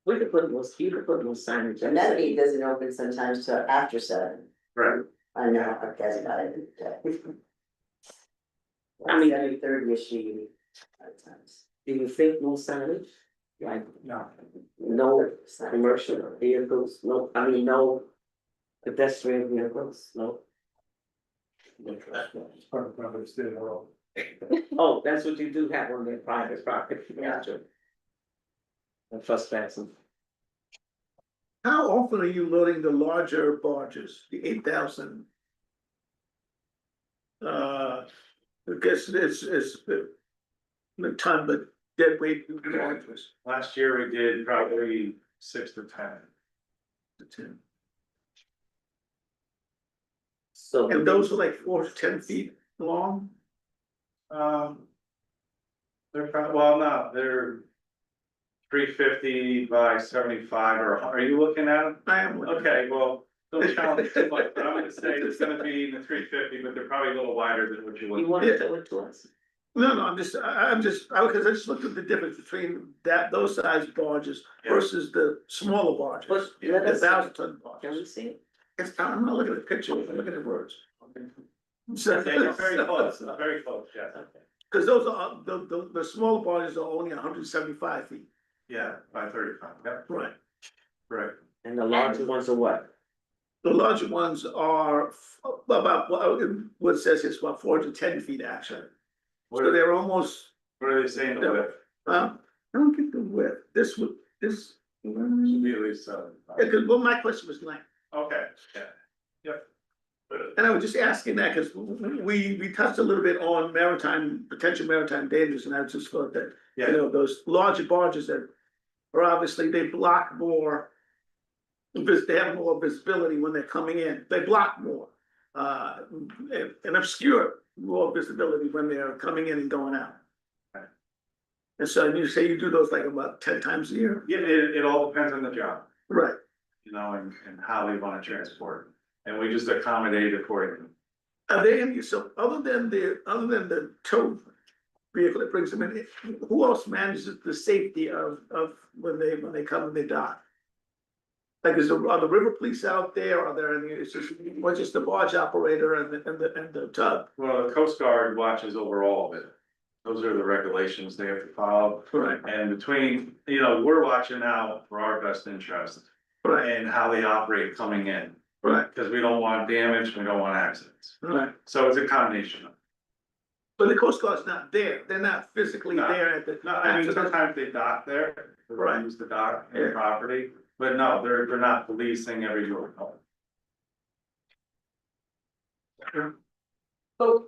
we could put more signage. And that gate doesn't open sometimes till after 7. Right. I know, I guess about it. I mean- 7:30ish maybe. Sometimes. Do you think no signage? Like, No. no commercial vehicles, no pedestrian vehicles, no? It's part of the state of the law. Oh, that's what you do have on their private property, gotcha. And trespassing. How often are you loading the larger barges, the 8,000? I guess it's the ton, but dead weight barges. Last year we did probably 6 to 10. So. And those are like 4 to 10 feet long? They're well, no, they're 350 by 75, or are you looking at them? I am. Okay, well, don't challenge too much, but I'm gonna say it's gonna be in the 350, but they're probably a little wider than what you You want. wanna show it to us? No, because I just looked at the difference between those size barges versus the smaller barges. But The let us, 1,000-ton can we barges. see it? I'm not looking at the picture, I'm looking at words. So, Okay, you're very close, yeah. cause those are, the smaller barges are only 175 feet. Yeah, by 35, yeah, Right. right. And the larger ones are what? The larger ones are about, what it says it's about 410 feet actually. So they're almost, What are they saying the width? I don't get the width, this Should be at least 7. Because, well, my question was like, Okay, yeah, yep. and I was just asking that because we touched a little bit on potential maritime dangers, and I just thought that, you know, those larger barges that are obviously, they block more. Because they have more visibility when they're coming in, they block more, and obscure more visibility when they're coming in and going out. Right. And so you say you do those like about 10 times a year? Yeah, it all depends on the job, Right. you know, and how they wanna transport, and we just accommodate accordingly. Are there any, so other than the tow vehicle that brings them in, who else manages the safety of when they come and they dock? Like, are the river police out there? Are there any, it's just the barge operator and the tug? Well, the Coast Guard watches over all of it. Those are the regulations they have to follow. Right. And between, you know, we're watching out for our best interest Right, and how they operate coming in. right, Because we don't want damage, we don't want accidents. right. So it's a combination of. But the Coast Guard's not there. They're not physically No. there at the. No, I mean, sometimes they dock there, Right. they use the dock and Yeah. property, but no, they're not policing every door. But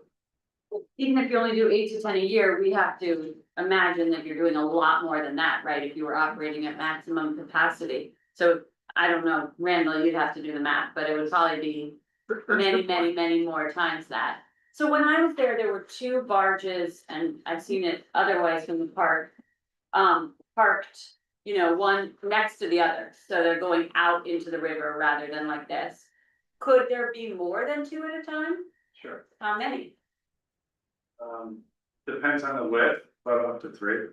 even if you only do 8 to 10 a year, we have to imagine that you're doing a lot more than that, right? If you were operating at maximum capacity. So I don't know, Randall, you'd have to do the math, but it would probably be many more times that. So when I was there were 2 barges, and I've seen it otherwise from the park. Parked, you know, one next to the other, so they're going out into the river rather than like this. Could there be more than 2 at a time? Sure. How many? Depends on the width, but up to 3.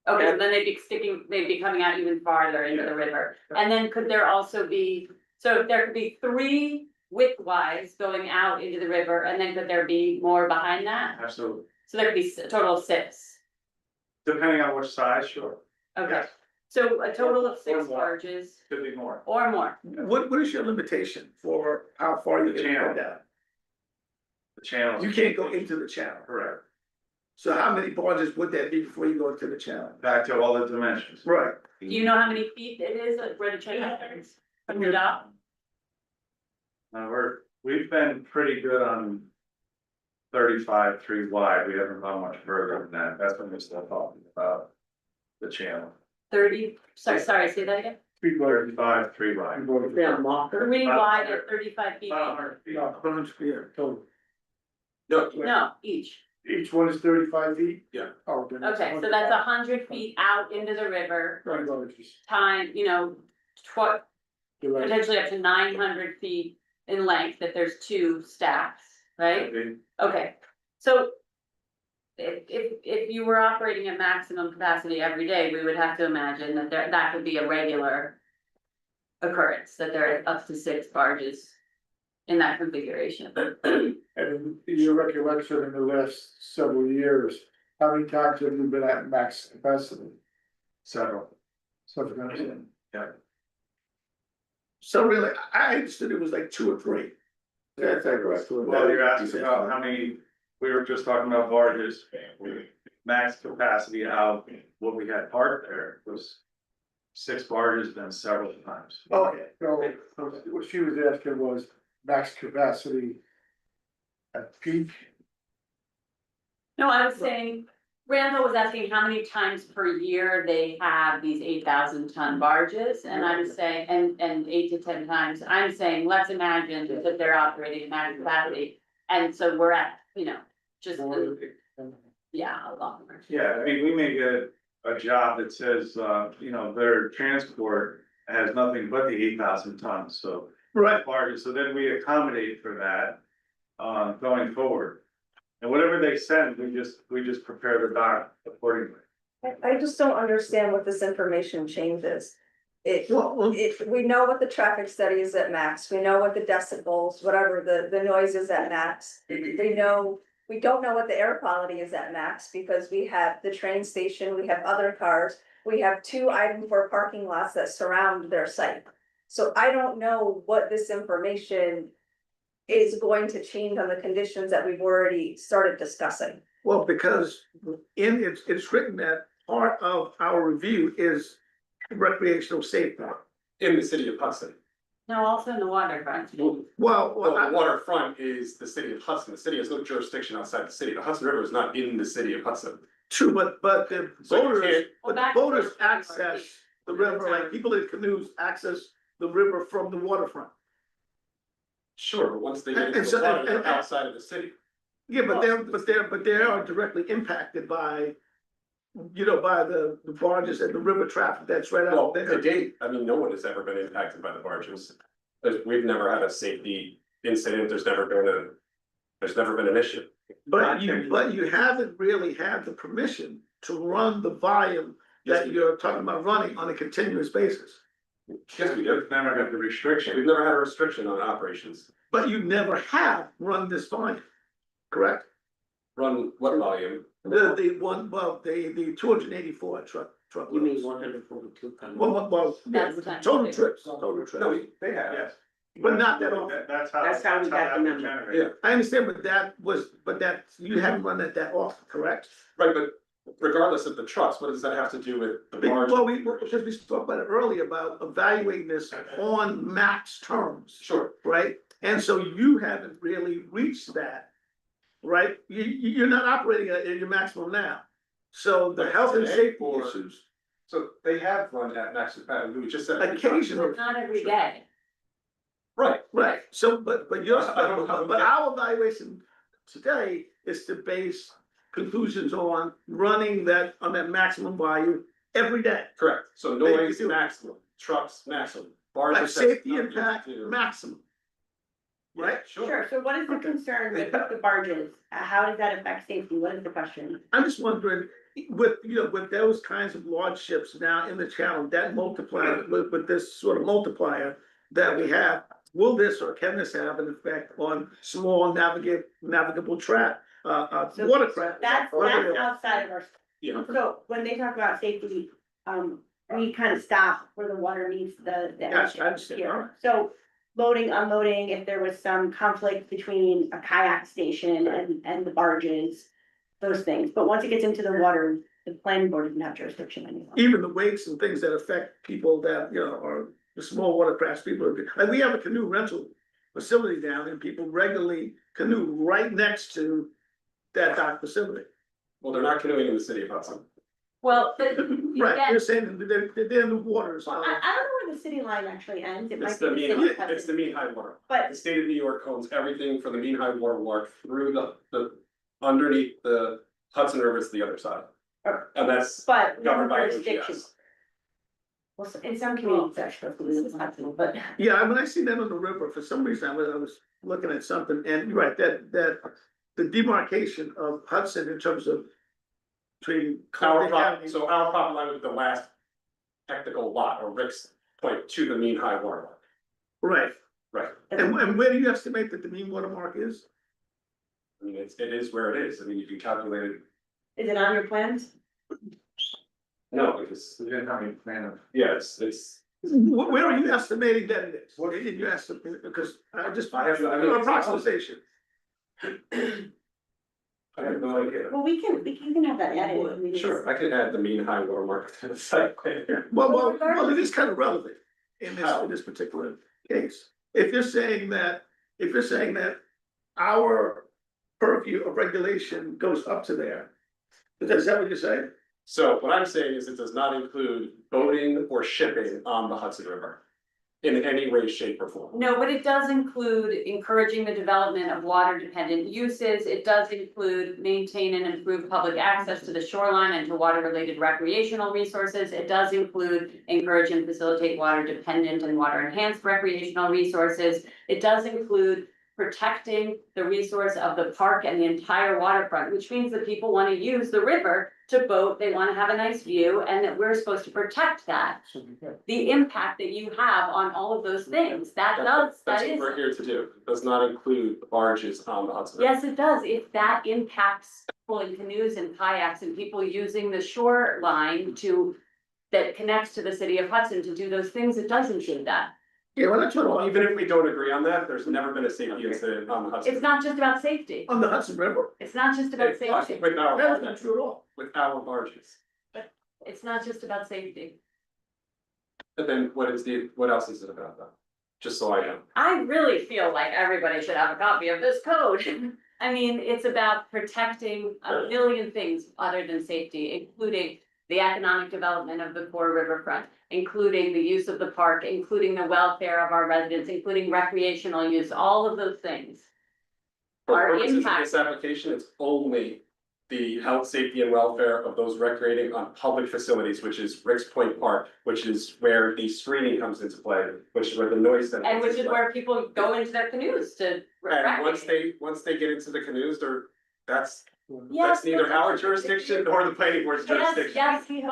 Okay, then they'd be coming out even farther into the river. And then could there also be, so there could be 3 widthwise going out into the river, and then could there be more behind that? Absolutely. So there could be a total of 6. Depending on which size, sure, Okay, so a total of 6 more. barges could be more. or more. What is your limitation for how far you The can go channel. down? The channels. You can't go into the channel. Correct. So how many barges would that be before you go into the channel? Back to all the dimensions. Right. Do you know how many feet it is where the channel is from the dock? We've been pretty good on 35, 3 wide, we haven't gone much further than that, that's when we're still talking about the channel. 30, sorry, say that again? 35, 3 wide. Is there a marker? 3 wide at 35 feet. About 100 feet. No, 100 feet. total. No, each. Each one is 35 feet? Yeah. Oh, then it's Okay, so that's 100 feet out into the river, Right, barges. time, you know, You're right. potentially up to 900 feet in length if there's 2 stacks, right? Okay, so. If you were operating at maximum capacity every day, we would have to imagine that that could be a regular. Occurrence, that there are up to 6 barges in that configuration. And in your recollection in the last several years, how many times have you been at max capacity? Several. Something like that. So really, I understood it was like 2 or 3. That's correct. Well, you're asking about how many, we were just talking about barges, max capacity out, what we had parked there was 6 barges, then several times. Okay, so what she was asking was max capacity at peak. No, I was saying, Randall was asking how many times per year they have these 8,000-ton barges, and I'm saying, and 8 to 10 times, I'm saying, let's imagine that they're operating at max capacity. And so we're at, you know, just, yeah, a lot more. Yeah, I mean, we may get a job that says, you know, their transport has nothing but the 8,000 tons, so. Right. Barges, so then we accommodate for that, going forward. And whatever they send, we just prepare the dock accordingly. I just don't understand what this information changes. We know what the traffic study is at max, we know what the decibels, whatever the noise is at max. We don't know what the air quality is at max because we have the train station, we have other cars. We have 2 item 4 parking lots that surround their site. So I don't know what this information is going to change on the conditions that we've already started discussing. Well, because it's written that part of our review is recreational safe park. In the city of Hudson. No, also in the waterfront. Well, Well, the waterfront is the city of Hudson. The city has no jurisdiction outside the city. The Hudson River is not in the city of Hudson. true, but the So you voters, can't- but the voters access the river, like people in canoes access the river from the waterfront. Sure, but once they get And into so- the water, and- they're outside of the city. Yeah, but they are directly impacted by, you know, by the barges and the river traffic that's right Well, out to there. date, I mean, no one has ever been impacted by the barges. We've never had a safety incident. There's never been an issue. But you haven't really had the permission to run the volume that you're talking about running on a continuous basis. Yes, we do. We've never got the restriction. We've never had a restriction on operations. But you never have run this volume, correct? Run what volume? The 284 truck. You mean 142 Yeah, That's not- total trips. No, they have. Yes. But not that often. That's how. That's how we got the that was number. generated. Yeah, I understand, but that, you haven't run it that often, correct? right, but regardless of the trucks, what does that have to do with the barge? Well, because we spoke about it earlier about evaluating this on max terms, Sure, right? And so you haven't really reached that, right? You're not operating at your maximum now. So the But health and today, safety or- issues, so they have run at max capacity, we just said. occasionally, Not every day. Right, right? So, but your, I don't know. but our evaluation today is to base conclusions on running that, on that maximum value every day. correct, so They noise do. maximum, trucks maximum, Like barges. safety that's nothing impact to do. maximum. Yeah, right? Sure, so what is the Okay. concern with the barges? How does that affect safety? What is the question? I'm just wondering, with, you know, with those kinds of large ships now in the channel, that multiplier, with this sort of multiplier that we have, will this or can this have an effect on small navigable So watercraft? That's outside of our, Yeah, so when they talk about safety, we kind of stop where the water meets the Yes, edge I understand. All here. right. So loading, unloading, if there was some conflict between a kayak station and the barges, those things. But once it gets into the water, the planning board doesn't have jurisdiction anymore. Even the wakes and things that affect people that, you know, are the small watercraft people, like we have a canoe rental facility down and people regularly canoe right next to that dock facility. well, they're not canoeing in the city of Hudson. Well, but Right, again, you're saying that they're in the waters. Well, I don't know where the city line actually ends. It It's might the be mean, the city. of it's the Hudson. mean high water. But The state of New York owns everything from the mean high water mark through the underneath the Hudson River is the other side. And that's But no governed by jurisdiction. OGS. Well, in some communities, actually, it's Hudson, but Yeah, when I see that on the river, for some reason, I was looking at something, and you're right, that the demarcation of Hudson in terms of between. Our County- prop, so our property line would be the last technical lot or Rick's point to the mean high water mark. Right, Right, and where do you estimate that the mean water mark is? I mean, it is where it is. I mean, you can calculate it. is it on your plans? No, because, We didn't have any plan of. yes, Where are you estimating that it is? What did you estimate, because I just, I have no- approximation. I have no idea. Well, we can have that added. I mean, Sure, I could add the mean high water mark to the site plan. Well, it is kind of relevant in this particular case. If you're saying that our purview of regulation goes up to there, is that what you're saying? So what I'm saying is it does not include boating or shipping on the Hudson River in any way, shape or form. no, but it does include encouraging the development of water dependent uses. It does include maintain and improve public access to the shoreline and to water related recreational resources. It does include encourage and facilitate water dependent and water enhanced recreational resources. It does include protecting the resource of the park and the entire waterfront, which means that people want to use the river to boat, they want to have a nice view, and that we're supposed to protect that. The impact that you have on all of those things, that That's is. what we're here to do. It does not include the barges on the Hudson River. Yes, it does. If that impacts people in canoes and kayaks and people using the shoreline that connects to the city of Hudson to do those things, it does include that. Yeah, we're not talking Well, about, even if we don't agree on that, there's never been a safety incident on the Hudson. It's not just about safety. on the Hudson River, It's not just about It's safety. With our that is not barges, true at all. with our barges. It's not just about safety. And then what else is it about that? Just so I know. I really feel like everybody should have a copy of this code. I mean, it's about protecting a million things other than safety, including the economic development of the core riverfront, including the use of the park, including the welfare of our residents, including recreational use, all of those things. For Our purposes of impact. this application, it's only the health, safety and welfare of those recreating on public facilities, which is Rick's Point Park, which is where the screening comes into play, which is where the noise. That And comes which into is play. where people go into their canoes to. And recreate. once they get into the canoes, that's Yes, neither but- our jurisdiction nor the planning board's Yes, jurisdiction. yes, but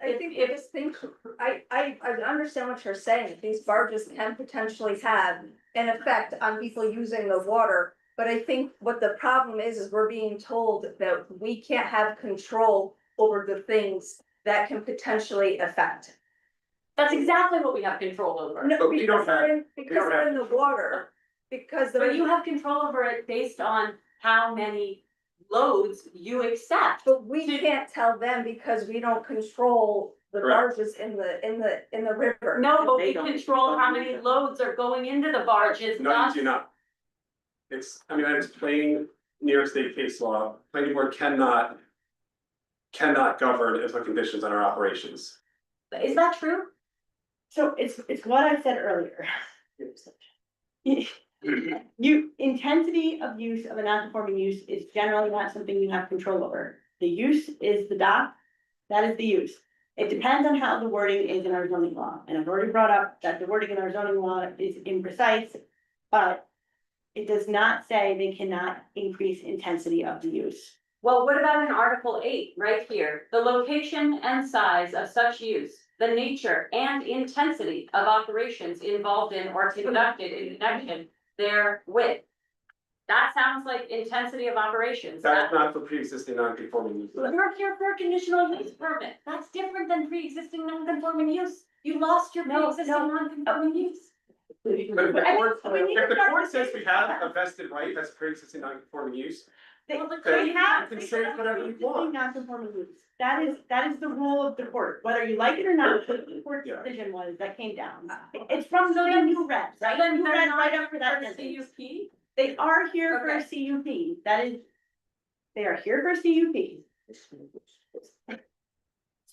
I think the biggest thing, I understand what you're saying, these barges can potentially have an effect on people using the water. But I think what the problem is we're being told that we can't have control over the things that can potentially affect. that's exactly what we have control over. No, But we don't because they're have- in, because they're in the water, because But they're. you have control over it based on how many loads you accept. But we can't tell them because we don't control the Correct. barges in the river. No, but They we don't control how control many it. loads are going into the barges, No, you thus. do not. It's plain New York State case law, planning board cannot govern input conditions on our operations. Is that true? So it's what I said earlier. You, intensity of use of a non-conforming use is generally not something you have control over. The use is the dock, that is the use. It depends on how the wording is in our zoning law, and I've already brought up that the wording in our zoning law is imprecise, but it does not say they cannot increase intensity of the use. Well, what about in Article 8, right here? The location and size of such use, the nature and intensity of operations involved in or conducted in connection therewith. That sounds like intensity of operations. That's not for pre-existing non-conforming use. You're here for a conditional use permit. That's different than pre-existing non-conforming use. You lost your No, pre-existing no. non-conforming use. But if the I mean, court, we need if to the start court with says this. we have a vested right, that's pre-existing non-conforming use, They Well, the then they have. you can say whatever you want. Non-conforming use. That is the rule of the court, whether you like it or not, the court's Yeah. decision was, that came down. It's from So the then- you read, right? Then You they're read not right up for that for sentence. CUP? They are here for a CUP, that is, they are here for CUP.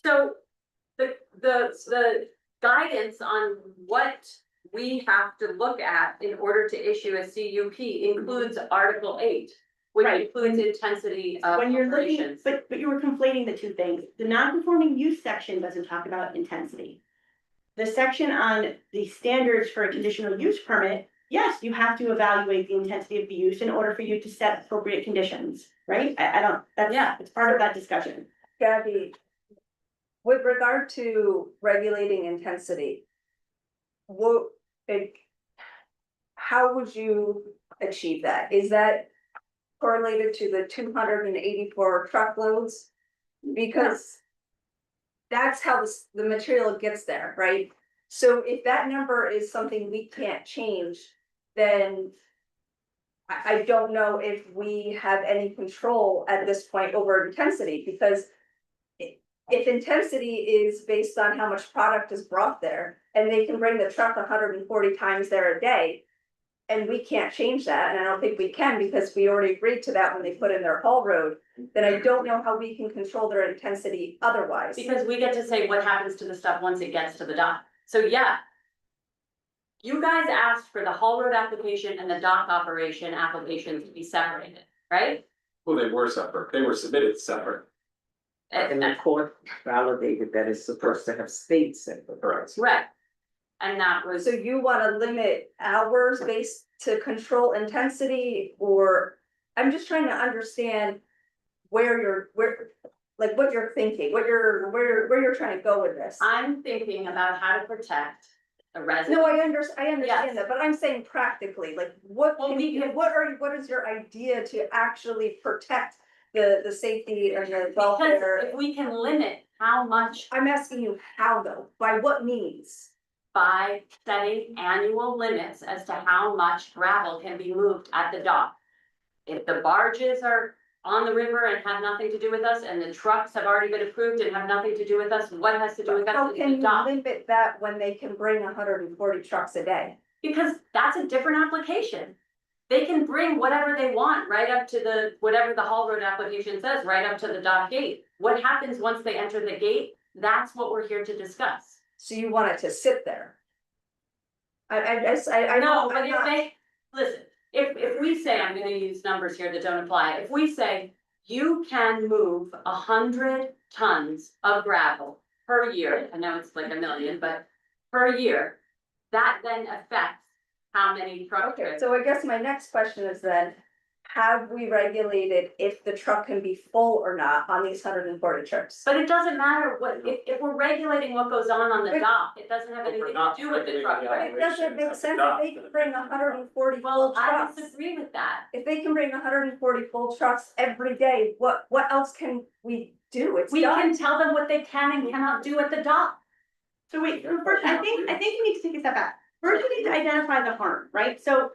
So the guidance on what we have to look at in order to issue a CUP includes Article 8, which Right. includes intensity of When you're looking, operations. but you were conflating the two things. The non-conforming use section doesn't talk about intensity. The section on the standards for a conditional use permit, yes, you have to evaluate the intensity of the use in order for you to set appropriate conditions, right? I don't, Yeah. it's part of that discussion. Gabby, with regard to regulating intensity, what, like, how would you achieve that? Is that correlated to the 284 truckloads? Because that's how the material gets there, right? So if that number is something we can't change, then I don't know if we have any control at this point over intensity, because if intensity is based on how much product is brought there, and they can bring the truck 140 times there a day, and we can't change that, and I don't think we can, because we already agreed to that when they put in their haul road, then I don't know how we can control their intensity otherwise. Because we get to say what happens to the stuff once it gets to the dock. So yeah. You guys asked for the haul road application and the dock operation application to be separated, right? Well, they were separate, they were submitted separate, And the court validated that it's supposed to have stayed separate. correct? Right. And that was. So you wanna limit hours based to control intensity, or, I'm just trying to understand where, like, what you're thinking, where you're trying to go with this. I'm thinking about how to protect the resident. No, I understand Yes. that, but I'm saying practically, like, what Well, can we you, can- what is your idea to actually protect the safety and the Because welfare? if we can limit how much I'm asking you how though, by what means? by setting annual limits as to how much gravel can be moved at the dock. If the barges are on the river and have nothing to do with us, and the trucks have already been approved and have nothing to do with us, what has to do with How us? can The you dock. limit that when they can bring 140 trucks a day? Because that's a different application. They can bring whatever they want right up to the, whatever the Hall Road application says, right up to the dock gate. What happens once they enter the gate? That's what we're here to discuss. So you want it to sit there? I No, know, but I'm if not, they, listen, if we say, I'm gonna use numbers here that don't apply, if we say. You can move 100 tons of gravel per year, I know it's like 1 million, but per year. That then affects how many truck okay, trips. so I guess my next question is then, have we regulated if the truck can be full or not on these 140 trips? But it doesn't matter what, if we're regulating what goes on the But- dock, it doesn't have But we're anything to not do with the regulating truck. the Right? It doesn't make sense if they can bring 140 Well, full I trucks. disagree with that. If they can bring 140 full trucks every day, what else can we do? It's We done. can tell them what they can and cannot do at the dock. So wait, so first, I think you need to take a step back. First, we need to identify the harm, right? So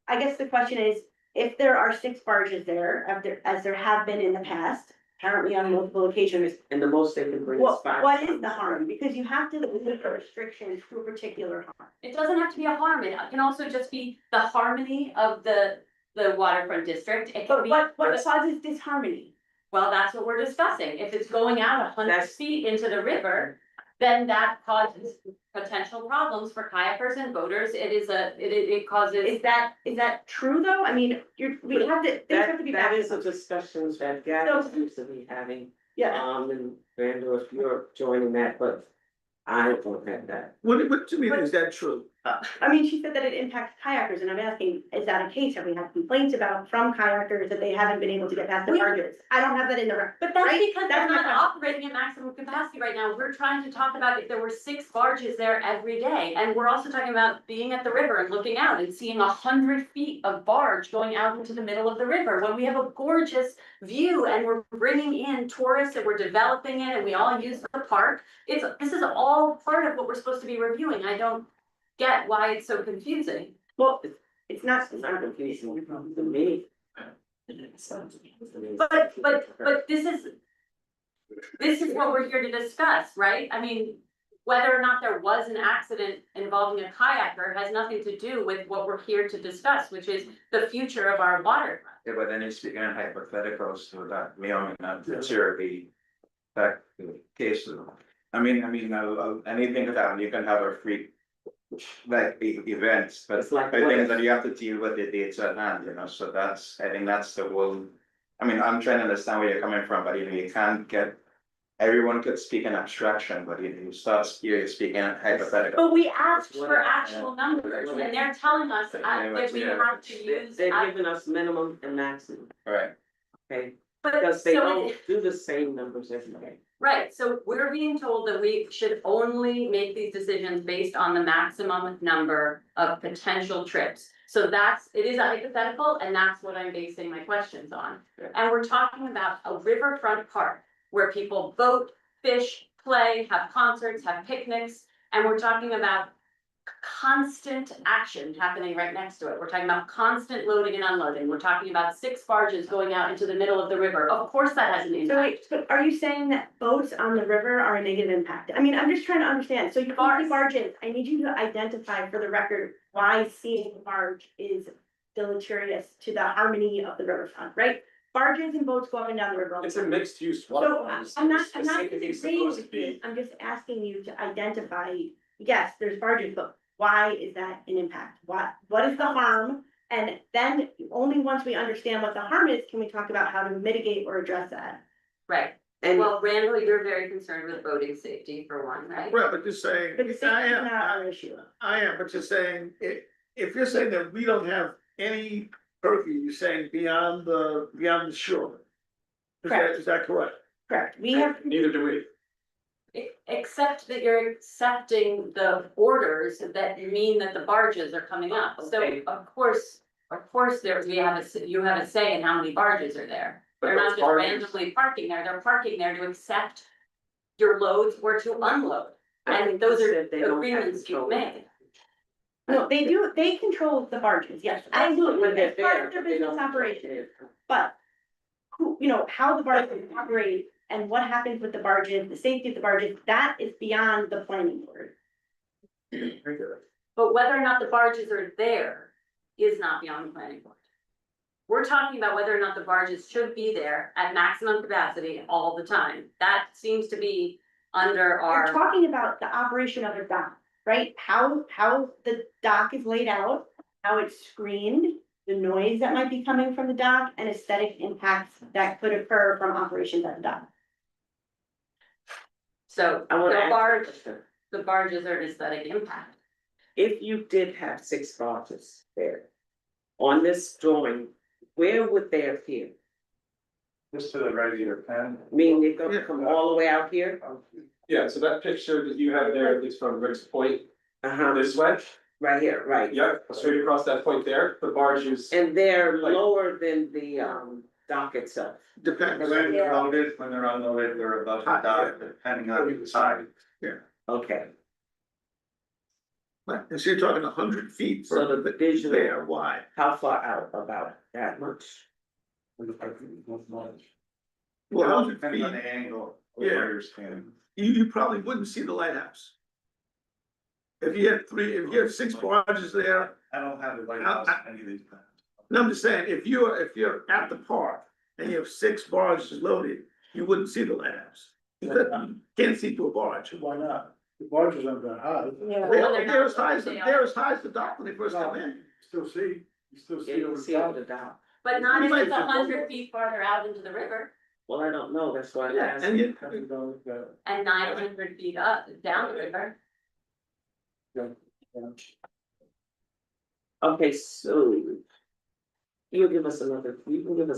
I guess the question is, if there are 6 barges there, as there have been in the past, apparently on multiple occasions, And the most they can bring is what, 5. what is the harm? Because you have to limit the restrictions to a particular harm. It doesn't have to be a harm, it can also just be the harmony of the waterfront district. It can But be, what causes disharmony? well, that's what we're discussing. If it's going out 100 That's- feet into the river, then that causes potential problems for kayakers and boaters. It causes. Is that true though? I mean, we have to, things have to be That backed is a up. discussions that Gabby's used to be having, Yeah, and Randall, if you're joining that, but I don't have that. What do you mean, is that true? I mean, she said that it impacts kayakers and I'm asking, is that a case? Have we had complaints from kayakers that they haven't been able to get past the We- barges? I don't have that in the record. But that's Right? because they're That's my not question. operating at maximum capacity right now. We're trying to talk about if there were 6 barges there every day. And we're also talking about being at the river and looking out and seeing 100 feet of barge going out into the middle of the river. When we have a gorgeous view and we're bringing in tourists and we're developing it and we all use the park. This is all part of what we're supposed to be reviewing. I don't get why it's so confusing. Well, it's not confusing to me. But this is what we're here to discuss, right? I mean, whether or not there was an accident involving a kayaker has nothing to do with what we're here to discuss, which is the future of our waterfront. Yeah, but then you're speaking in hypotheticals, so that may or may not necessarily affect the case. Anything could happen, you can have a freak, events, but It's like I what think if- that you have to deal with the dates at hand, so I think that's the whole. I'm trying to understand where you're coming from, but you can't everyone could speak in abstraction, but you start speaking in hypothetical. But we asked for actual numbers and they're telling us that we have to use. They're giving us minimum and maximum, Right. okay? But Because they so don't do the same numbers every day. right, so we're being told that we should only make these decisions based on the maximum number of potential trips. So it is a hypothetical, and that's what I'm basing my questions on. And we're talking about a riverfront park where people boat, fish, play, have concerts, have picnics, and we're talking about constant action happening right next to it. We're talking about constant loading and unloading. We're talking about 6 barges going out into the middle of the river. Of course, that has an So impact. wait, so are you saying that boats on the river are a negative impact? I mean, I'm just trying to understand, so you see barges, I need you to identify for the record why seeing a barge is deleterious to the harmony of the riverfront, right? Barges and boats go up and down the river all the It's a time. mixed use So waterfront. I'm not Specifically disagreeing supposed with to you, be. I'm just asking you to identify, yes, there's barges, but why is that an impact? What is the harm? And then only once we understand what the harm is, can we talk about how to mitigate or address that. Right. And Well, Randall, you're very concerned with boating safety for one, right? Right, but you're saying, But safety I is am, not our issue. I am, but you're saying, if you're saying that we don't have any purview, you're saying beyond the shore. Is that correct? Correct, we have, Neither do we. Except that you're accepting the orders that mean that the barges are coming up. So Okay. of course, you have a say in how many barges are there. But They're not those just barges- randomly parking there, they're parking there to accept your loads or to unload. And those are They don't have agreements you've control. made. no, they control the barges, yes, absolutely, When they're it's part there, of their but they business don't- operation, but who, you know, how the barges operate and what happens with the barges, the safety of the barges, that is beyond the planning board. But whether or not the barges are there is not beyond the planning board. We're talking about whether or not the barges should be there at maximum capacity all the time. That seems to be under We're our, talking about the operation of a dock, right? How the dock is laid out, how it's screened, the noise that might be coming from the dock, and aesthetic impacts that could occur from operations at the dock. so I want to the barges are an aesthetic impact. if you did have 6 barges there, on this drawing, where would they appear? Just to the right of your pen. Meaning they're gonna come all the way out here? Yeah, so that picture that you have there is from Rick's Point Uh-huh, this way. right here, right. Yep, straight across that point there, the barges. And they're lower than the dock itself. Depends. When they're loaded, when they're unloaded, they're above the dock, depending on the side. Okay, Right, and so you're talking 100 feet so from the visual, there, why? how far out? About that much? Well, Well, 100 depending on feet, the angle of Yeah. where you're standing. you probably wouldn't see the lighthouse. If you had 6 barges there, I don't have the lighthouse in any of these plans. no, I'm just saying, if you're at the park and you have 6 barges loaded, you wouldn't see the lighthouse. You can't see through a barge. Why not? The barges aren't that high. Yeah. They're as high as, they're as high as the dock when they first come in. You still Yeah, see you over can the see top. over the dock. But not if You it's might- 100 feet farther out into the river Well, I don't know, that's why I Yeah, asked. and you, and 900 feet up, down the river. Okay, so you can give us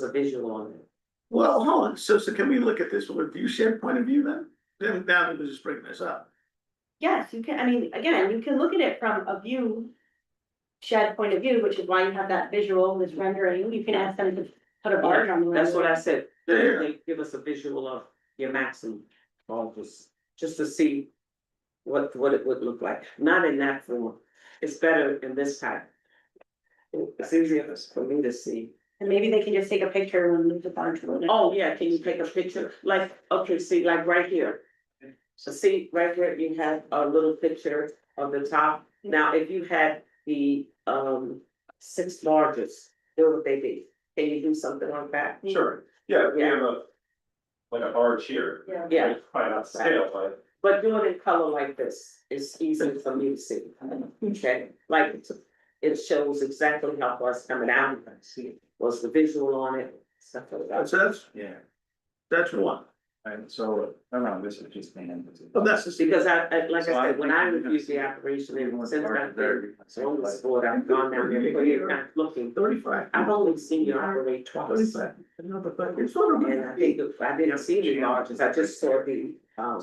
a visual on it. well, hold on, so can we look at this from a view shed point of view then? Then now we're just bringing this up. Yes, you can, I mean, again, you can look at it from a view shed point of view, which is why you have that visual, this rendering. You can ask them to put a barge on the. That's what I said. Yeah. They give us a visual of your maximum, or just to see what it would look like, not in that form. It's better in this type. It's easier for me to see. And maybe they can just take a picture and leave the barge loaded. Oh, yeah, can you take a picture? Like, okay, see, like right here. So see, right here, you have a little picture of the top. Now, if you had the 6 barges, where would they be? Can you do something like that? Sure, yeah, we have like a barge here. Yeah. Probably not scale, But do it in color like this, it's easy for me to see. Okay, like it shows exactly how far it's coming out, what's the visual on it, stuff like that. So Yeah, that's one. and so, no, this is just. Oh, that's the. Because I, like So I I said, when think I we're gonna reviewed see the operation and one since part I've there, been on the sport, I've gone down there, but you're not looking. 35. I've only seen you operate twice. 35. Another, but it's sort of. And I think I didn't see any larges, I just saw the,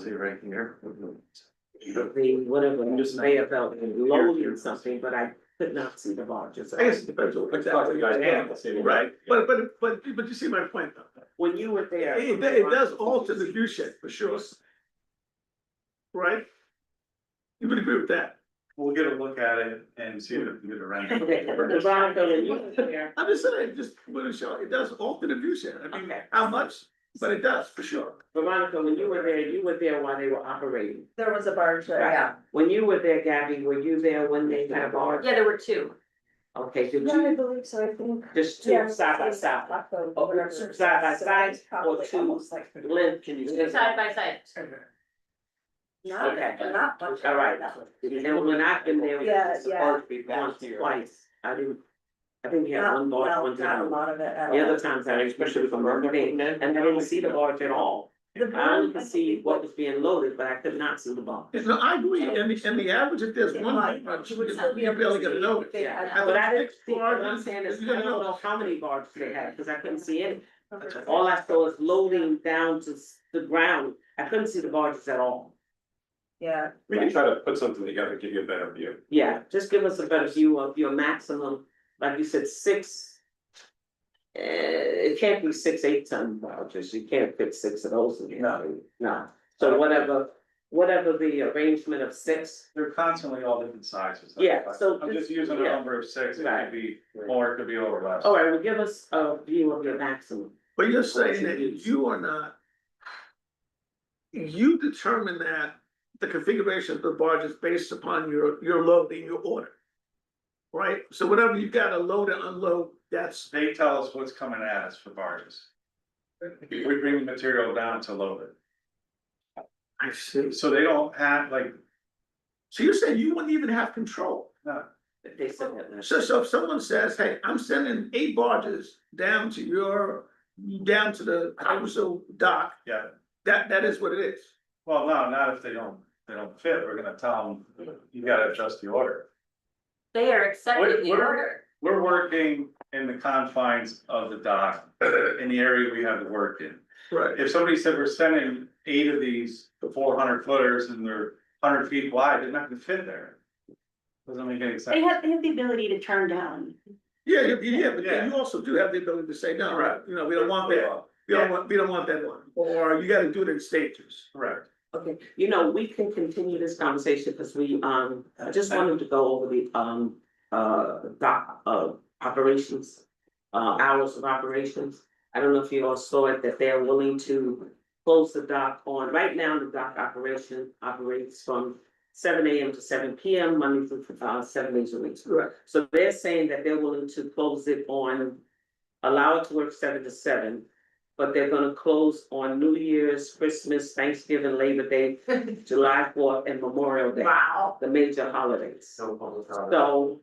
See right here. the whatever, may have felt loading something, but I could not see the larges. I guess it depends on It's not the guy's hand, let's say. Right, but you see my point though. When you were there. It does alter the view shed for sure. Right? You would agree with that? We'll get a look at it and see if we can get a render. Veronica, when you were there, I'm just saying, just want to show, it does alter the view shed. I mean, Okay. how much? But it does for sure. Veronica, when you were there while they were operating. There was a barge there, yeah. When you were there, Gabby, were you there when they had a barge? Yeah, there were 2. Okay, did Yeah, I you, believe so, I think. just Yeah, two side by side, Oh, side by side, or two length, can you? Side by side. Not, Okay. not much. All right, and when I've been there. Yeah, yeah. Once, twice, I think we had Not, one barge, no, one not a time. lot of it at The all. other times I especially from Birmingham, and I didn't see the barge at all. The I only barge, could see what was being loaded, but I could not see the barge. No, I agree, and the average, if there's one, you're barely gonna know it. Yeah, but I didn't see, what I'm saying is, I don't know how many barges they had, because I couldn't see any. All I saw is loading down to the ground, I couldn't see the barges at all. Yeah. We can try to put something together, give you a better view. Yeah, just give us a better view of your maximum, like you said, 6. It can't be 6 8-ton barges, you can't fit 6 of those in there. No, so whatever the arrangement of 6. They're constantly all different sizes. Yeah, so I'm just using a yeah. number of 6, it Right. could be more, it could be over less. All right, well, give us a view of your maximum, But you're saying that you are not. You determine that the configuration of the barge is based upon your load in your order. Right, so whatever you gotta load and unload, that's, They tell us what's coming at us for barges. We bring the material down to load it. I see. So they don't have like, So you're saying you wouldn't even have control? no, They said that. So if someone says, hey, I'm sending 8 barges down to the Hudson dock, yeah, that is what it is. well, no, not if they don't fit, we're gonna tell them, you gotta adjust the order. They are accepting the We're- order. We're working in the confines of the dock, in the area we have to work in. Right. If somebody said we're sending 8 of these 400 footers and they're 100 feet wide, they're not gonna fit there. Doesn't make any They sense. have the ability to turn down. Yeah, but Yeah. you also do have the ability to say, no, Correct. you know, we don't want that, we don't want that one, or you gotta do it in stages. Correct. Okay, you know, we can continue this conversation because I just wanted to go over the, doc, operations, hours of operations. I don't know if you all saw it, that they're willing to close the dock on, right now, the dock operation operates from 7 a.m. to 7 p.m., Monday through, 7 days a week. Right. So they're saying that they're willing to close it on, allow it to work 7 to 7. But they're gonna close on New Year's, Christmas, Thanksgiving, Labor Day, July 4th, and Memorial Day. Wow. The major holidays. So,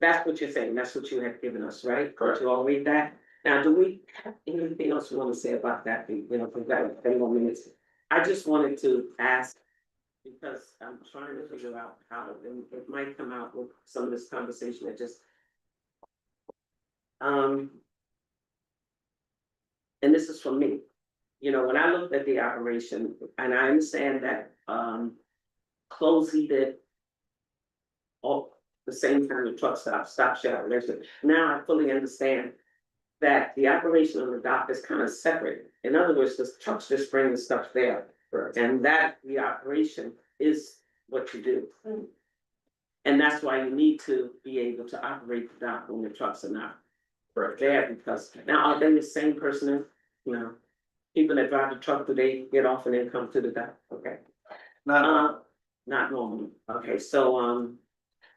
that's what you're saying, that's what you have given us, right? Correct. You all read that? Now, do we have anything else you wanna say about that? You know, we've got 10 more minutes. I just wanted to ask, because I'm trying to figure out how, and it might come out with some of this conversation that just. And this is for me, you know, when I looked at the operation, and I understand that, closing it. All the same time the truck stop shop, now I fully understand. That the operation on the dock is kind of separate, in other words, the trucks just bring the stuff there. And that the operation is what you do. And that's why you need to be able to operate the dock when the trucks are not. There, because now are they the same person, you know? People that drive the truck, do they get off and then come to the dock? Okay. Not normally, okay, so,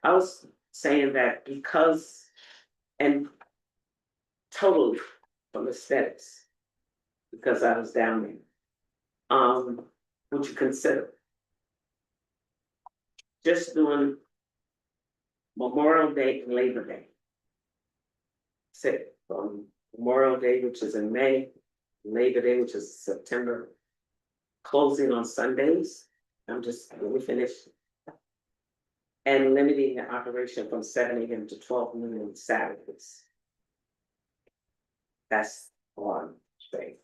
I was saying that because, and totally from aesthetics. Because I was down there. Would you consider? Just doing Memorial Day and Labor Day. Say, from Memorial Day, which is in May, Labor Day, which is September. Closing on Sundays, let me finish. And limiting the operation from 7 a.m. to 12 noon on Saturdays. That's one thing,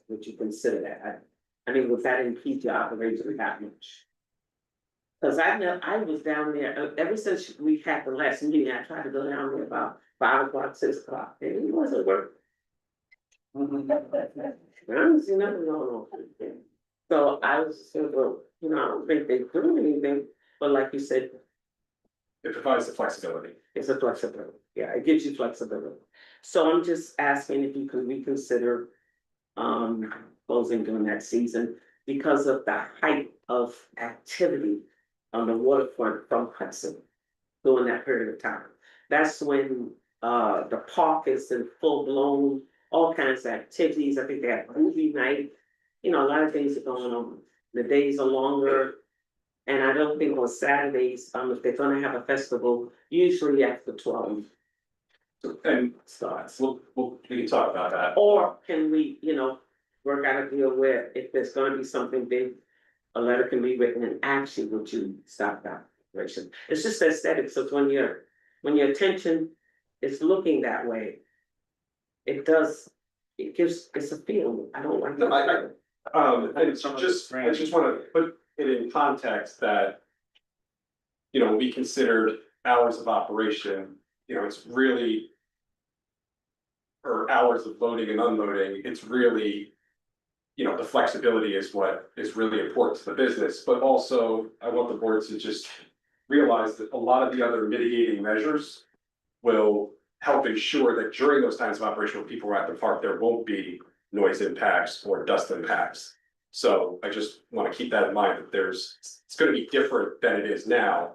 would you consider that? I mean, would that impede your operation that much? Cause I know, I was down there, ever since we had the last meeting, I tried to go down there about 5 o'clock, 6 o'clock, and it wasn't working. Honestly, nothing going on. So I was sort of, you know, I don't think they do anything, but like you said. It provides the flexibility. It's a flexibility, yeah, it gives you flexibility. So I'm just asking if you can reconsider. Closing during that season because of the height of activity on the waterfront from Hudson. During that period of time, that's when the park is in full blown, all kinds of activities, I think they have movie night. You know, a lot of things are going on, the days are longer. And I don't think on Saturdays, if they're gonna have a festival, usually after 12. And Starts. we can talk about that. Or can we, you know, work out a deal where if there's gonna be something big, a letter can be written and actually would you stop that operation? It's just aesthetics of when your attention is looking that way. It's a feeling, I don't like. No, and I just wanna put it in context that. You know, we considered hours of operation, you know, it's really. Or hours of loading and unloading, it's really. You know, the flexibility is what is really important to the business, but also I want the board to just realize that a lot of the other mitigating measures. Will help ensure that during those times of operation when people are at the park, there won't be noise impacts or dust impacts. So I just want to keep that in mind, that it's gonna be different than it is now,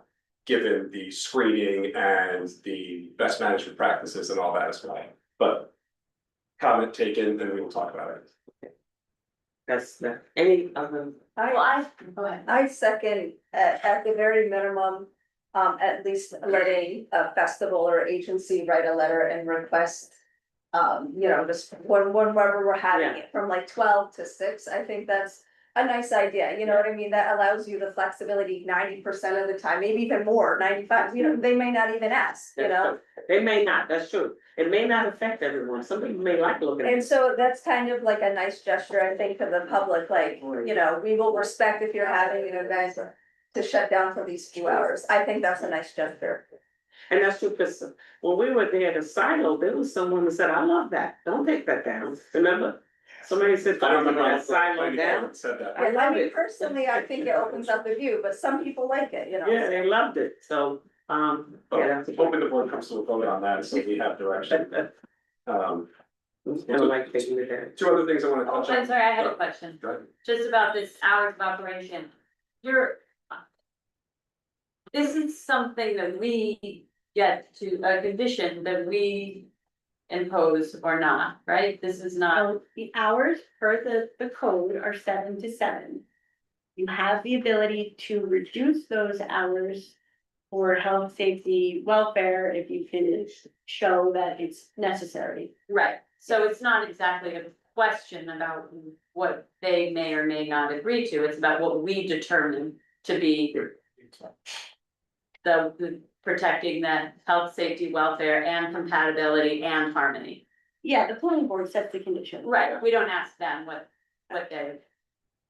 given the screening and the best management practices and all that as well. But comment taken, and we will talk about it. That's the, any other, Go ahead. I second, at the very minimum, at least letting a festival or agency write a letter and request. Just whenever we're having it from like 12 to 6, I think that's a nice idea, you know what I mean? That allows you the flexibility 90% of the time, maybe even more, 95, they may not even ask, they may not, that's true. It may not affect everyone. Some people may like looking at And it. so that's kind of like a nice gesture, I think, to the public, like, we will respect if you're having an event to shut down for these few hours. I think that's a nice gesture. And that's true, because when we were there at the silo, there was someone who said, I love that, don't take that down, remember? Somebody said, I don't don't take remember that silo down. that said that. I I love mean, it. personally, I think it opens up the view, but some people like it, Yeah, they loved it, so, yeah, that's. Hoping the board comes to a vote on that, so we have direction. I don't like taking it down. Two other things I want to Oh, touch on. I'm sorry, I had a question, Go ahead. just about this hours of operation. This is something that we get to, a condition that we impose or not, right? This is not, So the hours per the code are 7 to 7. You have the ability to reduce those hours for health, safety, welfare, if you can show that it's necessary. right, so it's not exactly a question about what they may or may not agree to, it's about what we determine to be the protecting that health, safety, welfare, and compatibility and harmony. Yeah, the planning board sets the condition. Right, we don't ask them what they.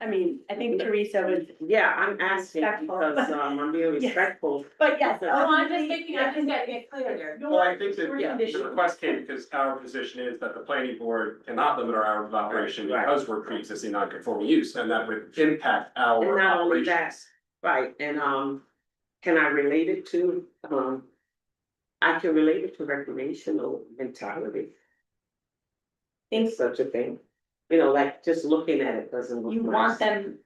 I mean, I think Teresa was, Yeah, I'm asking Respectful. because, I'm being Yes. respectful. but yes. Oh, I'm just getting it clear here. Well, I think that Yeah. the request came because our position is that the planning board cannot limit our hours of operation Right. because we're pre-existing non-conforming use, and that would impact And our not only operations. that, right, and, can I relate it to, I can relate it to recreational mentality. It's such a thing, like just looking at it doesn't look You nice.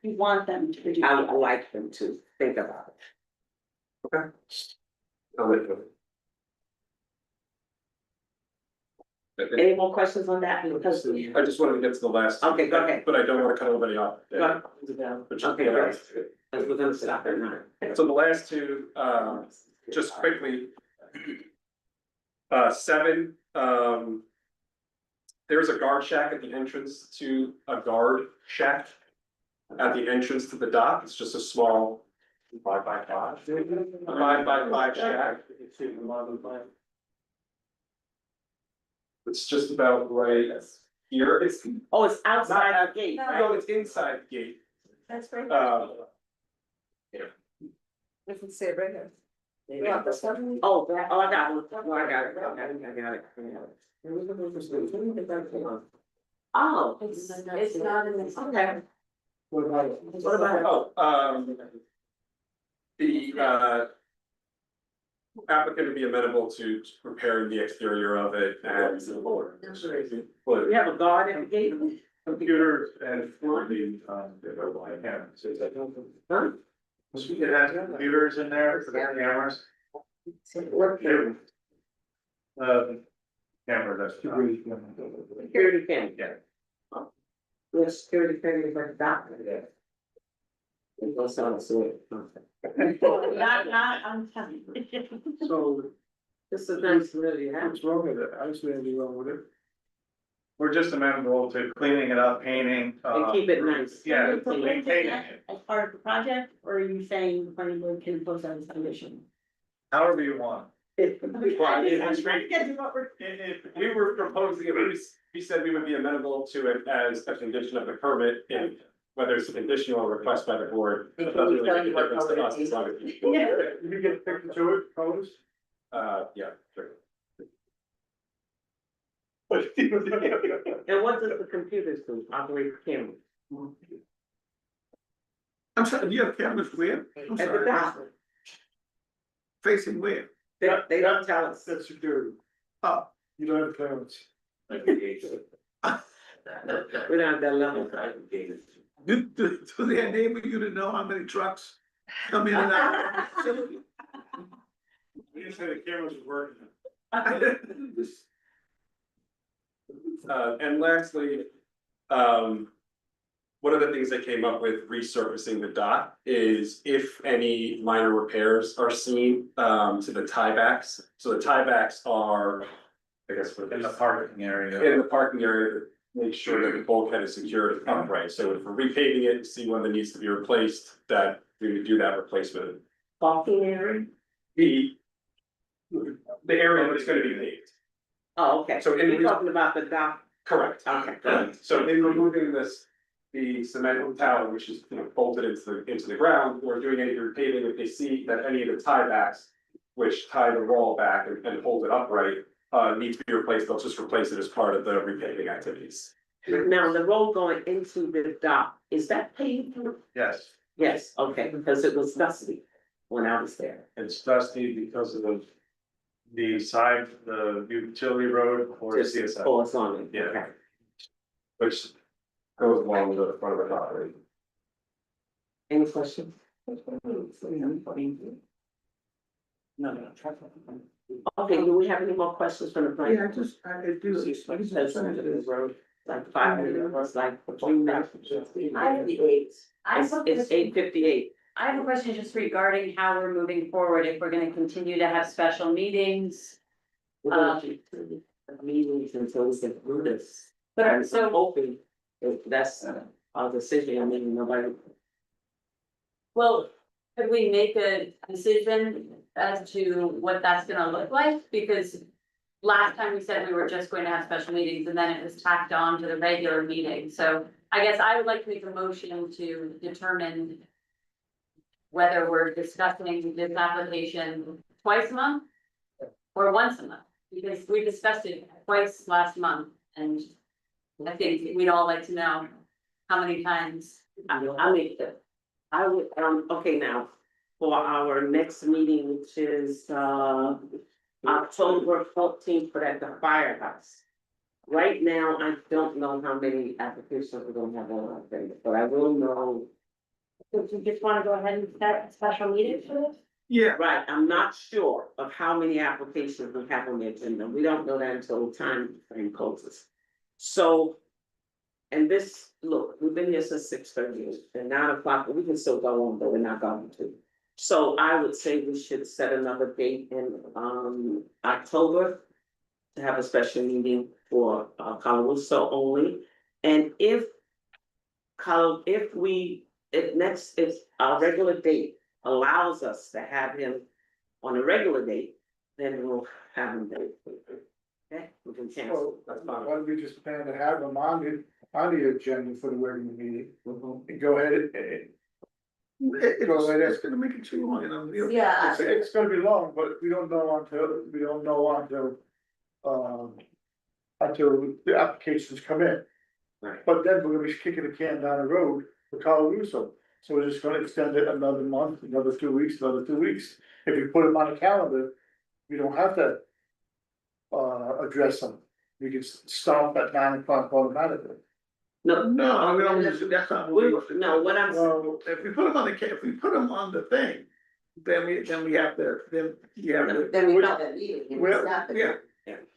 want them to reduce. I would like them to think about it. Okay. I'll let you. Any more questions on that? Because. I just wanted to get to the last. two, Okay, go ahead. But I don't want to cut anybody off. Okay, great. Because we're gonna stop at 9. So the last two, just quickly. 7, there's a guard shack at the entrance to a guard shack. At the entrance to the dock, it's just a small 5x5. 5x5 shack. It's just about right here, it's Oh, it's outside the gate, No. right? no, it's inside the gate. That's right. Uh, We can see it right here. You want this one? Oh, I got it. Oh, I got it. Oh, it's not in this, okay. What about it? What about it? The applicant would be amenable to preparing the exterior of it and. We have a guard at the gate? Computers and for the, Huh? it has computers in there for the cameras. What camera? Camera, that's. Security camera. Yeah. Yes, security camera, but doctor. It goes on, so it. I'm telling you. So This is nice, really, huh? what's wrong with it? I don't see anything wrong with it. We're just amenable to cleaning it up, painting. And keep it nice. Yeah, So you're maintaining taking that it, as part of the project, or are you saying the planning board can impose that as a condition? however you want. If- I'm trying to get to what we're. If we were proposing it, we said we would be amenable to it as a condition of the permit, and whether it's a condition or a request by the board. It doesn't really make a difference to us as long as. Did you get a picture to it, Curtis? Yeah, sure. And what does the computers do? Operate the camera? I'm sorry, do you have cameras where? I'm At the sorry, dock. facing where? They don't tell us. That's security. Oh, You don't have clearance. We don't have that level. do they enable you to know how many trucks come in and out? of the facility? You said the cameras were working. And lastly, one of the things that came up with resurfacing the dock is if any minor repairs are seen, to the tiebacks. So the tiebacks are, I guess, In the parking area. in the parking area, to make sure that the bulkhead is secured upright. So if we're repaving it, see when it needs to be replaced, that we would do that replacement. Parking area? The area that's gonna be paved. Oh, okay, So so in you're the- talking about the dock, Correct. okay. Correct. So in removing the cement tower, which is, bolted into the ground, or doing any repaving, if they see that any of the tiebacks, which tie the wall back and hold it upright, need to be replaced, they'll just replace it as part of the repaving activities. Now, the road going into the dock, is that paved? Yes, Yes, okay, because it was dusty when I was there. it's dusty because of the side, the utility road or Just CSI. pour us on it, Yeah. okay. Which goes along the front of the property. Any questions? No. Okay, do we have any more questions from the plan? Yeah, I do. Like 5 minutes, like 3 minutes. I have the eights. It's 8:58. I have a question just regarding how we're moving forward, if we're gonna continue to have special meetings. We're gonna keep the meetings until we can do this. But I'm so, hoping if that's our decision, I mean, nobody. well, could we make a decision as to what that's gonna look like? Because last time we said we were just going to have special meetings and then it was tacked on to the regular meeting. So I guess I would like to make a motion to determine whether we're discussing this application twice a month or once a month, because we discussed it twice last month, and I think we'd all like to know how many times. I make the, I would, okay, now, for our next meeting, which is, October 14th, at the firehouse. Right now, I don't know how many applications we're gonna have on our thing, but I will know. Do you just wanna go ahead and set a special meeting for this? Yeah, Right, I'm not sure of how many applications we have on the agenda, we don't know that until time frame closes. So. And this, look, we've been here since 6:30, and 9 o'clock, we can still go on, but we're not going to. So I would say we should set another date in, October. To have a special meeting for, Caluso only, and if. If our regular date allows us to have him on a regular date, then we'll have him there. Okay, we can cancel. So, why don't we just plan to have them on the agenda for the regular meeting? And go ahead and, it's gonna make it too long, Yeah. it's gonna be long, but we don't know until the applications come in. Right. But then we're gonna be kicking the can down the road for Carl Russo. So we're just gonna extend it another month, another 2 weeks, another 2 weeks. If you put them on the calendar, we don't have to address them. We can stop at 9 o'clock automatically. No, No, we don't, that's not. what we- no, what I'm, Well, If we put them on if we put them on the thing, then we have to, Then we got that meeting. and we well, stop it. yeah.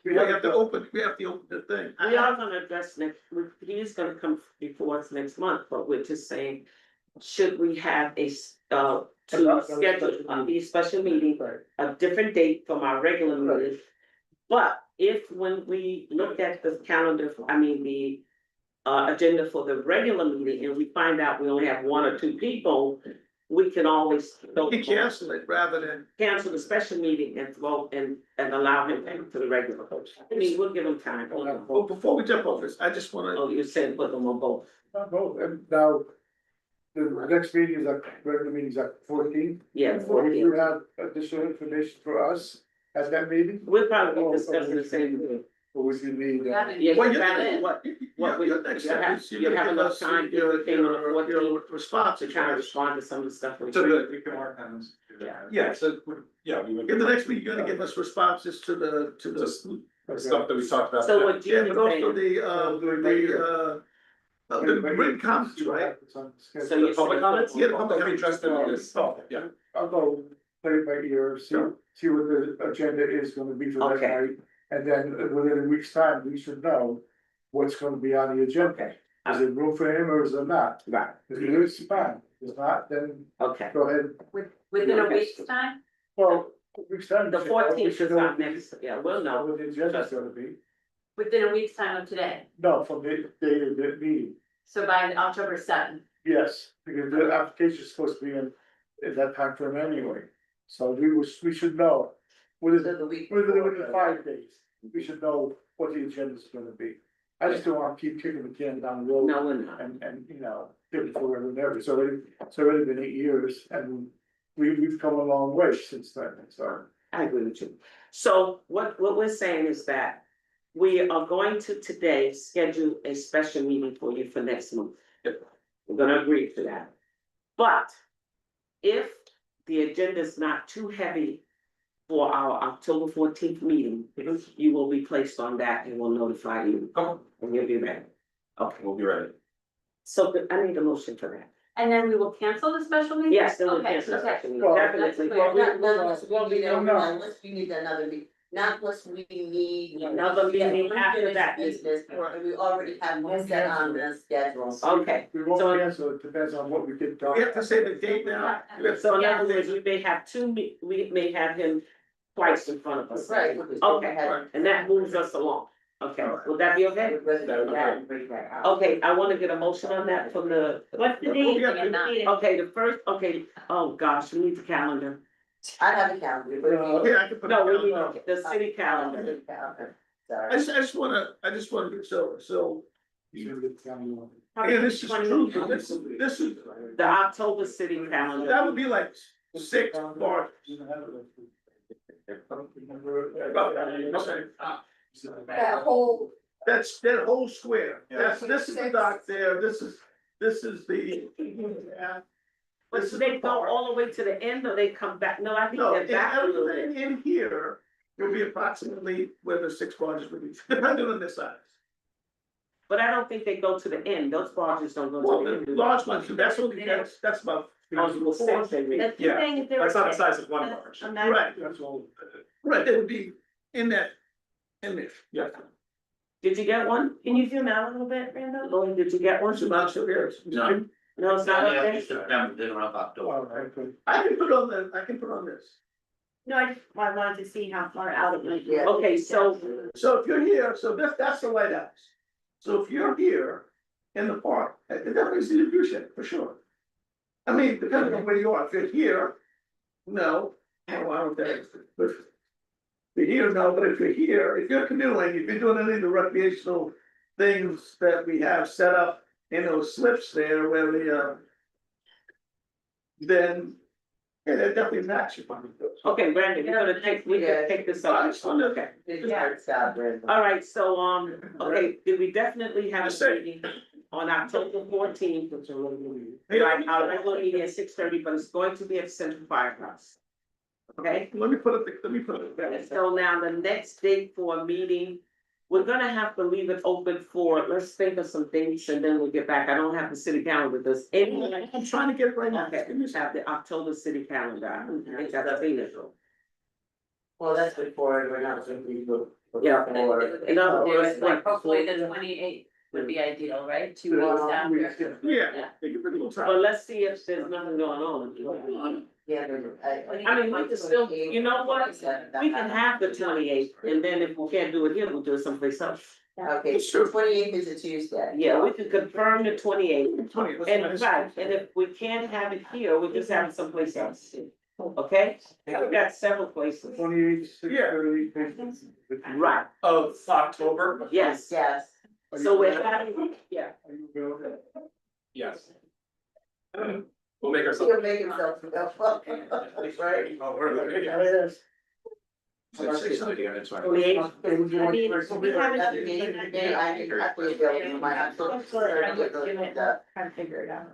We have to open the thing. we are gonna address next, he is gonna come before us next month, but we're just saying. Should we have to schedule a special meeting, a different date from our regular meeting? But if when we look at the calendar, the agenda for the regular meeting and we find out we only have 1 or 2 people, we can always. You cancel it rather than. Cancel the special meeting and vote and allow him to come to the regular coach. I mean, we'll give him time. Well, before we jump off this, I just wanna, Oh, you said put them on both. Now, the next meeting is regular meeting is at 14. Yeah. If you have additional information for us at that meeting, We'll probably be discussing the same thing. or would you need? Yeah, well, you got it. what we- your next you step have- is, you you're have gonna give enough us time to your think of what response. To try to respond to some of the stuff. we- So that we can work on this. Yeah. Yeah, so, yeah, we would. In the next meeting, you're gonna give us responses to the the stuff that we talked about. So what Yeah, Jim but is also saying, the written comments, right? So you- The public comments? Yeah, the public We addressed them on this, yeah. I'll go play it by ear, see what the agenda is gonna be for that Okay. night. And then within a week's time, we should know what's gonna be on the agenda. Okay. Is there room for him or is there not? right, If it is, fine, if it's not, then okay. go ahead. Within a week's time? Well, week's time. The we should know- we 14th should is know our what the- next, yeah, we'll know. What the agenda's gonna be, Within a week's time of today, no, from the date of the meeting, so by October seventh. yes, because the application is supposed to be in that time frame anyway. So we should know, within So the week. within 5 days, we should know what the agenda's gonna be. I just don't wanna keep kicking the can down the road. No, we're not. And, you know, give it forever and ever, so it's already been 8 years, and we've come a long way since then, so. I agree with you. So what we're saying is that we are going to today schedule a special meeting for you for next month. We're gonna agree to that. But if the agenda is not too heavy for our October 14th meeting, you will be placed on that and we'll notify you. Okay. And you'll be ready. Okay, We'll be ready. so I need a motion for that. And then we will cancel the special meeting? Yes, then we'll Okay, cancel the okay. special meeting, Well, definitely. that's clear. Not unless we need, no, no. unless we need another meeting, not unless we need. Another meeting after that. Business, or we already have one set on the schedule. Okay, We won't So- cancel, it depends on what we get done. We have to say the date now. so in other words, we may have we may have him twice in front of us. Right. Okay, and that moves us along. Okay, will that be okay? Okay, I wanna get a motion on that from the, What's the date? Yeah, and not- Meeting. okay, the first, okay, oh gosh, we need the calendar. I have a calendar, but. Yeah, I can put. No, we it need down. the city calendar. Sorry. I just wanna, so, You should get down the line. yeah, this is true, but this is, The October city calendar. that would be like 6 March. That whole, That's that whole square, this is the dock there, this is the. But This do is they the go park. all the way to the end or they come back? No, I think No, they're in back a little bit. everything in here will be approximately where the 6 barges would be, depending on the size. But I don't think they go to the end. Those barges don't go Well, to the the end. do they? large ones, that's about. Multiple six, they read. That's the Yeah, thing, if there That's not the was. size of one barge. Right, That's all. right, they would be in there, yeah. Did you get one? Can you zoom out a little bit, Randall? Lloyd, did you get one? Once you're not sure here. No. No, it's not up there. Oh, okay. I can put on this. No, I wanted to see how far out it might be. Yeah. Okay, so, So if you're here, so that's the lighthouse. So if you're here in the park, it definitely see the view shed, for sure. I mean, depending on where you are, if you're here, no, oh, I don't think, but. If you're here, no, but if you're here, if you're canoeing, if you're doing any of the recreational things that we have set up in those slips there where then. Yeah, they're definitely match. okay, Brandon, we're gonna take, we can take this up. Okay. All right, so, okay, did we definitely have Just a say- meeting on October 14th? Hey, Right, our regular meeting at 6:30, but it's going to be at Central Firehouse. Okay? Let me put it there. So now the next date for a meeting, we're gonna have to leave it open for, let's think of some dates and then we'll get back. I don't have the city calendar, does anyone? I'm trying to get it right now. Okay, we have the October city calendar. I don't think I've seen it. Well, that's before, we're not going to be. Yeah. In other It words, was like like, hopefully the 28th would be ideal, right? 2 weeks after. Yeah, they give it a little time. but let's see if there's nothing going on. Yeah. I mean, we can still, you know what? We can have the 28th, and then if we can't do it here, we'll do it someplace else. Okay, It's true. 28th is a Tuesday. Yeah, we can confirm the 28th. 20. And right, and if we can't have it here, we'll just have it someplace else. Okay? We got several places. 28, 6:30. Right, Of October? yes. Yes. So we're having, yeah, Are you available? Yes. We'll make ourselves. He'll make himself. Right. Oh, we're looking. Say something. 28th. I mean, we haven't. At the beginning of the day, I can quickly go to my actual. I'm sorry, I'm just trying to figure it out.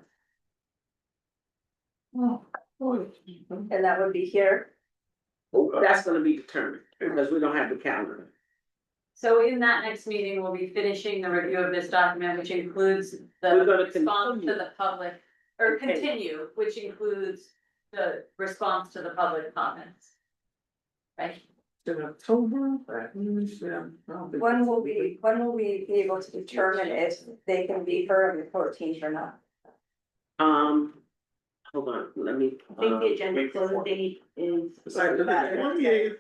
and that would be here. That's gonna be determined, because we don't have the calendar. So in that next meeting, we'll be finishing the review of this document, which includes We're the gonna response continue. to the public, or Okay. continue, which includes the response to the public comments. Right? In October? When will we be able to determine if they can be heard on the 14th or not? Hold on, let me. I think the agenda closing date is. Sorry, the 28th,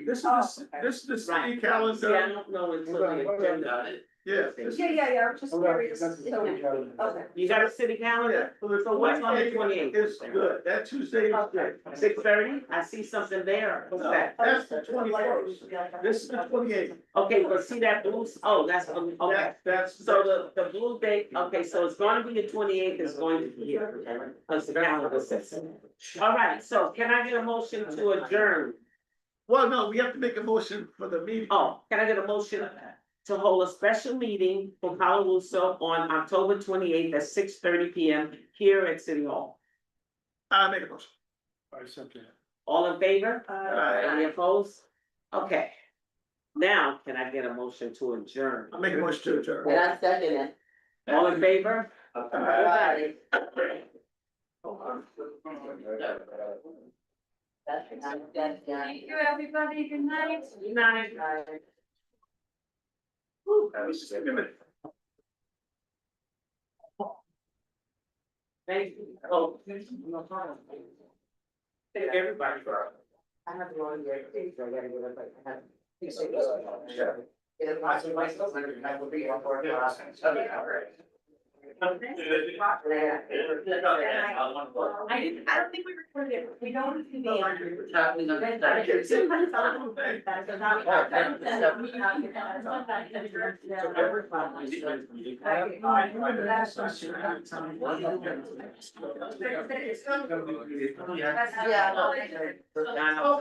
this is the Right. city Yeah, I calendar, don't know until the agenda. yeah. Yeah, I'm just curious. Okay. You got a city calendar? So what's on the 28th? It's good, that Tuesday is good. 6:30? I see something there. What's No, that? that's the 21st. This is the 28th. Okay, well, see that blue, oh, that's, okay. That's. So the blue date, okay, so it's gonna be the 28th, it's going to be here. Because the calendar says. All right, so can I get a motion to adjourn? Well, no, we have to make a motion for the meeting. Oh, can I get a motion to hold a special meeting for Paolo on October 28th at 6:30 PM here at City Hall? I make a motion. I something. All in favor? Aye. Any opposed? Okay. Now, can I get a motion to adjourn? I make a motion to adjourn. And I second it. All in favor? Alright. Thank you, everybody. Good night. Good night. Ooh, that was just a minute. Thank you. Oh, no problem. Thank everybody for. I have one here, I gotta go back. I have. Yeah. I don't think we recorded it, we don't see the. Yeah. Now-